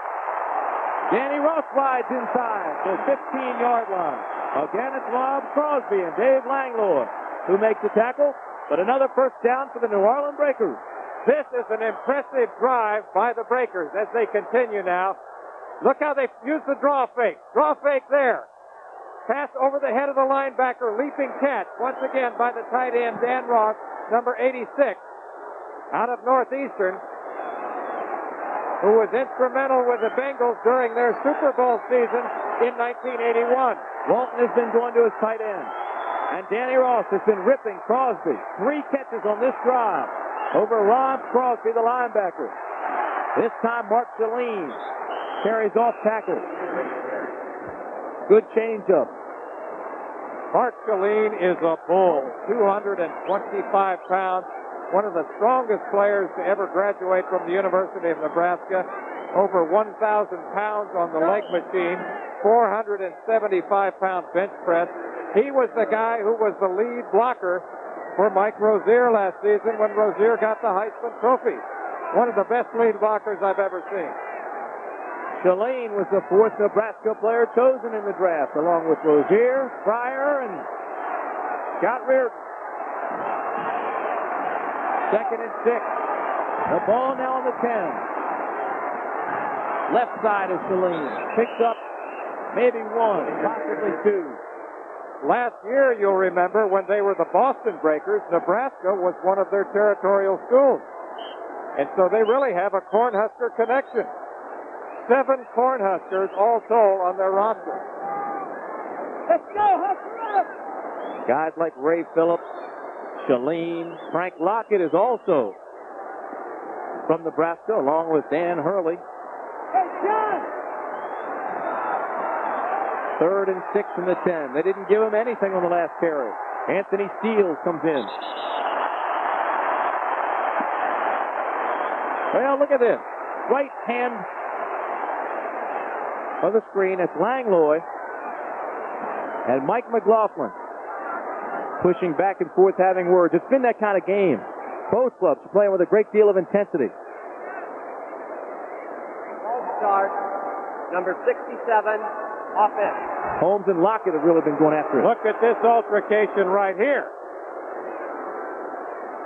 Danny Ross rides inside to the 15-yard line. Again, it's Rob Crosby and Dave Langlois who make the tackle, but another 1st down for the New Orleans Breakers. This is an impressive drive by the Breakers as they continue now. Look how they use the draw fake. Draw fake there. Pass over the head of the linebacker, leaping catch, once again by the tight end, Dan Ross, number 86, out of Northeastern, who was instrumental with the Bengals during their Super Bowl season in 1981. Walton has been going to his tight end, and Danny Ross has been ripping Crosby. 3 catches on this drive over Rob Crosby, the linebacker. This time, Mark Saline carries off tackle. Good changeup. Mark Saline is a bull, 225 pounds, one of the strongest players to ever graduate from the University of Nebraska, over 1,000 pounds on the leg machine, 475-pound bench press. He was the guy who was the lead blocker for Mike Rozier last season when Rozier got the Heisman Trophy. One of the best lead blockers I've ever seen. Saline was the fourth Nebraska player chosen in the draft, along with Rozier, Fryer, and Scott Reardon. 2nd and 6. The ball now on the 10. Left side is Saline. Picks up maybe 1, possibly 2. Last year, you'll remember, when they were the Boston Breakers, Nebraska was one of their territorial schools. And so they really have a Cornhusker connection. 7 Cornhuskers all told on their roster. Let's go, Husker! Guys like Ray Phillips, Saline, Frank Lockett is also from Nebraska, along with Dan Hurley. Hey, John! 3rd and 6 from the 10. They didn't give him anything on the last carry. Anthony Steele comes in. Well, look at this. Right hand of the screen. It's Langlois and Mike McLaughlin pushing back and forth, having words. It's been that kind of game. Both clubs are playing with a great deal of intensity. Start, number 67, offense. Holmes and Lockett have really been going after it. Look at this altercation right here.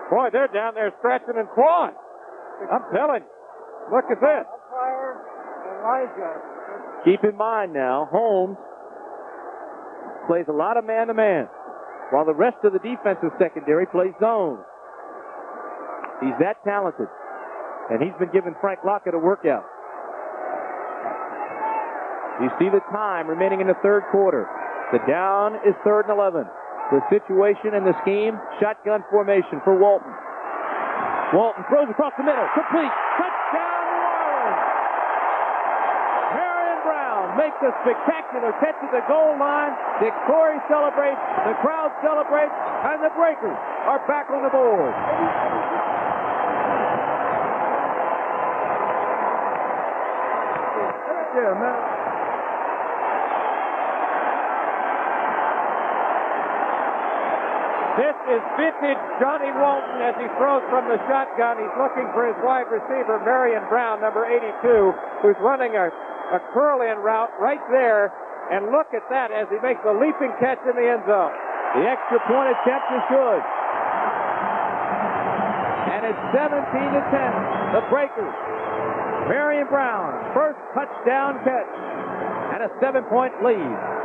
Boy, they're down there stretching and clawing. I'm telling you. Look at this. Keep in mind now, Holmes plays a lot of man-to-man, while the rest of the defensive secondary plays zone. He's that talented, and he's been giving Frank Lockett a workout. You see the time remaining in the 3rd quarter. The down is 3rd and 11. The situation and the scheme, shotgun formation for Walton. Walton throws across the middle, complete, touchdown New Orleans! Marion Brown makes a spectacular catch at the goal line. Dick Torrey celebrates, the crowd celebrates, and the Breakers are back on the board. Yeah, man. This is vintage Johnny Walton as he throws from the shotgun. He's looking for his wide receiver, Marion Brown, number 82, who's running a curl-in route right there. And look at that as he makes a leaping catch in the end zone. The extra point attempt is good. And it's 17-10. The Breakers. Marion Brown, first touchdown catch. And a 7-point lead.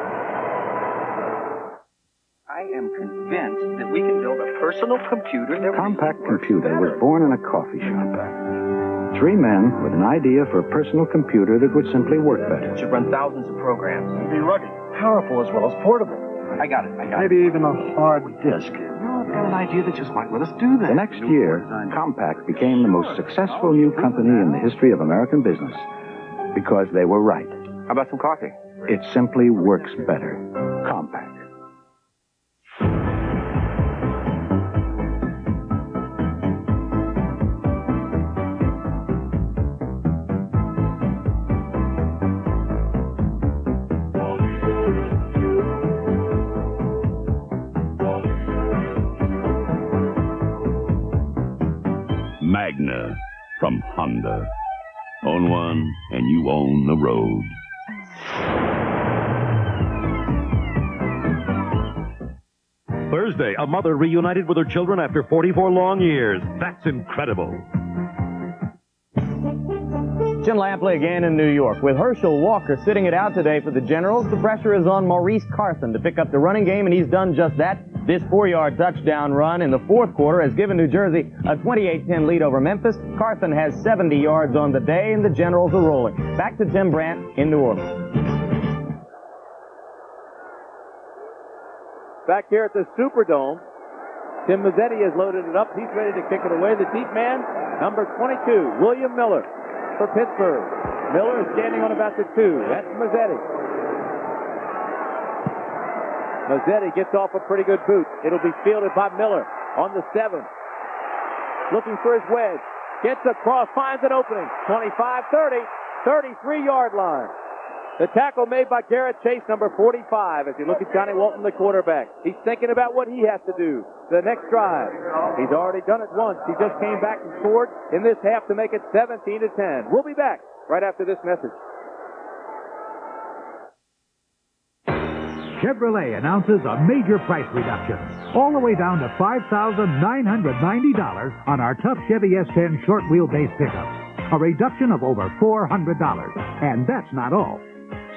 I am convinced that we can build a personal computer that Compact Computer was born in a coffee shop. 3 men with an idea for a personal computer that would simply work better. It should run thousands of programs. Be rugged, powerful, as well as portable. I got it. Maybe even a hard disk. I've got an idea that just might let us do that. The next year, Compaq became the most successful new company in the history of American business because they were right. How about some coffee? It simply works better. Compaq. Magna from Honda. Own one, and you own the road. Thursday, a mother reunited with her children after 44 long years. That's incredible. Jim Lampley again in New York. With Herschel Walker sitting it out today for the Generals, the pressure is on Maurice Carson to pick up the running game, and he's done just that. This 4-yard touchdown run in the 4th quarter has given New Jersey a 28-10 lead over Memphis. Carson has 70 yards on the day, and the Generals are rolling. Back to Tim Brandt in New Orleans. Back here at the Superdome, Tim Mazzetti has loaded it up. He's ready to kick it away. The deep man, number 22, William Miller. for Pittsburgh. Miller is standing on about the 2. That's Mazzetti. Mazzetti gets off a pretty good boot. It'll be fielded by Miller on the 7. Looking for his wedge. Gets across, finds an opening. 25, 30, 33-yard line. The tackle made by Garrett Chase, number 45, as you look at Johnny Walton, the quarterback. He's thinking about what he has to do the next drive. He's already done it once. He just came back and scored in this half to make it 17-10. We'll be back right after this message. Chevrolet announces a major price reduction, all the way down to $5,990 on our tough Chevy S10 short wheelbase pickups. A reduction of over $400. And that's not all.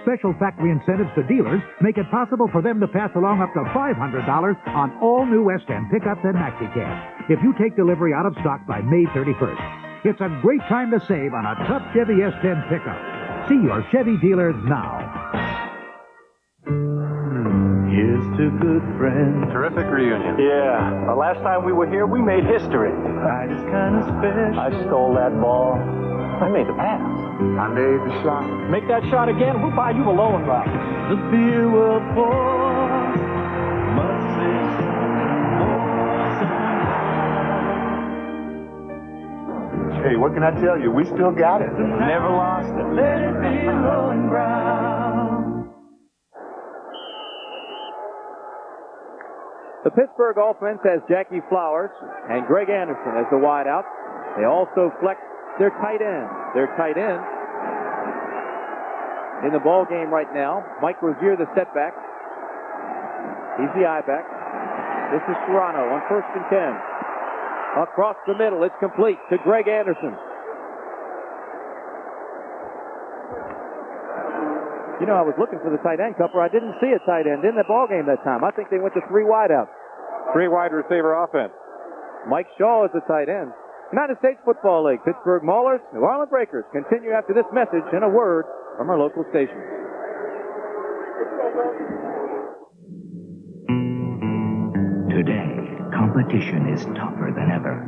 Special factory incentives to dealers make it possible for them to pass along up to $500 on all new S10 pickups and maxi-cabs if you take delivery out of stock by May 31st. It's a great time to save on a tough Chevy S10 pickup. See your Chevy dealer now. Here's to good friends. Terrific reunion. Yeah. The last time we were here, we made history. Night is kind of special. I stole that ball. I made the pass. I made the shot. Make that shot again, we'll buy you a loan, Rob. The beer will pour. Must say more. Hey, what can I tell you? We still got it. Never lost it. Let it be rolling brown. The Pittsburgh offense has Jackie Flowers and Greg Anderson as the wideouts. They also flex their tight end. Their tight end in the ball game right now, Mike Rozier, the setback. He's the I-back. This is Serrano on 1st and 10. Across the middle, it's complete to Greg Anderson. You know, I was looking for the tight end, Cupper. I didn't see a tight end in the ball game that time. I think they went to 3 wideouts. 3 wide receiver offense. Mike Shaw is the tight end. United States Football League, Pittsburgh Maulers, New Orleans Breakers continue after this message and a word from our local station. Today, competition is tougher than ever.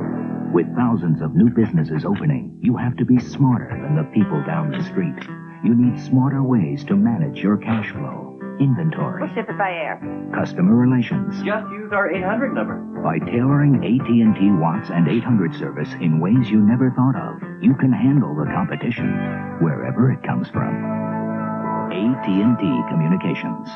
With thousands of new businesses opening, you have to be smarter than the people down the street. You need smarter ways to manage your cash flow, inventory, We'll ship it by air. customer relations. Just use our 800 number. By tailoring AT&T Watts and 800 service in ways you never thought of, you can handle the competition wherever it comes from. AT&T Communications.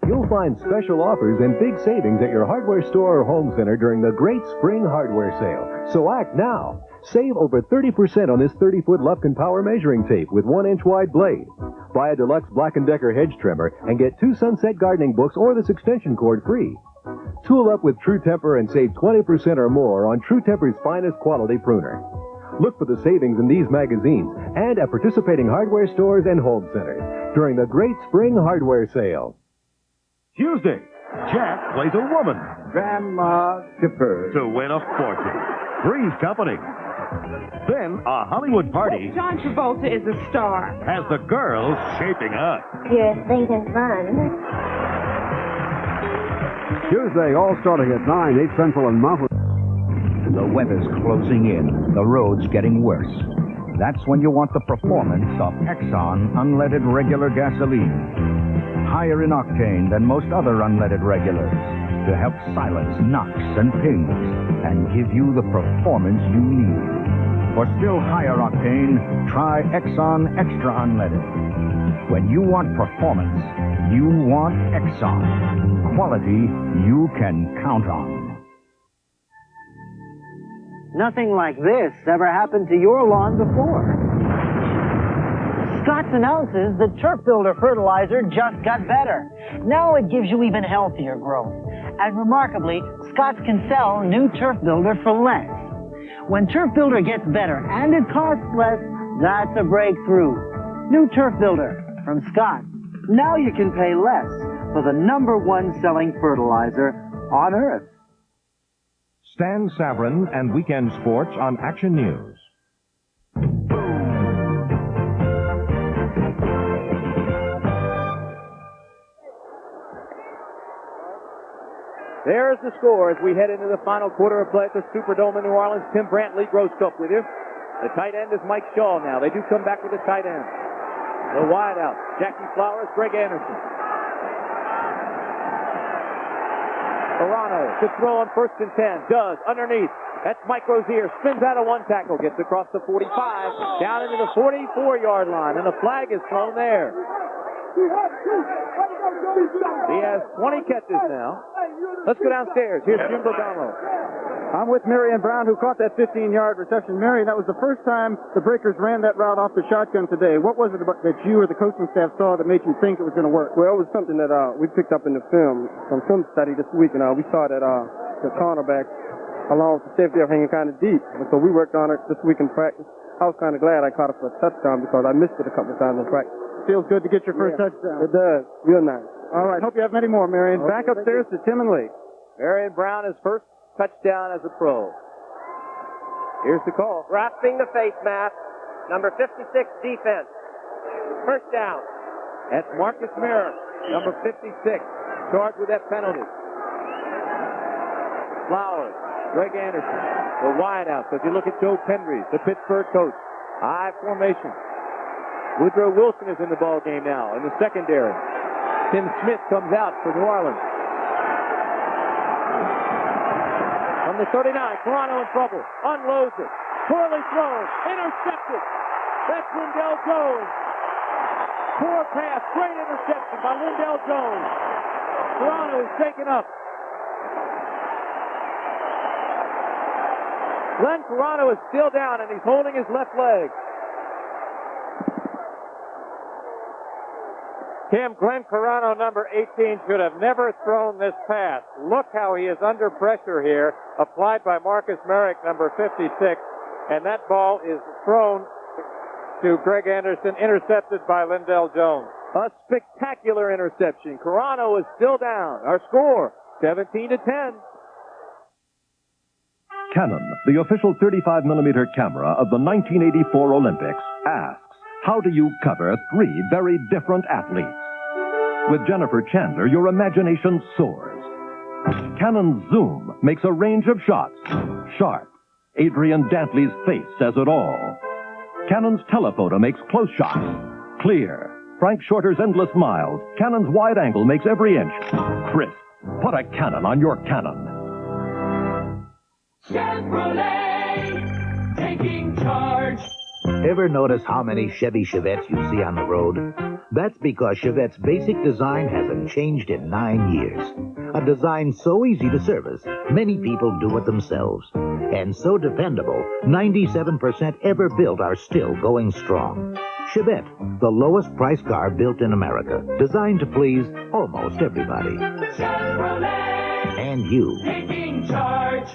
You'll find special offers and big savings at your hardware store or home center during the great spring hardware sale. So act now. Save over 30% on this 30-foot Lufkin power measuring tape with 1-inch wide blade. Buy a deluxe Black & Decker hedge trimmer and get 2 Sunset gardening books or this extension cord free. Tool up with True Temper and save 20% or more on True Temper's finest quality pruner. Look for the savings in these magazines and at participating hardware stores and home centers during the great spring hardware sale. Tuesday, Jack plays a woman. Grandma Tipper. To win a fortune. Three's Company. Then a Hollywood party John Travolta is a star. has the girls shaping up. You're thinking fun. Tuesday, all starting at 9, 8 Central and Mountain. The weather's closing in. The road's getting worse. That's when you want the performance of Exxon unleaded regular gasoline. Higher in octane than most other unleaded regulars to help silence knocks and pings and give you the performance you need. For still higher octane, try Exxon Extra Unleaded. When you want performance, you want Exxon. Quality you can count on. Nothing like this ever happened to your lawn before. Scott's announces the Turf Builder fertilizer just got better. Now it gives you even healthier growth. And remarkably, Scott's can sell new Turf Builder for less. When Turf Builder gets better and it costs less, that's a breakthrough. New Turf Builder from Scott. Now you can pay less for the #1 selling fertilizer on Earth. Stan Savran and Weekend Sports on Action News. There's the score as we head into the final quarter of play at the Superdome in New Orleans. Tim Brantley, Gross Cup with you. The tight end is Mike Shaw now. They do come back with a tight end. The wide out. Jackie Flowers, Greg Anderson. Carano to throw on 1st and 10. Does. Underneath. That's Mike Rozier. Spins out of one tackle. Gets across the 45. Down into the 44-yard line. And the flag is thrown there. He has 20 catches now. Let's go downstairs. Here's Jim Bergamo. I'm with Marion Brown, who caught that 15-yard reception. Marion, that was the first time the Breakers ran that route off the shotgun today. What was it about that you or the coaching staff saw that made you think it was going to work? Well, it was something that we picked up in the film, from film study this week, and we saw that the cornerback, along with the safety, are hanging kind of deep. And so we worked on it this week in practice. I was kind of glad I caught it for a touchdown because I missed it a couple of times in practice. Feels good to get your first touchdown. It does. Real nice. All right. Hope you have many more, Marion. Okay, back upstairs to Tim and Lee. Marion Brown is first touchdown as a pro. Here's the call. Grasping the face mask. Number 56 defense. First down. That's Marcus Merrick, number 56, charged with that penalty. Flowers, Greg Anderson, the wideouts. As you look at Joe Pendry, the Pittsburgh coach. High formation. Woodrow Wilson is in the ball game now in the secondary. Tim Smith comes out for New Orleans. From the 39, Toronto in trouble. Unloads it. Poorly thrown. Intercepted. That's Lindell Jones. Poor pass. Great interception by Lindell Jones. Toronto is taken up. Glenn Carano is still down, and he's holding his left leg. Tim, Glenn Carano, number 18, should have never thrown this pass. Look how he is under pressure here, applied by Marcus Merrick, number 56, and that ball is thrown to Greg Anderson, intercepted by Lindell Jones. A spectacular interception. Carano is still down. Our score, 17-10. Canon, the official 35mm camera of the 1984 Olympics, asks, how do you cover three very different athletes? With Jennifer Chandler, your imagination soars. Canon Zoom makes a range of shots. Sharp. Adrian Dantley's face says it all. Canon's telephoto makes close shots. Clear. Frank Shorter's endless miles. Canon's wide angle makes every inch crisp. Put a Canon on your Canon. Chevrolet, taking charge. Ever notice how many Chevy Chevettes you see on the road? That's because Chevette's basic design hasn't changed in 9 years. A design so easy to service, many people do it themselves. And so dependable, 97% ever built are still going strong. Chevette, the lowest price car built in America, designed to please almost everybody. Chevrolet, and you. taking charge.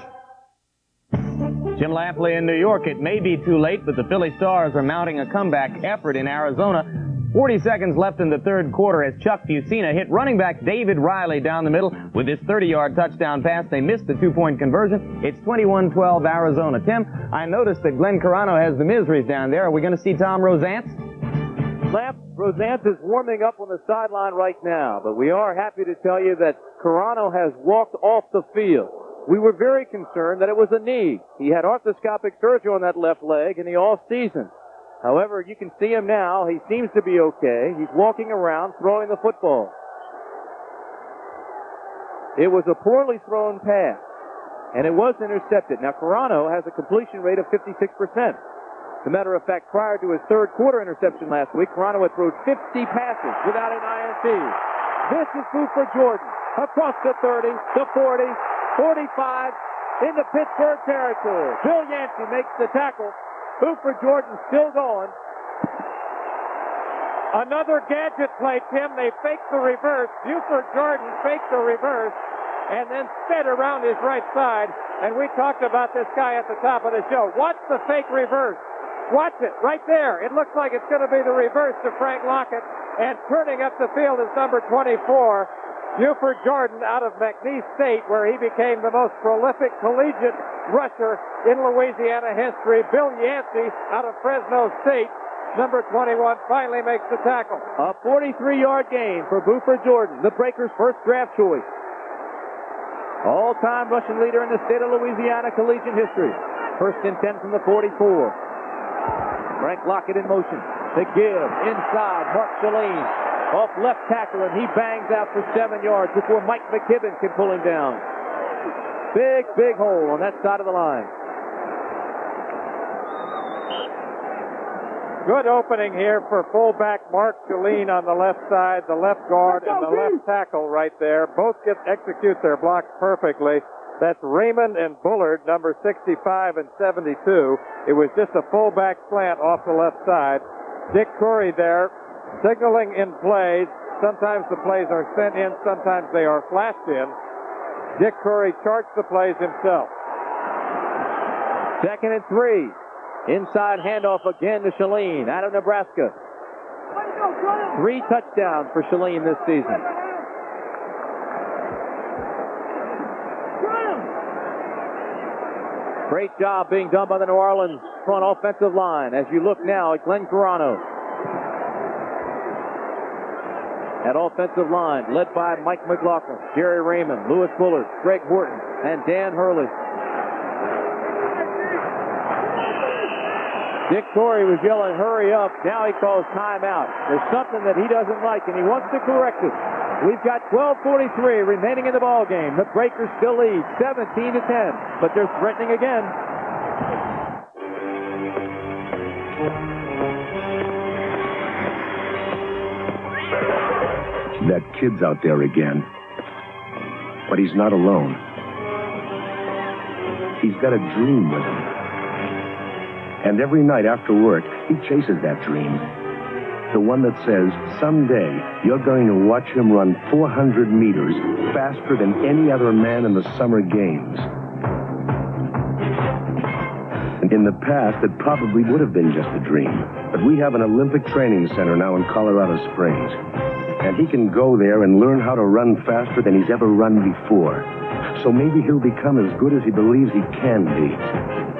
Jim Lampley in New York. It may be too late, but the Philly Stars are mounting a comeback effort in Arizona. 40 seconds left in the third quarter as Chuck Fusina hit running back David Riley down the middle with this 30-yard touchdown pass. They missed the two-point conversion. It's 21-12 Arizona. Tim, I noticed that Glenn Carano has the miseries down there. Are we going to see Tom Rosance? Rosance is warming up on the sideline right now, but we are happy to tell you that Carano has walked off the field. We were very concerned that it was a knee. He had arthroscopic surgery on that left leg in the off-season. However, you can see him now. He seems to be okay. He's walking around throwing the football. It was a poorly thrown pass, and it was intercepted. Now, Carano has a completion rate of 56%. As a matter of fact, prior to his third quarter interception last week, Carano had thrown 50 passes without an INT. This is Buford Jordan across the 30, the 40, 45, into Pittsburgh territory. Bill Yancey makes the tackle. Buford Jordan still going. Another gadget play, Tim. They faked the reverse. Buford Jordan faked the reverse and then sped around his right side. And we talked about this guy at the top of the show. Watch the fake reverse. Watch it right there. It looks like it's going to be the reverse to Frank Lockett. And turning up the field is number 24. Buford Jordan out of McNeese State, where he became the most prolific collegiate rusher in Louisiana history. Bill Yancey out of Fresno State, number 21, finally makes the tackle. A 43-yard gain for Buford Jordan, the Breakers' first draft choice. All-time rushing leader in the state of Louisiana collegiate history. First and 10 from the 44. Frank Lockett in motion. The give inside. Mark Shalene off left tackle, and he bangs out for 7 yards before Mike McKibben can pull him down. Big, big hole on that side of the line. Good opening here for fullback Mark Shalene on the left side, the left guard, and the left tackle right there. Both execute their blocks perfectly. That's Raymond and Bullard, number 65 and 72. It was just a fullback slant off the left side. Dick Curry there, signaling in plays. Sometimes the plays are sent in, sometimes they are flashed in. Dick Curry charts the plays himself. 2nd and 3. Inside handoff again to Shalene out of Nebraska. 3 touchdowns for Shalene this season. Great job being done by the New Orleans front offensive line. As you look now at Glenn Carano. That offensive line led by Mike McLaughlin, Jerry Raymond, Lewis Bullard, Greg Horton, and Dan Hurley. Dick Torrey was yelling, hurry up. Now he calls timeout. There's something that he doesn't like, and he wants to correct it. We've got 12:43 remaining in the ball game. The Breakers still lead 17-10, but they're threatening again. That kid's out there again. But he's not alone. He's got a dream with him. And every night after work, he chases that dream. The one that says, someday, you're going to watch him run 400 meters faster than any other man in the summer games. And in the past, it probably would have been just a dream. But we have an Olympic training center now in Colorado Springs. And he can go there and learn how to run faster than he's ever run before. So maybe he'll become as good as he believes he can be.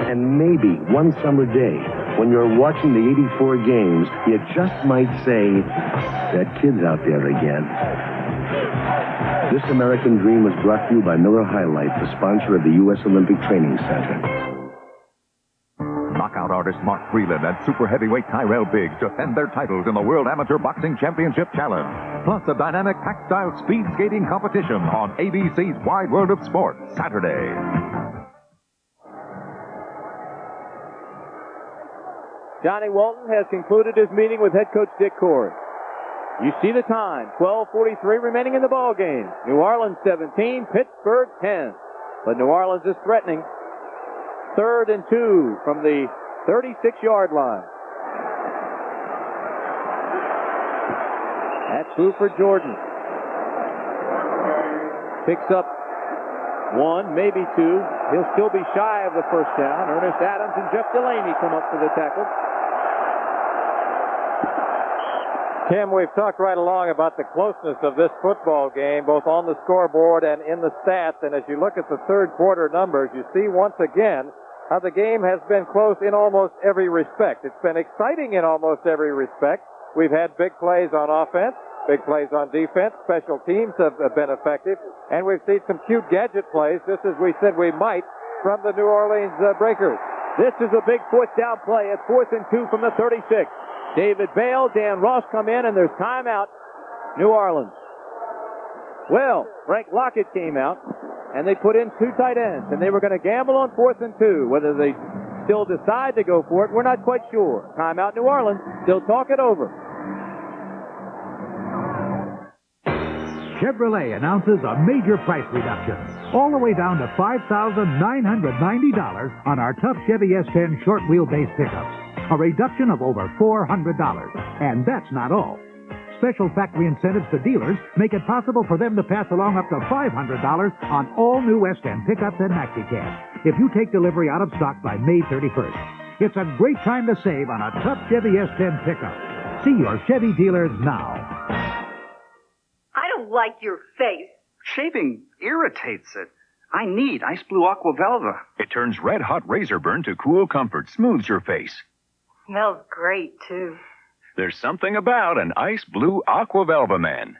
And maybe one summer day, when you're watching the 84 games, you just might say, that kid's out there again. This American Dream was brought to you by Miller High Life, the sponsor of the U.S. Olympic Training Center. Knockout artist Mark Freeland and super heavyweight Tyrell Biggs defend their titles in the World Amateur Boxing Championship Challenge. Plus a dynamic pack-style speed skating competition on ABC's Wide World of Sport, Saturday. Johnny Walton has concluded his meeting with head coach Dick Corey. You see the time, 12:43 remaining in the ball game. New Orleans 17, Pittsburgh 10. But New Orleans is threatening. 3rd and 2 from the 36-yard line. That's Buford Jordan. Picks up 1, maybe 2. He'll still be shy of the first down. Ernest Adams and Jeff Delaney come up for the tackle. Tim, we've talked right along about the closeness of this football game, both on the scoreboard and in the stats. And as you look at the third quarter numbers, you see once again how the game has been close in almost every respect. It's been exciting in almost every respect. We've had big plays on offense, big plays on defense. Special teams have been effective. And we've seen some cute gadget plays, just as we said we might, from the New Orleans Breakers. This is a big fourth down play at 4th and 2 from the 36. David Bale, Dan Ross come in, and there's timeout, New Orleans. Well, Frank Lockett came out, and they put in 2 tight ends, and they were going to gamble on 4th and 2. Whether they still decide to go for it, we're not quite sure. Timeout, New Orleans. They'll talk it over. Chevrolet announces a major price reduction, all the way down to $5,990 on our tough Chevy S10 short wheelbase pickups. A reduction of over $400. And that's not all. Special factory incentives to dealers make it possible for them to pass along up to $500 on all new S10 pickups and MaxiCabs if you take delivery out of stock by May 31st. It's a great time to save on a tough Chevy S10 pickup. See your Chevy dealers now. I don't like your face. Shaving irritates it. I need Ice Blue Aqua Velva. It turns red-hot razor burn to cool comfort, smooths your face. Smells great, too. There's something about an Ice Blue Aqua Velva man.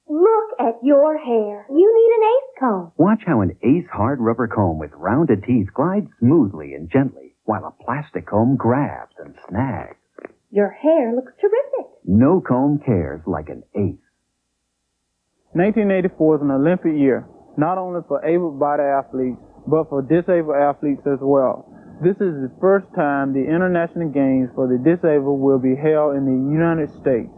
Look at your hair. You need an Ace comb. Watch how an Ace hard rubber comb with rounded teeth glides smoothly and gently, while a plastic comb grabs and snags. Your hair looks terrific. No comb cares like an ace. 1984 is an Olympic year, not only for able-bodied athletes, but for disabled athletes as well. This is the first time the International Games for the Disabled will be held in the United States.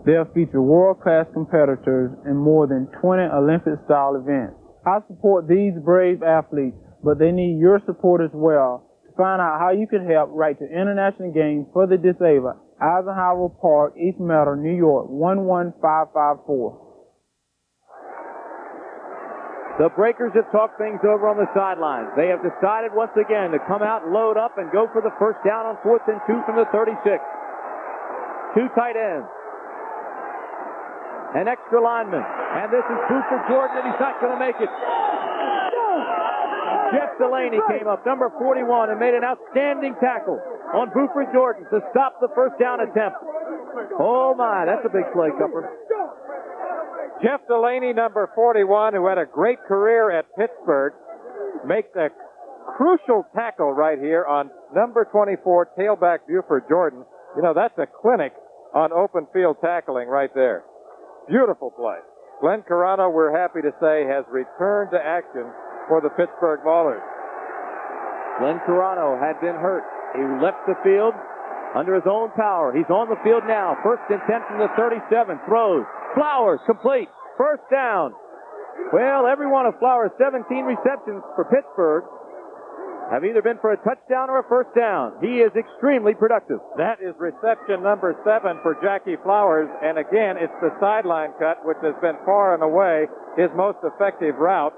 They'll feature world-class competitors in more than 20 Olympic-style events. I support these brave athletes, but they need your support as well. To find out how you can help, write to International Games for the Disabled, Eisenhower Park, East Meadow, New York, 11554. The Breakers have talked things over on the sidelines. They have decided once again to come out, load up, and go for the first down on 4th and 2 from the 36. Two tight ends. An extra lineman. And this is Buford Jordan, and he's not going to make it. Jeff Delaney came up, number 41, and made an outstanding tackle on Buford Jordan to stop the first down attempt. Oh, my, that's a big play, Cupper. Jeff Delaney, number 41, who had a great career at Pittsburgh, makes a crucial tackle right here on number 24, tailback Buford Jordan. You know, that's a clinic on open field tackling right there. Beautiful play. Glenn Carano, we're happy to say, has returned to action for the Pittsburgh Maulers. Glenn Carano had been hurt. He left the field under his own power. He's on the field now. 1st and 10 from the 37. Throws. Flowers, complete. First down. Well, every one of Flowers' 17 receptions for Pittsburgh have either been for a touchdown or a first down. He is extremely productive. That is reception number 7 for Jackie Flowers. And again, it's the sideline cut, which has been far and away his most effective route.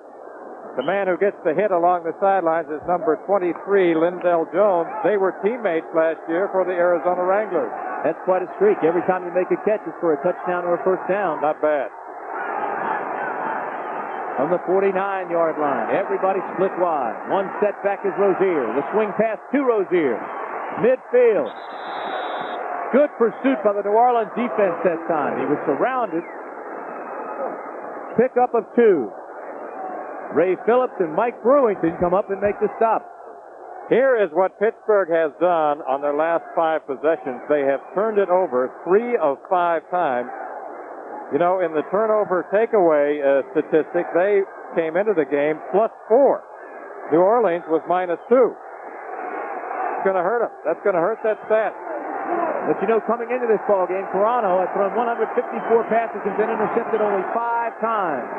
The man who gets the hit along the sidelines is number 23, Lindell Jones. They were teammates last year for the Arizona Wranglers. That's quite a streak. Every time you make a catch, it's for a touchdown or a first down. Not bad. On the 49-yard line, everybody split wide. One setback is Rozier. The swing pass to Rozier. Midfield. Good pursuit by the New Orleans defense that time. He was surrounded. Pickup of 2. Ray Phillips and Mike Brewington come up and make the stop. Here is what Pittsburgh has done on their last 5 possessions. They have turned it over 3 of 5 times. You know, in the turnover takeaway statistic, they came into the game +4. New Orleans was -2. It's going to hurt them. That's going to hurt that stat. But you know, coming into this ball game, Carano has thrown 154 passes and been intercepted only 5 times.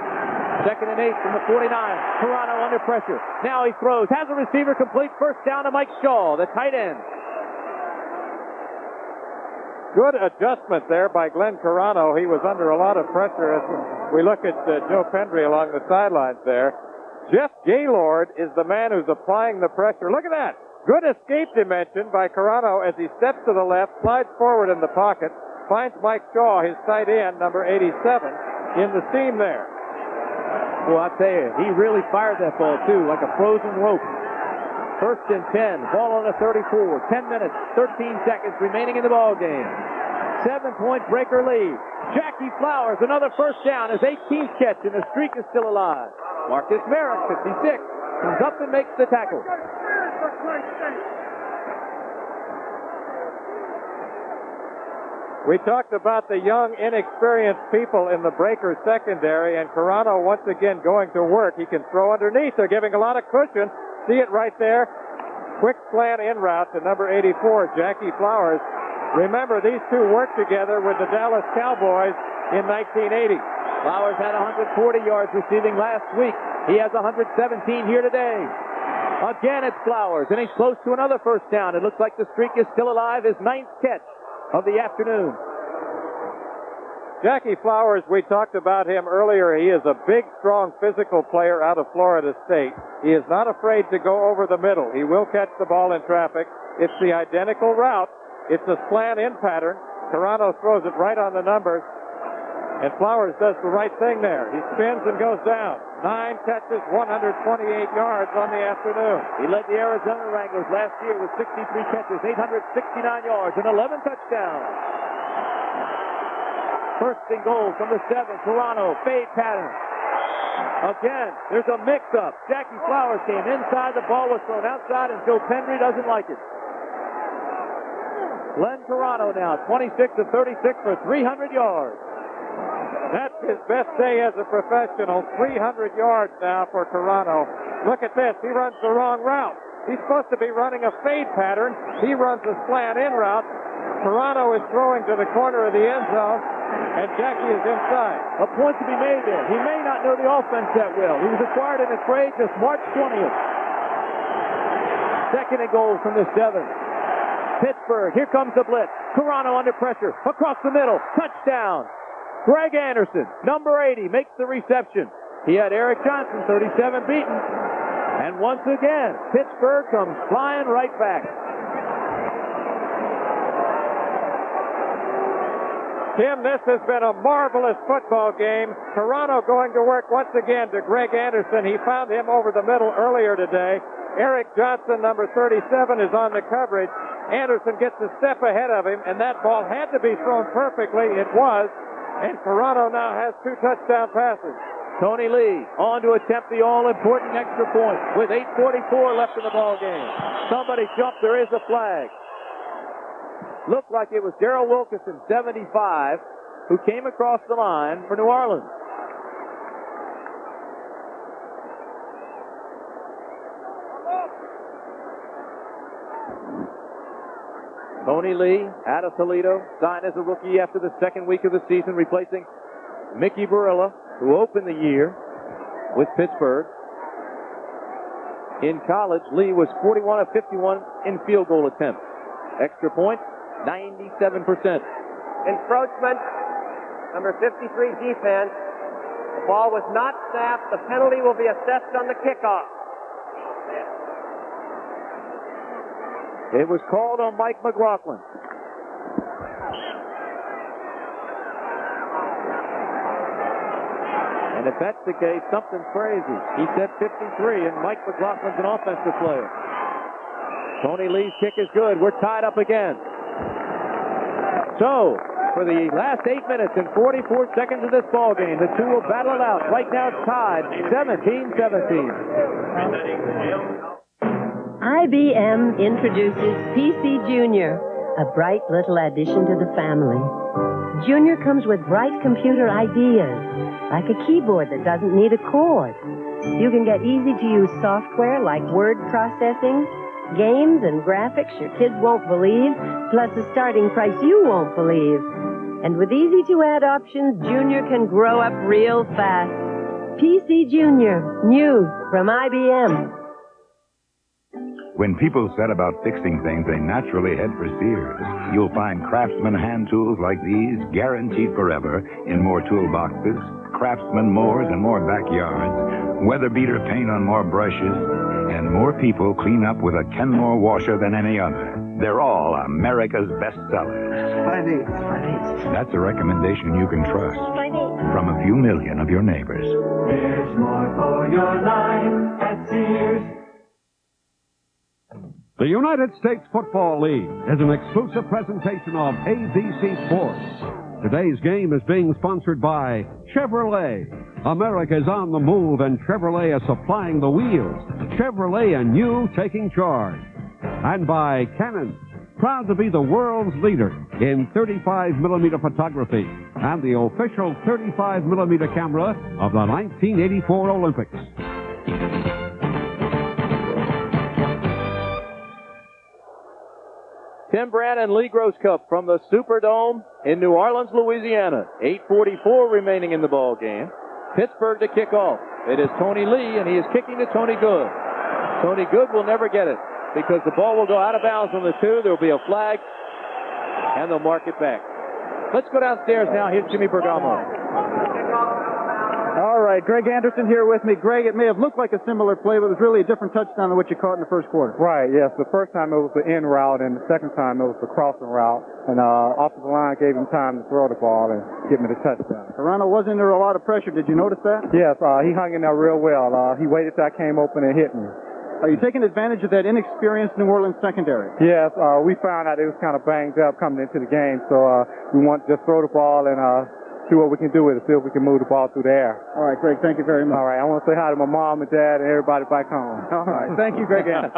2nd and 8 from the 49. Carano under pressure. Now he throws. Has a receiver complete. First down to Mike Shaw, the tight end. Good adjustment there by Glenn Carano. He was under a lot of pressure as we look at Joe Pendry along the sidelines there. Jeff Gaylord is the man who's applying the pressure. Look at that. Good escape dimension by Carano as he steps to the left, slides forward in the pocket, finds Mike Shaw, his tight end, number 87, in the seam there. Well, I tell you, he really fired that ball, too, like a frozen rope. 1st and 10, ball on the 34, 10 minutes, 13 seconds remaining in the ball game. 7-point breaker lead. Jackie Flowers, another first down, his 18th catch, and the streak is still alive. Marcus Merrick, 56, comes up and makes the tackle. We talked about the young, inexperienced people in the Breakers secondary, and Carano once again going to work. He can throw underneath. They're giving a lot of cushion. See it right there. Quick slant in route to number 84, Jackie Flowers. Remember, these two worked together with the Dallas Cowboys in 1980. Flowers had 140 yards receiving last week. He has 117 here today. Again, it's Flowers, and he's close to another first down. It looks like the streak is still alive. His 9th catch of the afternoon. Jackie Flowers, we talked about him earlier. He is a big, strong, physical player out of Florida State. He is not afraid to go over the middle. He will catch the ball in traffic. It's the identical route. It's a slant-in pattern. Carano throws it right on the numbers. And Flowers does the right thing there. He spins and goes down. 9 catches, 128 yards on the afternoon. He led the Arizona Wranglers last year with 63 catches, 869 yards, and 11 touchdowns. 1st and goal from the 7. Carano, fade pattern. Again, there's a mix-up. Jackie Flowers came inside. The ball was thrown outside, and Joe Pendry doesn't like it. Len Toronto now, 26 of 36 for 300 yards. That's his best day as a professional. 300 yards now for Toronto. Look at this. He runs the wrong route. He's supposed to be running a fade pattern. He runs a slant in route. Toronto is throwing to the corner of the end zone, and Jackie is inside. A point to be made there. He may not know the offense that well. He was acquired in a trade just March 20th. Second and goal from the 7. Pittsburgh, here comes the blitz. Toronto under pressure. Across the middle. Touchdown. Greg Anderson, number 80, makes the reception. He had Eric Johnson, 37, beaten. And once again, Pittsburgh comes flying right back. Tim, this has been a marvelous football game. Toronto going to work once again to Greg Anderson. He found him over the middle earlier today. Eric Johnson, number 37, is on the coverage. Anderson gets a step ahead of him, and that ball had to be thrown perfectly. It was. And Toronto now has 2 touchdown passes. Tony Lee on to attempt the all-important extra point with 8:44 left in the ball game. Somebody jumped. There is a flag. Looked like it was Darrell Wilkerson, 75, who came across the line for New Orleans. Tony Lee, out of Toledo, signed as a rookie after the second week of the season, replacing Mickey Barilla, who opened the year with Pittsburgh. In college, Lee was 41 of 51 in field goal attempts. Extra points, 97%. Encroachment, number 53 defense. The ball was not snapped. The penalty will be assessed on the kickoff. It was called on Mike McLaughlin. And if that's the case, something's crazy. He said 53, and Mike McLaughlin's an offensive player. Tony Lee's kick is good. We're tied up again. So, for the last 8 minutes and 44 seconds of this ball game, the two will battle it out. Right now it's tied, 17-17. IBM introduces PC Junior, a bright little addition to the family. Junior comes with bright computer ideas, like a keyboard that doesn't need a cord. You can get easy-to-use software like word processing, games and graphics your kids won't believe, plus a starting price you won't believe. And with easy-to-add options, Junior can grow up real fast. PC Junior, new from IBM. When people set about fixing things, they naturally head for Sears. You'll find Craftsman hand tools like these, guaranteed forever, in more toolboxes, Craftsman mowers in more backyards, weather beater paint on more brushes, and more people clean up with a Kenmore washer than any other. They're all America's best sellers. That's a recommendation you can trust from a few million of your neighbors. There's more for your life at Sears. The United States Football League is an exclusive presentation of ABC Sports. Today's game is being sponsored by Chevrolet. America's on the move, and Chevrolet is supplying the wheels. Chevrolet, and you taking charge. And by Canon, proud to be the world's leader in 35mm photography and the official 35mm camera of the 1984 Olympics. Tim Brandt and Lee Groscup from the Superdome in New Orleans, Louisiana. 8:44 remaining in the ball game. Pittsburgh to kick off. It is Tony Lee, and he is kicking to Tony Good. Tony Good will never get it because the ball will go out of bounds on the 2. There will be a flag, and they'll mark it back. Let's go downstairs now. Here's Jimmy Bergamo. All right, Greg Anderson here with me. Greg, it may have looked like a similar play, but it was really a different touchdown than what you caught in the first quarter. Right, yes. The first time it was the in route, and the second time it was the crossing route. And offensive line gave him time to throw the ball and give me the touchdown. Toronto was under a lot of pressure. Did you notice that? Yes, he hung in there real well. He waited till I came open and hit me. Are you taking advantage of that inexperienced New Orleans secondary? Yes, we found out it was kind of banged up coming into the game, so we want to just throw the ball and see what we can do with it, see if we can move the ball through the air. All right, Greg, thank you very much. All right, I want to say hi to my mom and dad and everybody back home. All right, thank you, Greg Ann.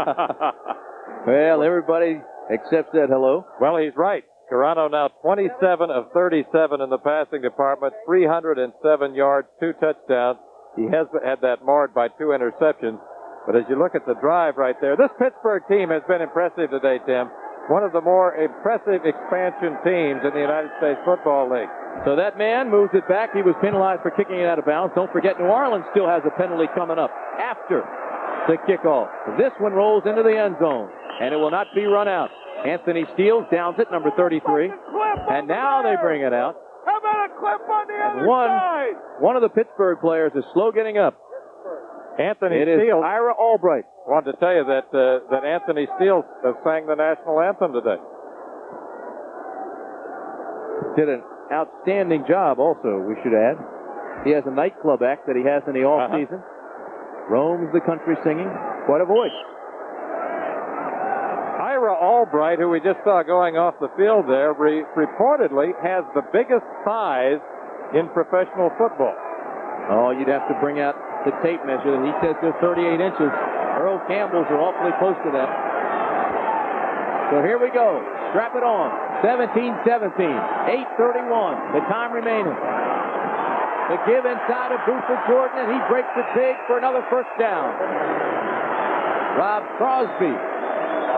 Well, everybody except said hello. Well, he's right. Carano now 27 of 37 in the passing department, 307 yards, 2 touchdowns. He has had that marred by 2 interceptions. But as you look at the drive right there, this Pittsburgh team has been impressive today, Tim. One of the more impressive expansion teams in the United States Football League. So that man moves it back. He was penalized for kicking it out of bounds. Don't forget, New Orleans still has a penalty coming up after the kickoff. This one rolls into the end zone, and it will not be run out. Anthony Steele downs it, number 33. And now they bring it out. How about a clip on the other side? One of the Pittsburgh players is slow getting up. Anthony It Steele. is Ira Albright. Wanted to tell you that that Anthony Steele sang the national anthem today. Did an outstanding job also, we should add. He has a nightclub act that he has in the off-season. Roams the country singing. Quite a voice. Ira Albright, who we just saw going off the field there, reportedly has the biggest size in professional football. Oh, you'd have to bring out the tape measure. He says they're 38 inches. Earl Campbell's are awfully close to that. So here we go. Strap it on. 17-17. 8:31. The time remaining. The give inside of Buford Jordan, and he breaks it big for another first down. Rob Crosby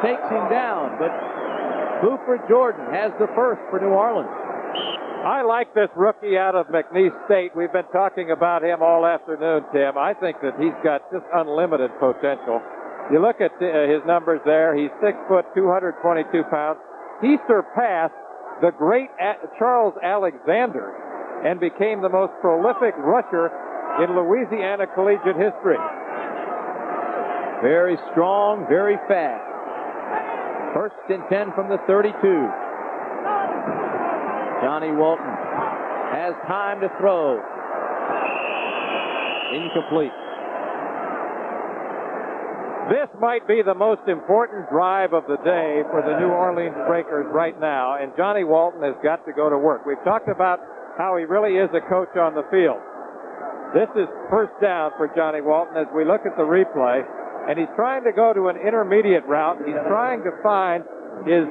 takes him down, but Buford Jordan has the first for New Orleans. I like this rookie out of McNeese State. We've been talking about him all afternoon, Tim. I think that he's got just unlimited potential. You look at his numbers there. He's 6 foot, 222 pounds. He surpassed the great Charles Alexander and became the most prolific rusher in Louisiana collegiate history. Very strong, very fast. First and 10 from the 32. Johnny Walton has time to throw. Incomplete. This might be the most important drive of the day for the New Orleans Breakers right now, and Johnny Walton has got to go to work. We've talked about how he really is a coach on the field. This is first down for Johnny Walton as we look at the replay, and he's trying to go to an intermediate route. He's trying to find his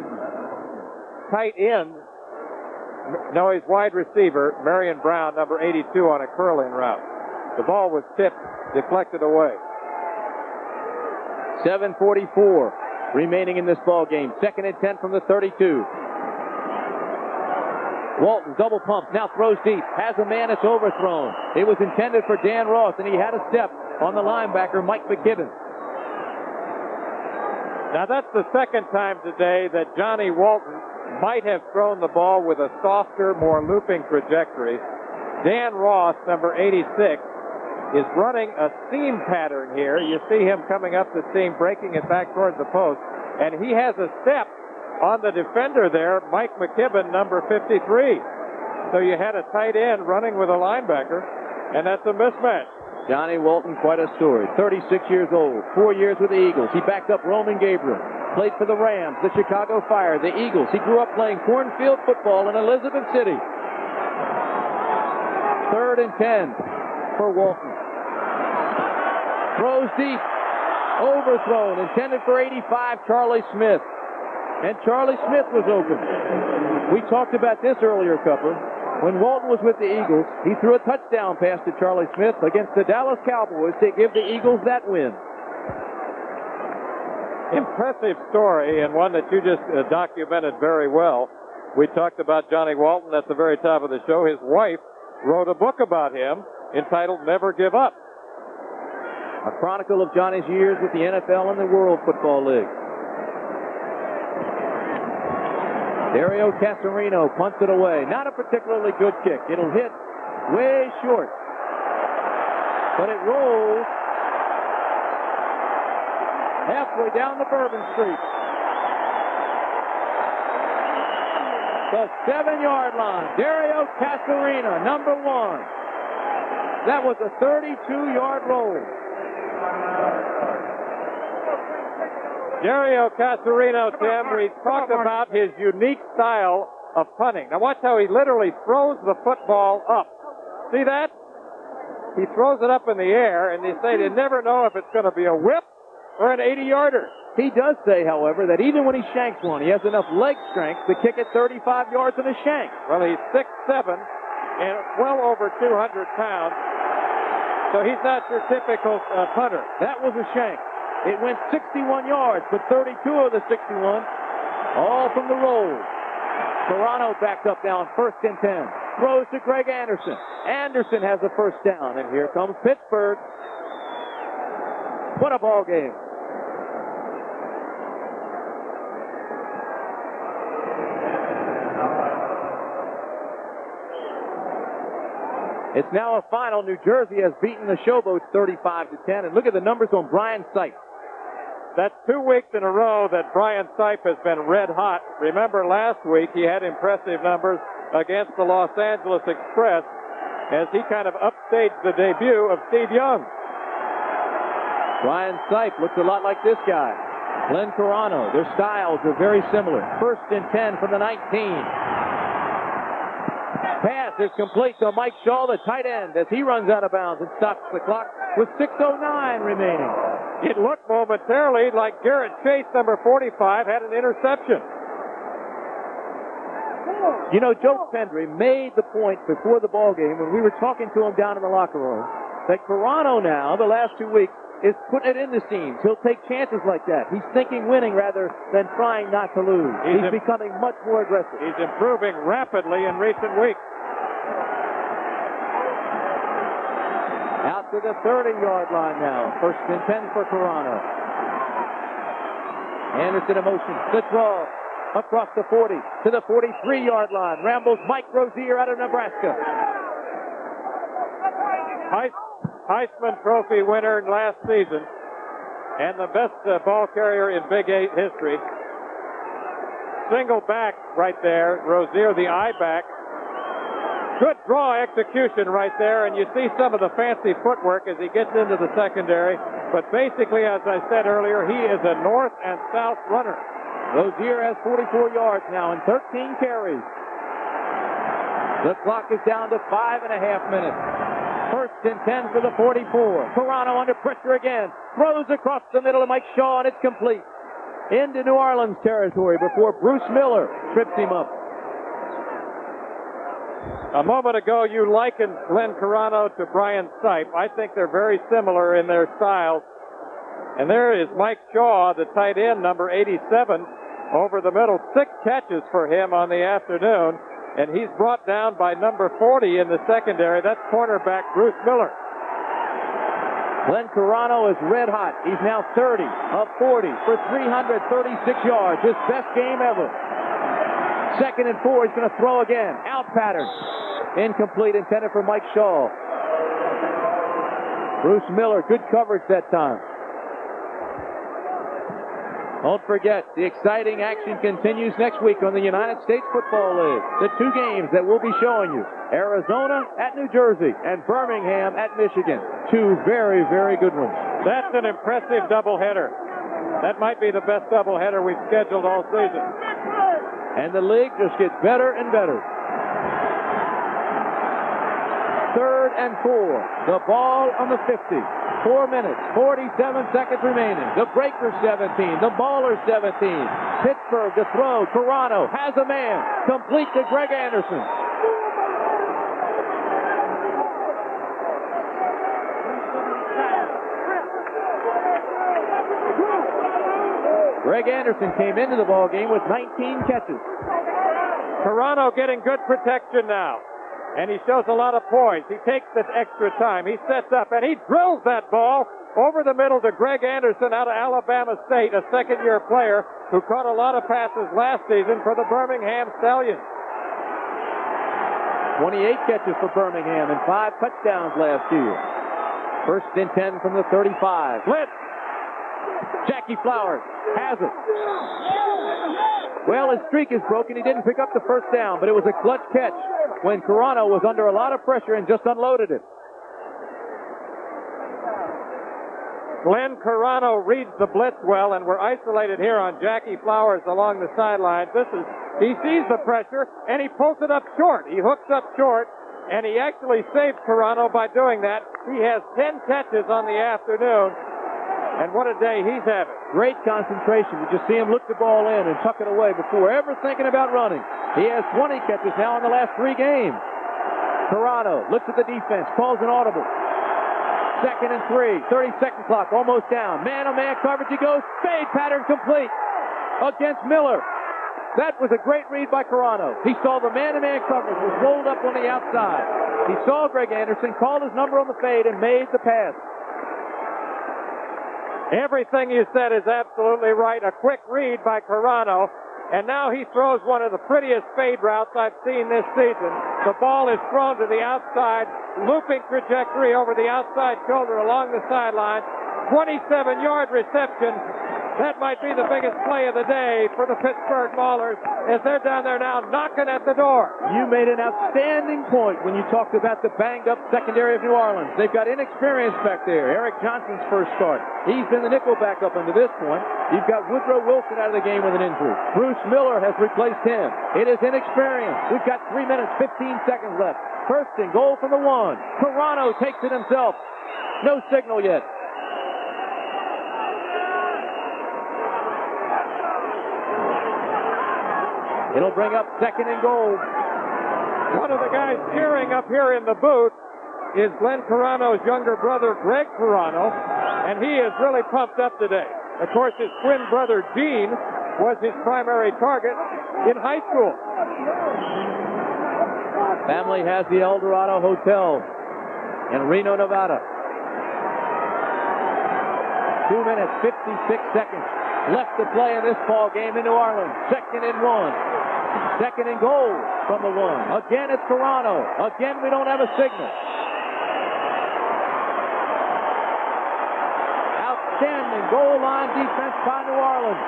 tight end. No, his wide receiver, Marion Brown, number 82, on a curling route. The ball was tipped, deflected away. 7:44 remaining in this ball game. Second and 10 from the 32. Walton double pump, now throws deep, has a man that's overthrown. It was intended for Dan Ross, and he had a step on the linebacker, Mike McKibben. Now that's the second time today that Johnny Walton might have thrown the ball with a softer, more looping trajectory. Dan Ross, number 86, is running a seam pattern here. You see him coming up the seam, breaking it back towards the post, and he has a step on the defender there, Mike McKibben, number 53. So you had a tight end running with a linebacker, and that's a mismatch. Johnny Walton, quite a story. 36 years old, 4 years with the Eagles. He backed up Roman Gabriel. Played for the Rams, the Chicago Fire, the Eagles. He grew up playing cornfield football in Elizabeth City. Third and 10 for Walton. Throws deep. Overthrown. Intended for 85, Charlie Smith. And Charlie Smith was open. We talked about this earlier, Cupper. When Walton was with the Eagles, he threw a touchdown pass to Charlie Smith against the Dallas Cowboys to give the Eagles that win. Impressive story, and one that you just documented very well. We talked about Johnny Walton at the very top of the show. His wife wrote a book about him entitled Never Give Up. A chronicle of Johnny's years with the NFL and the World Football League. Dario Casarino punts it away. Not a particularly good kick. It'll hit way short. But it rolls halfway down the Bourbon Street. The 7-yard line. Dario Casarino, number 1. That was a 32-yard roll. Dario Casarino, Tim, we talked about his unique style of punting. Now watch how he literally throws the football up. See that? He throws it up in the air, and they say they never know if it's going to be a whip or an 80-yarder. He does say, however, that even when he shanks one, he has enough leg strength to kick it 35 yards in a shank. Well, he's 6'7", and well over 200 pounds, so he's not your typical punter. That was a shank. It went 61 yards, but 32 of the 61, all from the roll. Toronto backed up now on 1st and 10. Throws to Greg Anderson. Anderson has the first down, and here comes Pittsburgh. What a ball game. It's now a final. New Jersey has beaten the Showboats 35-10. And look at the numbers on Brian Sipe. That's 2 weeks in a row that Brian Sipe has been red hot. Remember last week he had impressive numbers against the Los Angeles Express as he kind of upstaged the debut of Steve Young. Brian Sipe looks a lot like this guy. Glenn Carano. Their styles are very similar. 1st and 10 from the 19. Pass is complete to Mike Shaw, the tight end, as he runs out of bounds and stops the clock with 6:09 remaining. It looked momentarily like Garrett Chase, number 45, had an interception. You know, Joe Pendry made the point before the ball game when we were talking to him down in the locker room that Carano now, the last 2 weeks, is putting it in the seams. He'll take chances like that. He's thinking winning rather than trying not to lose. He's becoming much more aggressive. He's improving rapidly in recent weeks. Out to the 30-yard line now. 1st and 10 for Carano. Anderson in motion. The throw across the 40 to the 43-yard line. Rambles Mike Rozier out of Nebraska. Heisman Trophy winner last season and the best ball carrier in Big 8 history. Single back right there. Rozier, the I back. Good draw execution right there, and you see some of the fancy footwork as he gets into the secondary. But basically, as I said earlier, he is a north and south runner. Rozier has 44 yards now and 13 carries. The clock is down to 5.5 minutes. 1st and 10 for the 44. Carano under pressure again. Throws across the middle of Mike Shaw, and it's complete. Into New Orleans territory before Bruce Miller trips him up. A moment ago, you likened Glenn Carano to Brian Sipe. I think they're very similar in their styles. And there is Mike Shaw, the tight end, number 87, over the middle. 6 catches for him on the afternoon. And he's brought down by number 40 in the secondary. That's cornerback Bruce Miller. Glenn Carano is red hot. He's now 30 of 40 for 336 yards. His best game ever. 2nd and 4. He's going to throw again. Out pattern. Incomplete, intended for Mike Shaw. Bruce Miller, good coverage that time. Don't forget, the exciting action continues next week on the United States Football League. The 2 games that we'll be showing you. Arizona at New Jersey and Birmingham at Michigan. 2 very, very good ones. That's an impressive doubleheader. That might be the best doubleheader we've scheduled all season. And the league just gets better and better. 3rd and 4. The ball on the 50. 4 minutes, 47 seconds remaining. The Breakers 17, the Maulers 17. Pittsburgh to throw. Carano has a man. Complete to Greg Anderson. Greg Anderson came into the ball game with 19 catches. Carano getting good protection now. And he shows a lot of poise. He takes this extra time. He sets up, and he drills that ball over the middle to Greg Anderson out of Alabama State, a second-year player who caught a lot of passes last season for the Birmingham Stallions. 28 catches for Birmingham and 5 touchdowns last year. 1st and 10 from the 35. Blitz. Jackie Flowers has it. Well, his streak is broken. He didn't pick up the first down, but it was a clutch catch when Carano was under a lot of pressure and just unloaded it. Glenn Carano reads the blitz well, and we're isolated here on Jackie Flowers along the sidelines. He sees the pressure, and he pulls it up short. He hooks up short, and he actually saves Carano by doing that. He has 10 catches on the afternoon, and what a day he's having. Great concentration. You just see him look the ball in and tuck it away before ever thinking about running. He has 20 catches now in the last 3 games. Carano looks at the defense, calls an audible. 2nd and 3, 30-second clock, almost down. Man-on-man coverage he goes. Fade pattern complete against Miller. That was a great read by Carano. He saw the man-to-man coverage was rolled up on the outside. He saw Greg Anderson, called his number on the fade, and made the pass. Everything you said is absolutely right. A quick read by Carano. And now he throws one of the prettiest fade routes I've seen this season. The ball is thrown to the outside, looping trajectory over the outside shoulder along the sideline. 27-yard reception. That might be the biggest play of the day for the Pittsburgh Maulers as they're down there now knocking at the door. You made an outstanding point when you talked about the banged-up secondary of New Orleans. They've got inexperience back there. Eric Johnson's first start. He's been the nickel backup until this point. You've got Woodrow Wilson out of the game with an injury. Bruce Miller has replaced him. It is inexperience. We've got 3 minutes, 15 seconds left. First and goal from the 1. Carano takes it himself. No signal yet. It'll bring up 2nd and goal. One of the guys cheering up here in the booth is Glenn Carano's younger brother, Greg Carano, and he is really pumped up today. Of course, his twin brother, Gene, was his primary target in high school. Family has the El Dorado Hotel in Reno, Nevada. 2 minutes, 56 seconds left to play in this ball game in New Orleans. 2nd and 1. 2nd and goal from the 1. Again, it's Carano. Again, we don't have a signal. Outstanding goal line defense by New Orleans.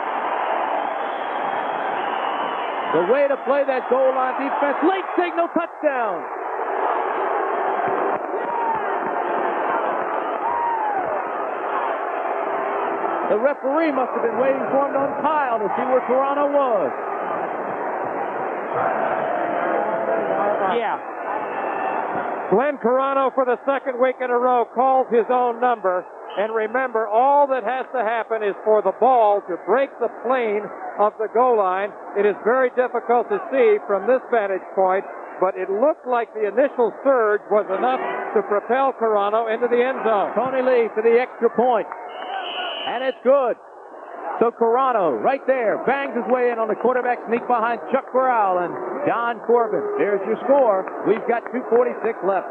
The way to play that goal line defense. Late signal, touchdown. The referee must have been waiting for him to umpire to see where Carano was. Yeah. Glenn Carano, for the 2nd week in a row, calls his own number. And remember, all that has to happen is for the ball to break the plane of the goal line. It is very difficult to see from this vantage point, but it looked like the initial surge was enough to propel Carano into the end zone. Tony Lee for the extra point. And it's good. So Carano, right there, bangs his way in on the quarterback sneak behind Chuck Corral and Don Corbin. There's your score. We've got 2:46 left.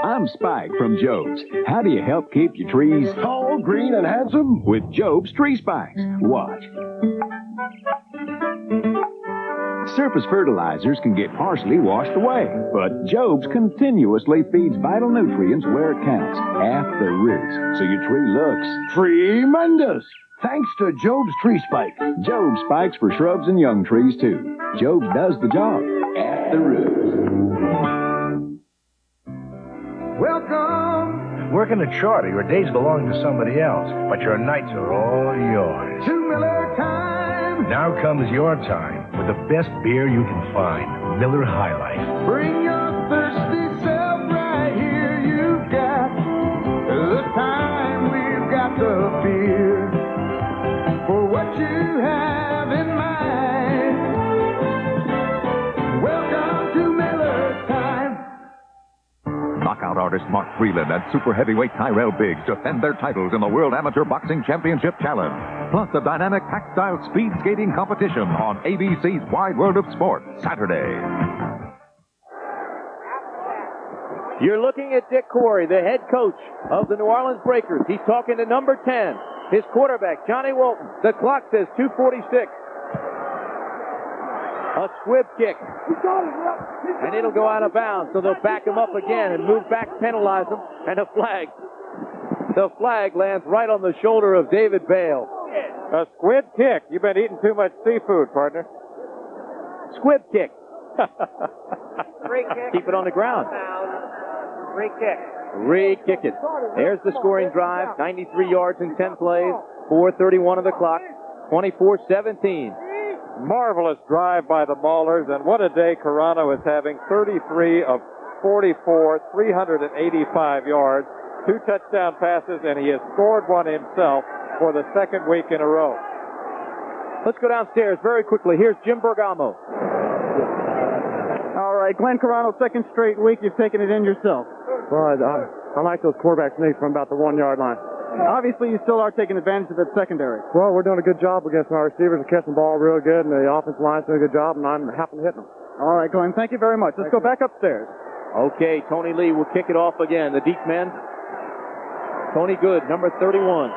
I'm Spike from Job's. How do you help keep your trees tall, green, and handsome? With Job's Tree Spikes. Watch. Surface fertilizers can get partially washed away, but Job's continuously feeds vital nutrients where it counts, at the roots, so your tree looks tremendous. Thanks to Job's Tree Spikes. Job's Spikes for shrubs and young trees, too. Job's does the job at the roots. Welcome! Working at Charter, your days belong to somebody else, but your nights are all yours. To Miller time! Now comes your time with the best beer you can find, Miller High Life. Bring your thirsty self right here, you've got the time, we've got the beer for what you have in mind. Welcome to Miller time. Knockout artist Mark Freeland and super heavyweight Tyrell Biggs defend their titles in the World Amateur Boxing Championship Challenge. Plus a dynamic pack-style speed skating competition on ABC's Wide World of Sport, Saturday. You're looking at Dick Corey, the head coach of the New Orleans Breakers. He's talking to number 10, his quarterback, Johnny Walton. The clock says 2:46. A squib kick. And it'll go out of bounds, so they'll back him up again and move back, penalize him, and a flag. The flag lands right on the shoulder of David Bale. A squid kick. You've been eating too much seafood, partner. Squib kick. Free kick. Keep it on the ground. Re-kick it. There's the scoring drive. 93 yards in 10 plays. 4:31 of the clock. 24-17. Marvelous drive by the Maulers, and what a day Carano is having. 33 of 44, 385 yards, 2 touchdown passes, and he has scored one himself for the second week in a row. Let's go downstairs very quickly. Here's Jim Bergamo. All right, Glenn Carano, second straight week, you've taken it in yourself. Well, I like those quarterback sneaks from about the 1 yard line. Obviously, you still are taking advantage of that secondary. Well, we're doing a good job against our receivers and catching the ball really good, and the offensive line's doing a good job, and I'm happy to hit them. All right, Glenn, thank you very much. Let's go back upstairs. Okay, Tony Lee will kick it off again. The deep men. Tony Good, number 31.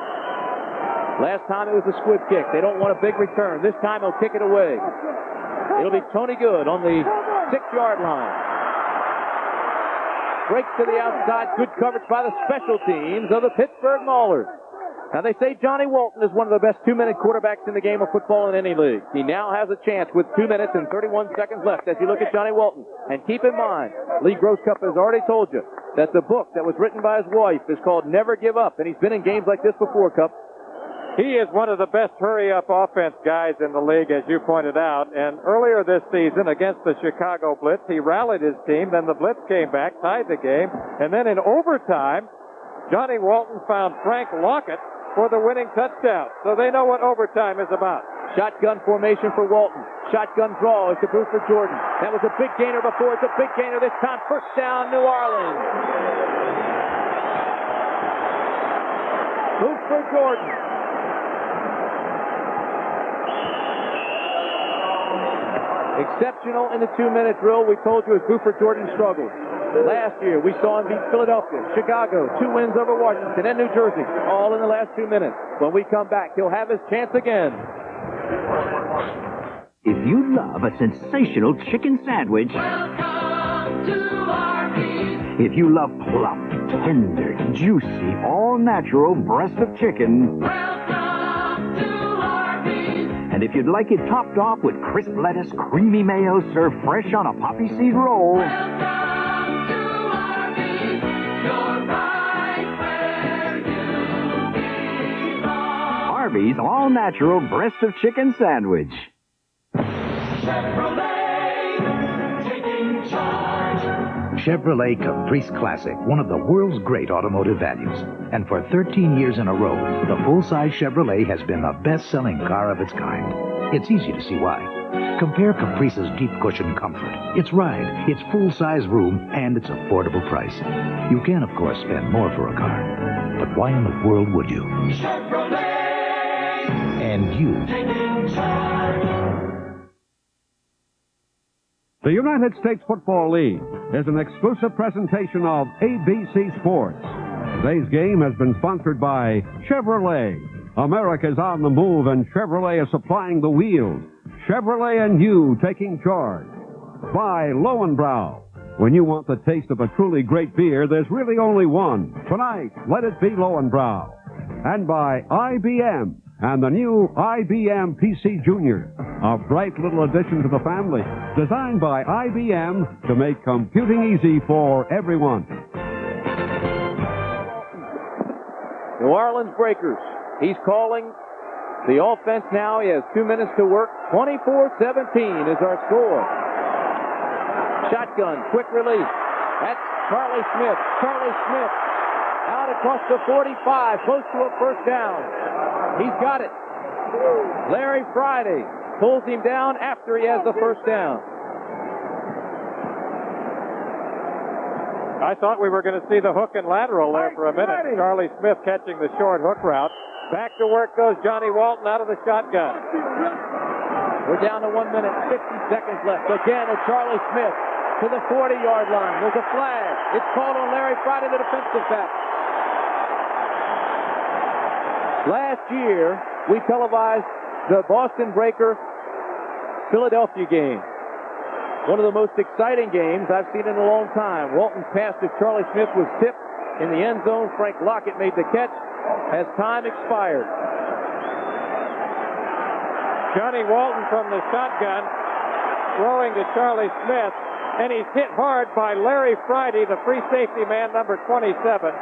Last time it was a squib kick. They don't want a big return. This time he'll kick it away. It'll be Tony Good on the 6-yard line. Breaks to the outside. Good coverage by the special teams of the Pittsburgh Maulers. Now, they say Johnny Walton is one of the best 2-minute quarterbacks in the game of football in any league. He now has a chance with 2 minutes and 31 seconds left as you look at Johnny Walton. And keep in mind, Lee Grosscup has already told you that the book that was written by his wife is called Never Give Up. And he's been in games like this before, Cup. He is one of the best hurry-up offense guys in the league, as you pointed out. And earlier this season, against the Chicago Blitz, he rallied his team. Then the Blitz came back, tied the game. And then in overtime, Johnny Walton found Frank Lockett for the winning touchdown. So they know what overtime is about. Shotgun formation for Walton. Shotgun draw is to Buford Jordan. That was a big gainer before. It's a big gainer this time. First down, New Orleans. Buford Jordan. Exceptional in the 2-minute drill. We told you as Buford Jordan struggled. Last year, we saw him beat Philadelphia, Chicago, 2 wins over Washington and New Jersey, all in the last 2 minutes. When we come back, he'll have his chance again. If you love a sensational chicken sandwich, if you love plump, tender, juicy, all-natural breast of chicken, and if you'd like it topped off with crisp lettuce, creamy mayo, served fresh on a poppy seed roll, Arby's all-natural breast of chicken sandwich. Chevrolet Caprice Classic, one of the world's great automotive values. And for 13 years in a row, the full-size Chevrolet has been the best-selling car of its kind. It's easy to see why. Compare Caprice's deep cushion comfort, its ride, its full-size room, and its affordable price. You can, of course, spend more for a car. But why in the world would you? Chevrolet. And you. Taking charge. The United States Football League is an exclusive presentation of ABC Sports. Today's game has been sponsored by Chevrolet. America's on the move, and Chevrolet is supplying the wheels. Chevrolet and you taking charge. By Lowenbrau. When you want the taste of a truly great beer, there's really only one. Tonight, let it be Lowenbrau. And by IBM and the new IBM PC Junior, a bright little addition to the family, designed by IBM to make computing easy for everyone. New Orleans Breakers. He's calling the offense now. He has 2 minutes to work. 24-17 is our score. Shotgun, quick release. That's Charlie Smith. Charlie Smith out across the 45, close to a first down. He's got it. Larry Friday pulls him down after he has the first down. I thought we were going to see the hook and lateral there for a minute. Charlie Smith catching the short hook route. Back to work goes Johnny Walton out of the shotgun. We're down to 1 minute, 50 seconds left. Again, it's Charlie Smith to the 40-yard line. There's a flag. It's called on Larry Friday, the defensive back. Last year, we televised the Boston Breaker Philadelphia game. One of the most exciting games I've seen in a long time. Walton's pass to Charlie Smith was tipped in the end zone. Frank Lockett made the catch as time expired. Johnny Walton from the shotgun throwing to Charlie Smith. and he's hit hard by Larry Friday, the free safety man, number 27.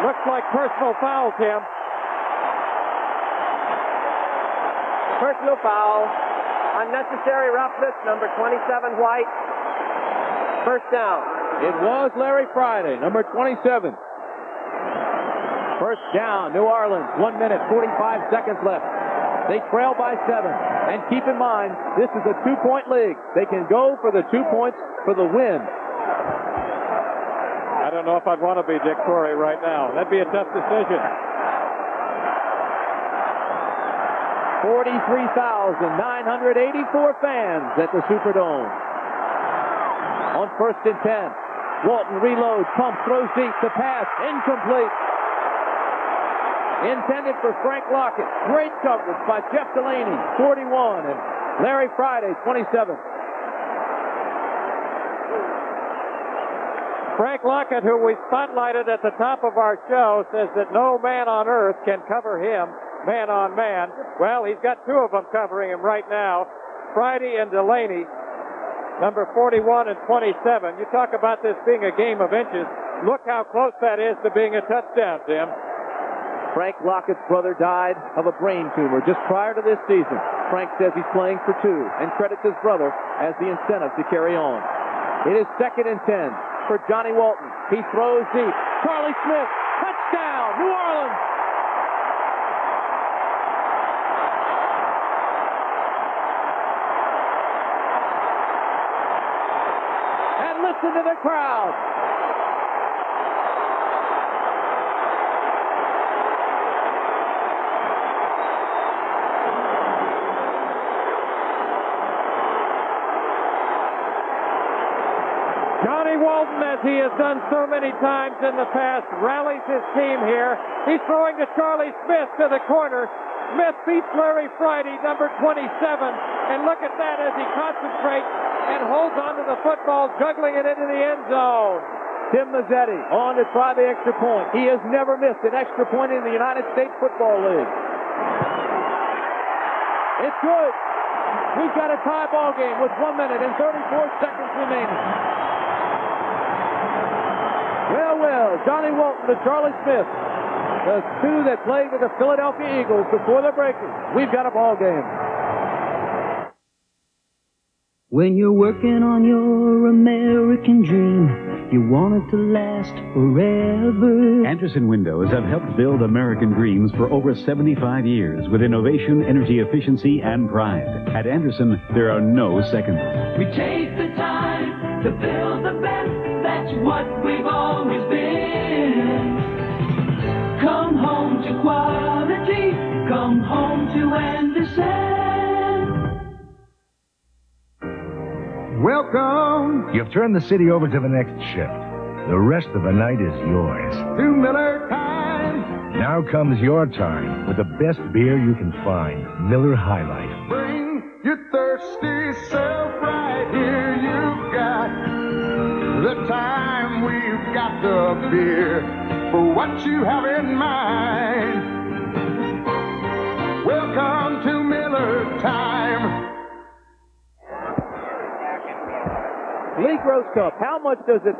Looks like personal foul, Tim. Personal foul. Unnecessary roughness, number 27, White. First down. It was Larry Friday, number 27. First down, New Orleans. 1 minute, 45 seconds left. They trail by 7. And keep in mind, this is a 2-point league. They can go for the 2 points for the win. I don't know if I'd want to be Dick Torrey right now. That'd be a tough decision. 43,984 fans at the Superdome. On 1st and 10, Walton reloads, pumps, throws deep, the pass, incomplete. Intended for Frank Lockett. Great coverage by Jeff Delaney, 41, and Larry Friday, 27. Frank Lockett, who we spotlighted at the top of our show, says that no man on earth can cover him man on man. Well, he's got two of them covering him right now, Friday and Delaney, number 41 and 27. You talk about this being a game of inches. Look how close that is to being a touchdown, Tim. Frank Lockett's brother died of a brain tumor just prior to this season. Frank says he's playing for 2 and credits his brother as the incentive to carry on. It is 2nd and 10 for Johnny Walton. He throws deep. Charlie Smith, touchdown, New Orleans! And listen to the crowd. Johnny Walton, as he has done so many times in the past, rallies his team here. He's throwing to Charlie Smith to the corner. Smith beats Larry Friday, number 27. And look at that as he concentrates and holds onto the football, juggling it into the end zone. Tim Mazzetti on to try the extra point. He has never missed an extra point in the United States Football League. It's good. We've got a tie ball game with 1 minute and 34 seconds remaining. Well, Johnny Walton to Charlie Smith, the 2 that played with the Philadelphia Eagles before the Breakers. We've got a ball game. When you're working on your American dream, you want it to last forever. Anderson Windows have helped build American dreams for over 75 years with innovation, energy efficiency, and pride. At Anderson, there are no seconds. We take the time to build the best. That's what we've always been. Come home to quality. Come home to Anderson. Welcome. You've turned the city over to the next shift. The rest of the night is yours. To Miller time. Now comes your time with the best beer you can find, Miller High Life. Bring your thirsty self right here. You've got the time. We've got the beer for what you have in mind. Welcome to Miller time. Lee Gross Cup, how much does it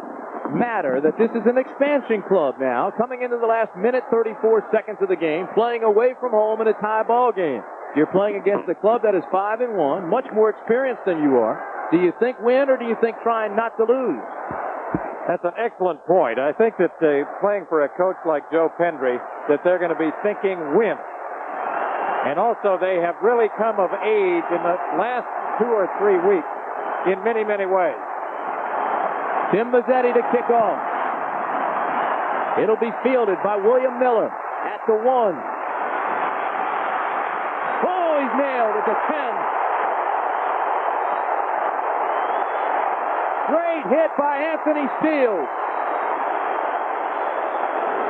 matter that this is an expansion club now, coming into the last minute 34 seconds of the game, playing away from home in a tie ball game? You're playing against a club that is 5-1, much more experienced than you are. Do you think win, or do you think trying not to lose? That's an excellent point. I think that playing for a coach like Joe Pendry, that they're going to be thinking win. And also they have really come of age in the last 2 or 3 weeks in many, many ways. Tim Mazzetti to kick off. It'll be fielded by William Miller at the 1. Oh, he's nailed at the 10. Great hit by Anthony Steele.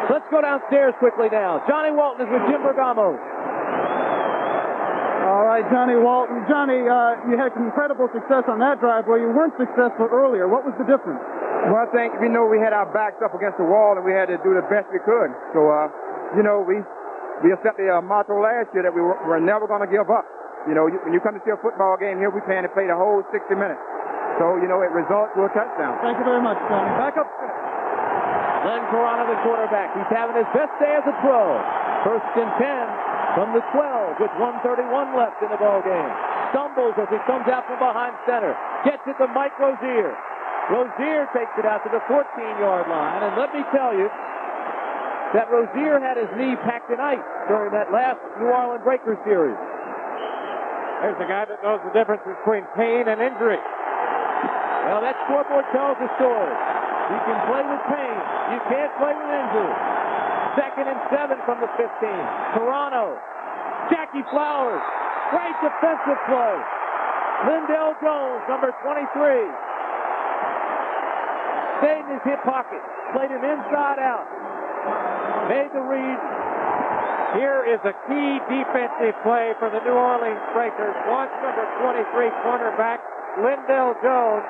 Let's go downstairs quickly now. Johnny Walton is with Jim Bergamo. All right, Johnny Walton. Johnny, you had incredible success on that drive where you weren't successful earlier. What was the difference? Well, I think we know we had our backs up against the wall and we had to do the best we could. So, we set the motto last year that we were never going to give up. You know, when you come to see a football game here, we plan to play the whole 60 minutes. So, you know, it results to a touchdown. Thank you very much, Tony. Back up. Len Corona, the quarterback. He's having his best day as a pro. First and 10 from the 12 with 1:31 left in the ball game. Stumbles as he comes out from behind center. Gets it to Mike Rozier. Rozier takes it out to the 14-yard line. And let me tell you that Rozier had his knee packed in ice during that last New Orleans Breakers series. There's a guy that knows the difference between pain and injury. Well, that scoreboard tells the story. You can play with pain. You can't play with injury. 2nd and 7 from the 15. Toronto. Jackie Flowers. Great defensive play. Lindell Jones, number 23. Stayed in his hip pocket. Played him inside out. Made the read. Here is a key defensive play for the New Orleans Breakers. Watch number 23 cornerback Lindell Jones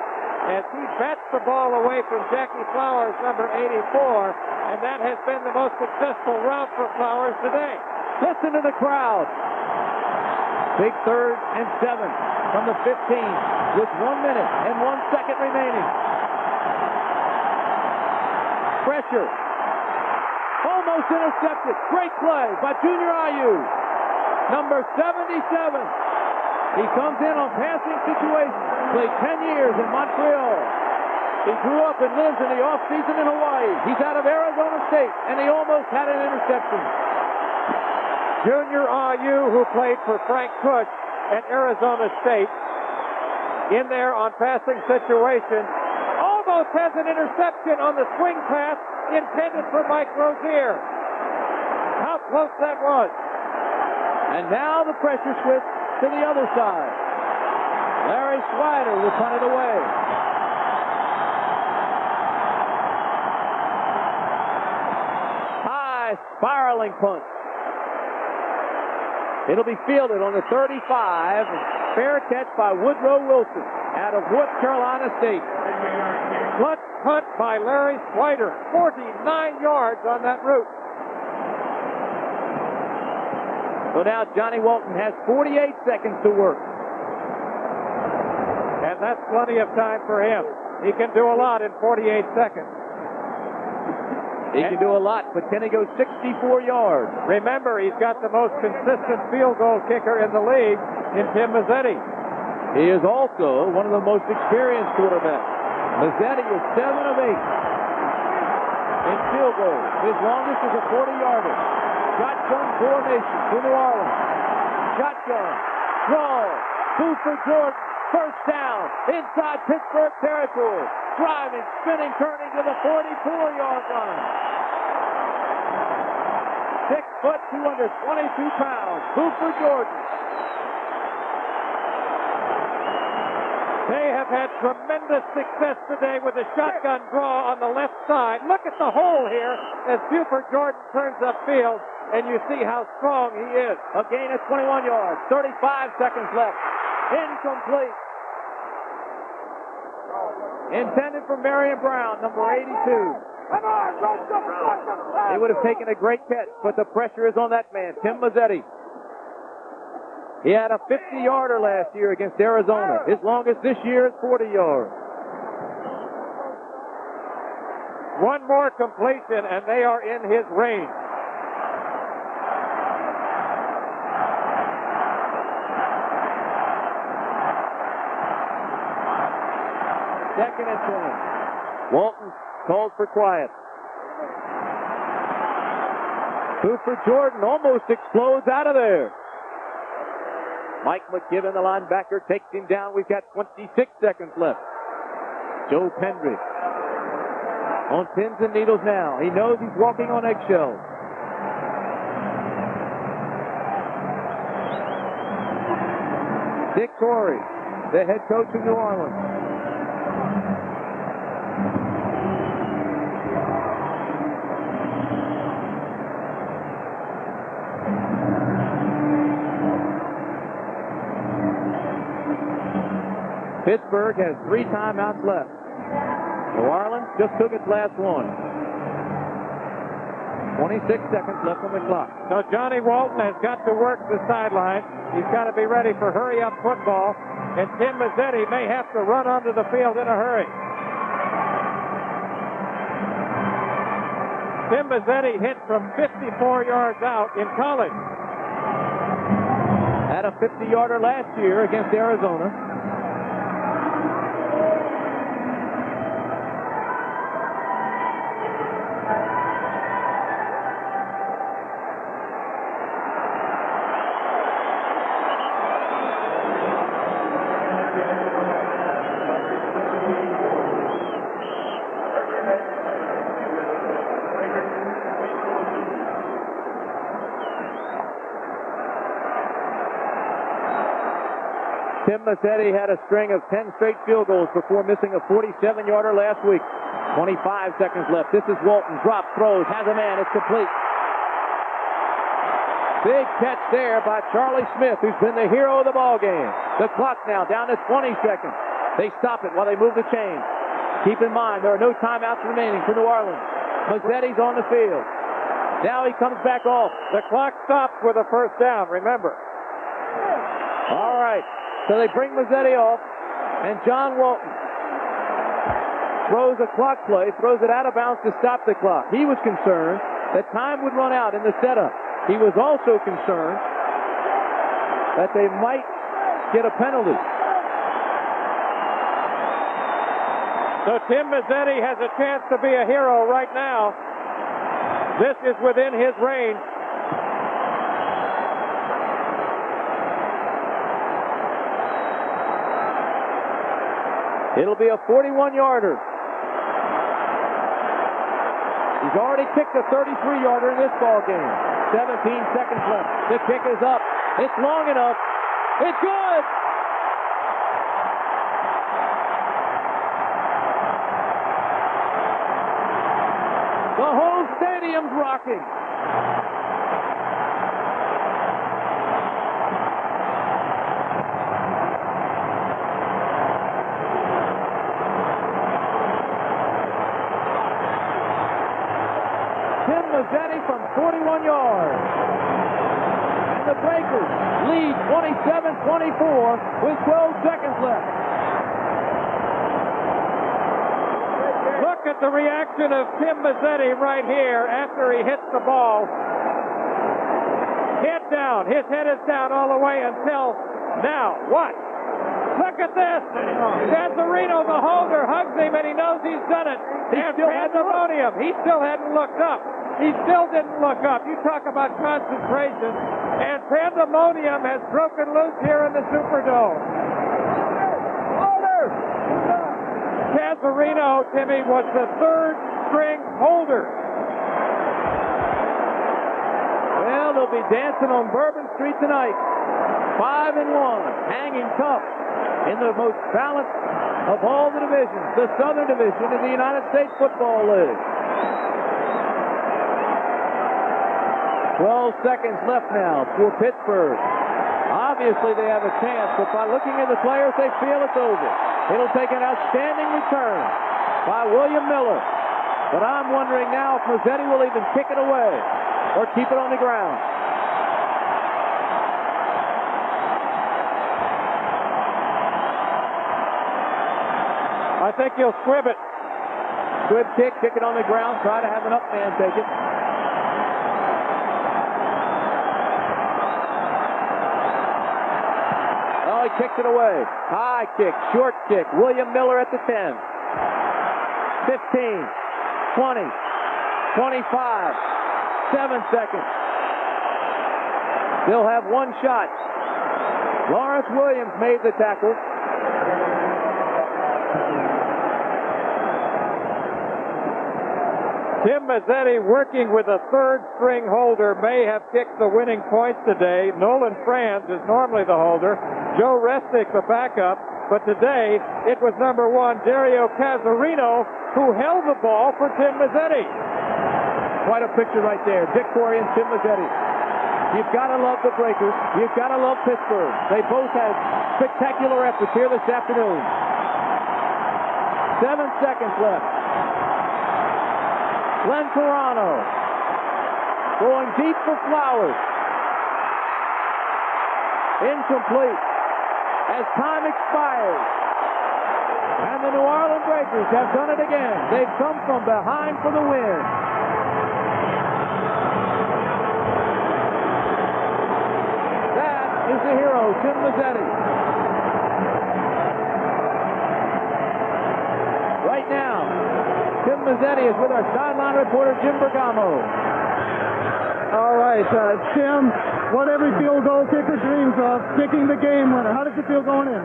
as he bats the ball away from Jackie Flowers, number 84, and that has been the most successful route for Flowers today. Listen to the crowd. Big 3rd and 7 from the 15 with 1 minute and 1 second remaining. Pressure. Almost intercepted. Great play by Junior Ayu. Number 77. He comes in on passing situations. Played 10 years in Montreal. He grew up and lives in the off-season in Hawaii. He's out of Arizona State, and he almost had an interception. Junior Ayu, who played for Frank Kush at Arizona State, in there on passing situation, almost has an interception on the swing pass intended for Mike Rozier. How close that was. And now the pressure switch to the other side. Larry Swider will punt it away. High spiraling punt. It'll be fielded on the 35. Fair catch by Woodrow Wilson out of North Carolina State. Clutch punt by Larry Swider. 49 yards on that route. So now Johnny Walton has 48 seconds to work. And that's plenty of time for him. He can do a lot in 48 seconds. He can do a lot, but can he go 64 yards? Remember, he's got the most consistent field goal kicker in the league in Tim Mazzetti. He is also one of the most experienced quarterbacks. Mazzetti is 7 of 8 in field goals. His longest is a 40-yarder. Shotgun formation for New Orleans. Shotgun. Draw. Buford Jordan. First down. Inside Pittsburgh territory. Driving, spinning, turning to the 44-yard line. 6 foot, 222 pounds. Buford Jordan. They have had tremendous success today with a shotgun draw on the left side. Look at the hole here as Buford Jordan turns upfield, and you see how strong he is. A gain of 21 yards, 35 seconds left. Incomplete. Intended for Marion Brown, number 82. He would have taken a great catch, but the pressure is on that man, Tim Mazzetti. He had a 50-yarder last year against Arizona. His longest this year is 40 yards. One more completion, and they are in his range. Second and 10. Walton calls for quiet. Buford Jordan almost explodes out of there. Mike McGibbon, the linebacker, takes him down. We've got 26 seconds left. Joe Pendry on pins and needles now. He knows he's walking on eggshells. Dick Torrey, the head coach of New Orleans. Pittsburgh has 3 timeouts left. New Orleans just took its last one. 26 seconds left on the clock. So Johnny Walton has got to work the sideline. He's got to be ready for hurry-up football. And Tim Mazzetti may have to run onto the field in a hurry. Tim Mazzetti hit from 54 yards out in college. Had a 50-yarder last year against Arizona. Tim Mazzetti had a string of 10 straight field goals before missing a 47-yarder last week. 25 seconds left. This is Walton. Drop, throws, has a man. It's complete. Big catch there by Charlie Smith, who's been the hero of the ball game. The clock now down to 20 seconds. They stop it while they move the chains. Keep in mind, there are no timeouts remaining for New Orleans. Mazzetti's on the field. Now he comes back off. The clock stops with a first down, remember. All right. So they bring Mazzetti off, and John Walton throws a clock play, throws it out of bounds to stop the clock. He was concerned that time would run out in the setup. He was also concerned that they might get a penalty. So Tim Mazzetti has a chance to be a hero right now. This is within his range. It'll be a 41-yarder. He's already kicked a 33-yarder in this ball game. 17 seconds left. The kick is up. It's long enough. It's good. The whole stadium's rocking. Mazzetti from 41 yards. And the Breakers lead 27-24 with 12 seconds left. Look at the reaction of Tim Mazzetti right here after he hits the ball. Head down. His head is down all the way until now. What? Look at this. Gazzarino, the holder, hugs him, and he knows he's done it. And pandemonium. He still hadn't looked up. He still didn't look up. You talk about concentration. And pandemonium has broken loose here in the Superdome. Holder! Gazzarino, Timmy, was the third string holder. Well, they'll be dancing on Bourbon Street tonight. 5-1, hanging tough in the most balanced of all the divisions, the Southern Division in the United States Football League. 12 seconds left now for Pittsburgh. Obviously, they have a chance, but by looking at the players, they feel it's over. It'll take an outstanding return by William Miller. But I'm wondering now if Mazzetti will even kick it away or keep it on the ground. I think he'll squib it. Squib kick it on the ground, try to have an up man take it. Oh, he kicks it away. High kick, short kick. William Miller at the 10. 15, 20, 25, 7 seconds. They'll have one shot. Lawrence Williams made the tackle. Tim Mazzetti, working with a third string holder, may have kicked the winning points today. Nolan Franz is normally the holder. Joe Resnick the backup. But today, it was number 1, Dario Cazzarino, who held the ball for Tim Mazzetti. Quite a picture right there. Dick Torrey and Tim Mazzetti. You've got to love the Breakers. You've got to love Pittsburgh. They both had spectacular efforts here this afternoon. 7 seconds left. Glenn Carano Going deep for Flowers. Incomplete. As time expires. And the New Orleans Breakers have done it again. They've come from behind for the win. That is the hero, Tim Mazzetti. Right now, Tim Mazzetti is with our sideline reporter, Jim Bergamo. All right, Tim, what every field goal kicker dreams of, kicking the game winner. How does it feel going in?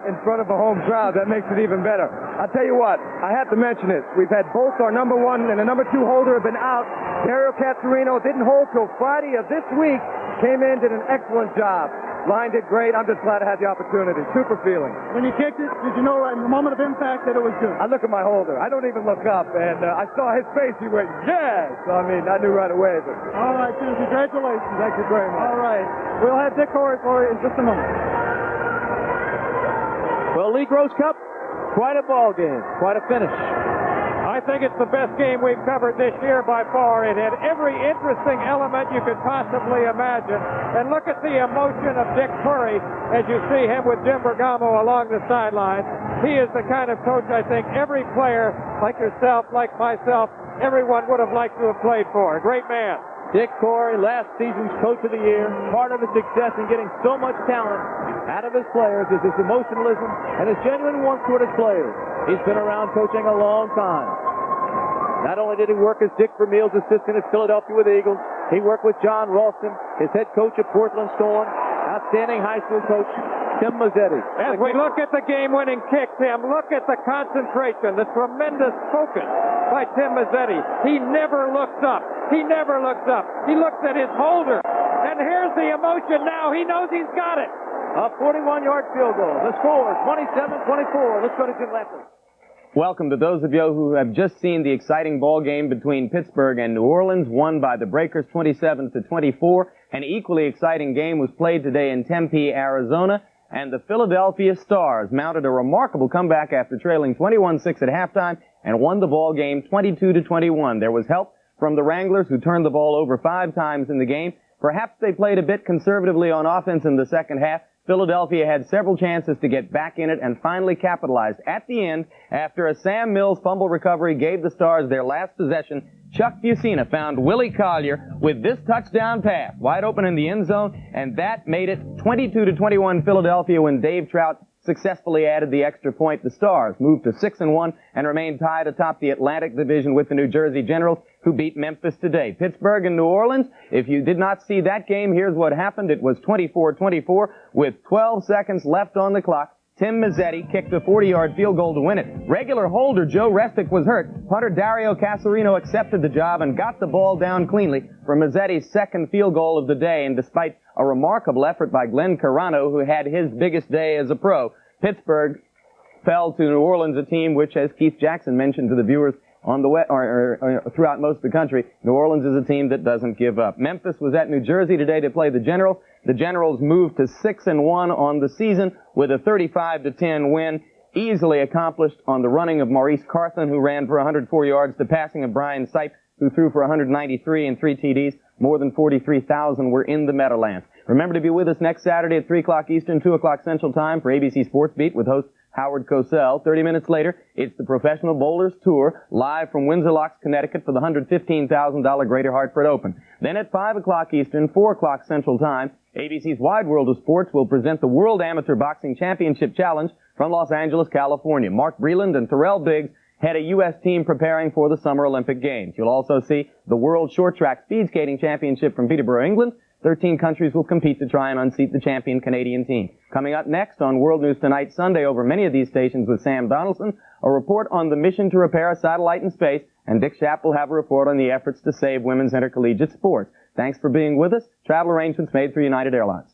In front of a home crowd, that makes it even better. I'll tell you what, I have to mention it. We've had both our number 1 and the number 2 holder have been out. Dario Cassarino didn't hold till Friday of this week. Came in, did an excellent job. Line did great. I'm just glad I had the opportunity. Super feeling. When you kicked it, did you know right in the moment of impact that it was good? I look at my holder. I don't even look up, and I saw his face. He went, yes! So, I mean, I knew right away. But... All right, Tim, congratulations. Thank you very much. All right. We'll have Dick Corey for you in just a moment. Well, Lee Gross Cup, quite a ball game. Quite a finish. I think it's the best game we've covered this year by far. It had every interesting element you could possibly imagine. And look at the emotion of Dick Curry as you see him with Jim Bergamo along the sideline. He is the kind of coach I think every player, like yourself, like myself, everyone would have liked to have played for. A great man. Dick Corey, last season's Coach of the Year. Part of his success in getting so much talent out of his players is his emotionalism and his genuine warmth toward his players. He's been around coaching a long time. Not only did he work as Dick Vermeil's assistant at Philadelphia with the Eagles, he worked with John Ralston, his head coach at Portland Thorn, outstanding high school coach, Tim Mazzetti. As we look at the game-winning kick, Tim, look at the concentration, the tremendous focus by Tim Mazzetti. He never looks up. He never looks up. He looks at his holder. And here's the emotion now. He knows he's got it. A 41-yard field goal. The score, 27-24. Let's go to Jim Lafley. Welcome to those of you who have just seen the exciting ball game between Pittsburgh and New Orleans, won by the Breakers 27-24. An equally exciting game was played today in Tempe, Arizona, and the Philadelphia Stars mounted a remarkable comeback after trailing 21-6 at halftime and won the ball game 22-21. There was help from the Wranglers, who turned the ball over 5 times in the game. Perhaps they played a bit conservatively on offense in the second half. Philadelphia had several chances to get back in it and finally capitalized at the end after a Sam Mills fumble recovery gave the Stars their last possession. Chuck Fusina found Willie Collier with this touchdown pass wide open in the end zone, and that made it 22-21 Philadelphia when Dave Trout successfully added the extra point. The Stars moved to 6-1 and remained tied atop the Atlantic Division with the New Jersey Generals, who beat Memphis today. Pittsburgh and New Orleans, if you did not see that game, here's what happened. It was 24-24 with 12 seconds left on the clock. Tim Mazzetti kicked a 40-yard field goal to win it. Regular holder Joe Restic was hurt. Punter Dario Cassarino accepted the job and got the ball down cleanly for Mazzetti's second field goal of the day. And despite a remarkable effort by Glenn Carano, who had his biggest day as a pro, Pittsburgh fell to New Orleans, a team which, as Keith Jackson mentioned to the viewers on the throughout most of the country, New Orleans is a team that doesn't give up. Memphis was at New Jersey today to play the Generals. The Generals moved to 6-1 on the season with a 35-10 win, easily accomplished on the running of Maurice Carthan, who ran for 104 yards, the passing of Brian Sipe, who threw for 193 and 3 TDs. More than 43,000 were in the Meadowlands. Remember to be with us next Saturday at 3 o'clock Eastern, 2 o'clock Central Time for ABC Sports Beat with host Howard Cosell. 30 minutes later, it's the Professional Bowlers Tour, live from Windsor Locks, Connecticut for the $115,000 Greater Hartford Open. Then at 5 o'clock Eastern, 4 o'clock Central Time, ABC's Wide World of Sports will present the World Amateur Boxing Championship Challenge from Los Angeles, California. Mark Breland and Terrell Biggs head a U.S. team preparing for the Summer Olympic Games. You'll also see the World Short Track Speed Skating Championship from Peterborough, England. 13 countries will compete to try and unseat the champion Canadian team. Coming up next on World News Tonight Sunday over many of these stations with Sam Donaldson, a report on the mission to repair a satellite in space, and Dick Schaap will have a report on the efforts to save women's intercollegiate sports. Thanks for being with us. Travel arrangements made through United Airlines.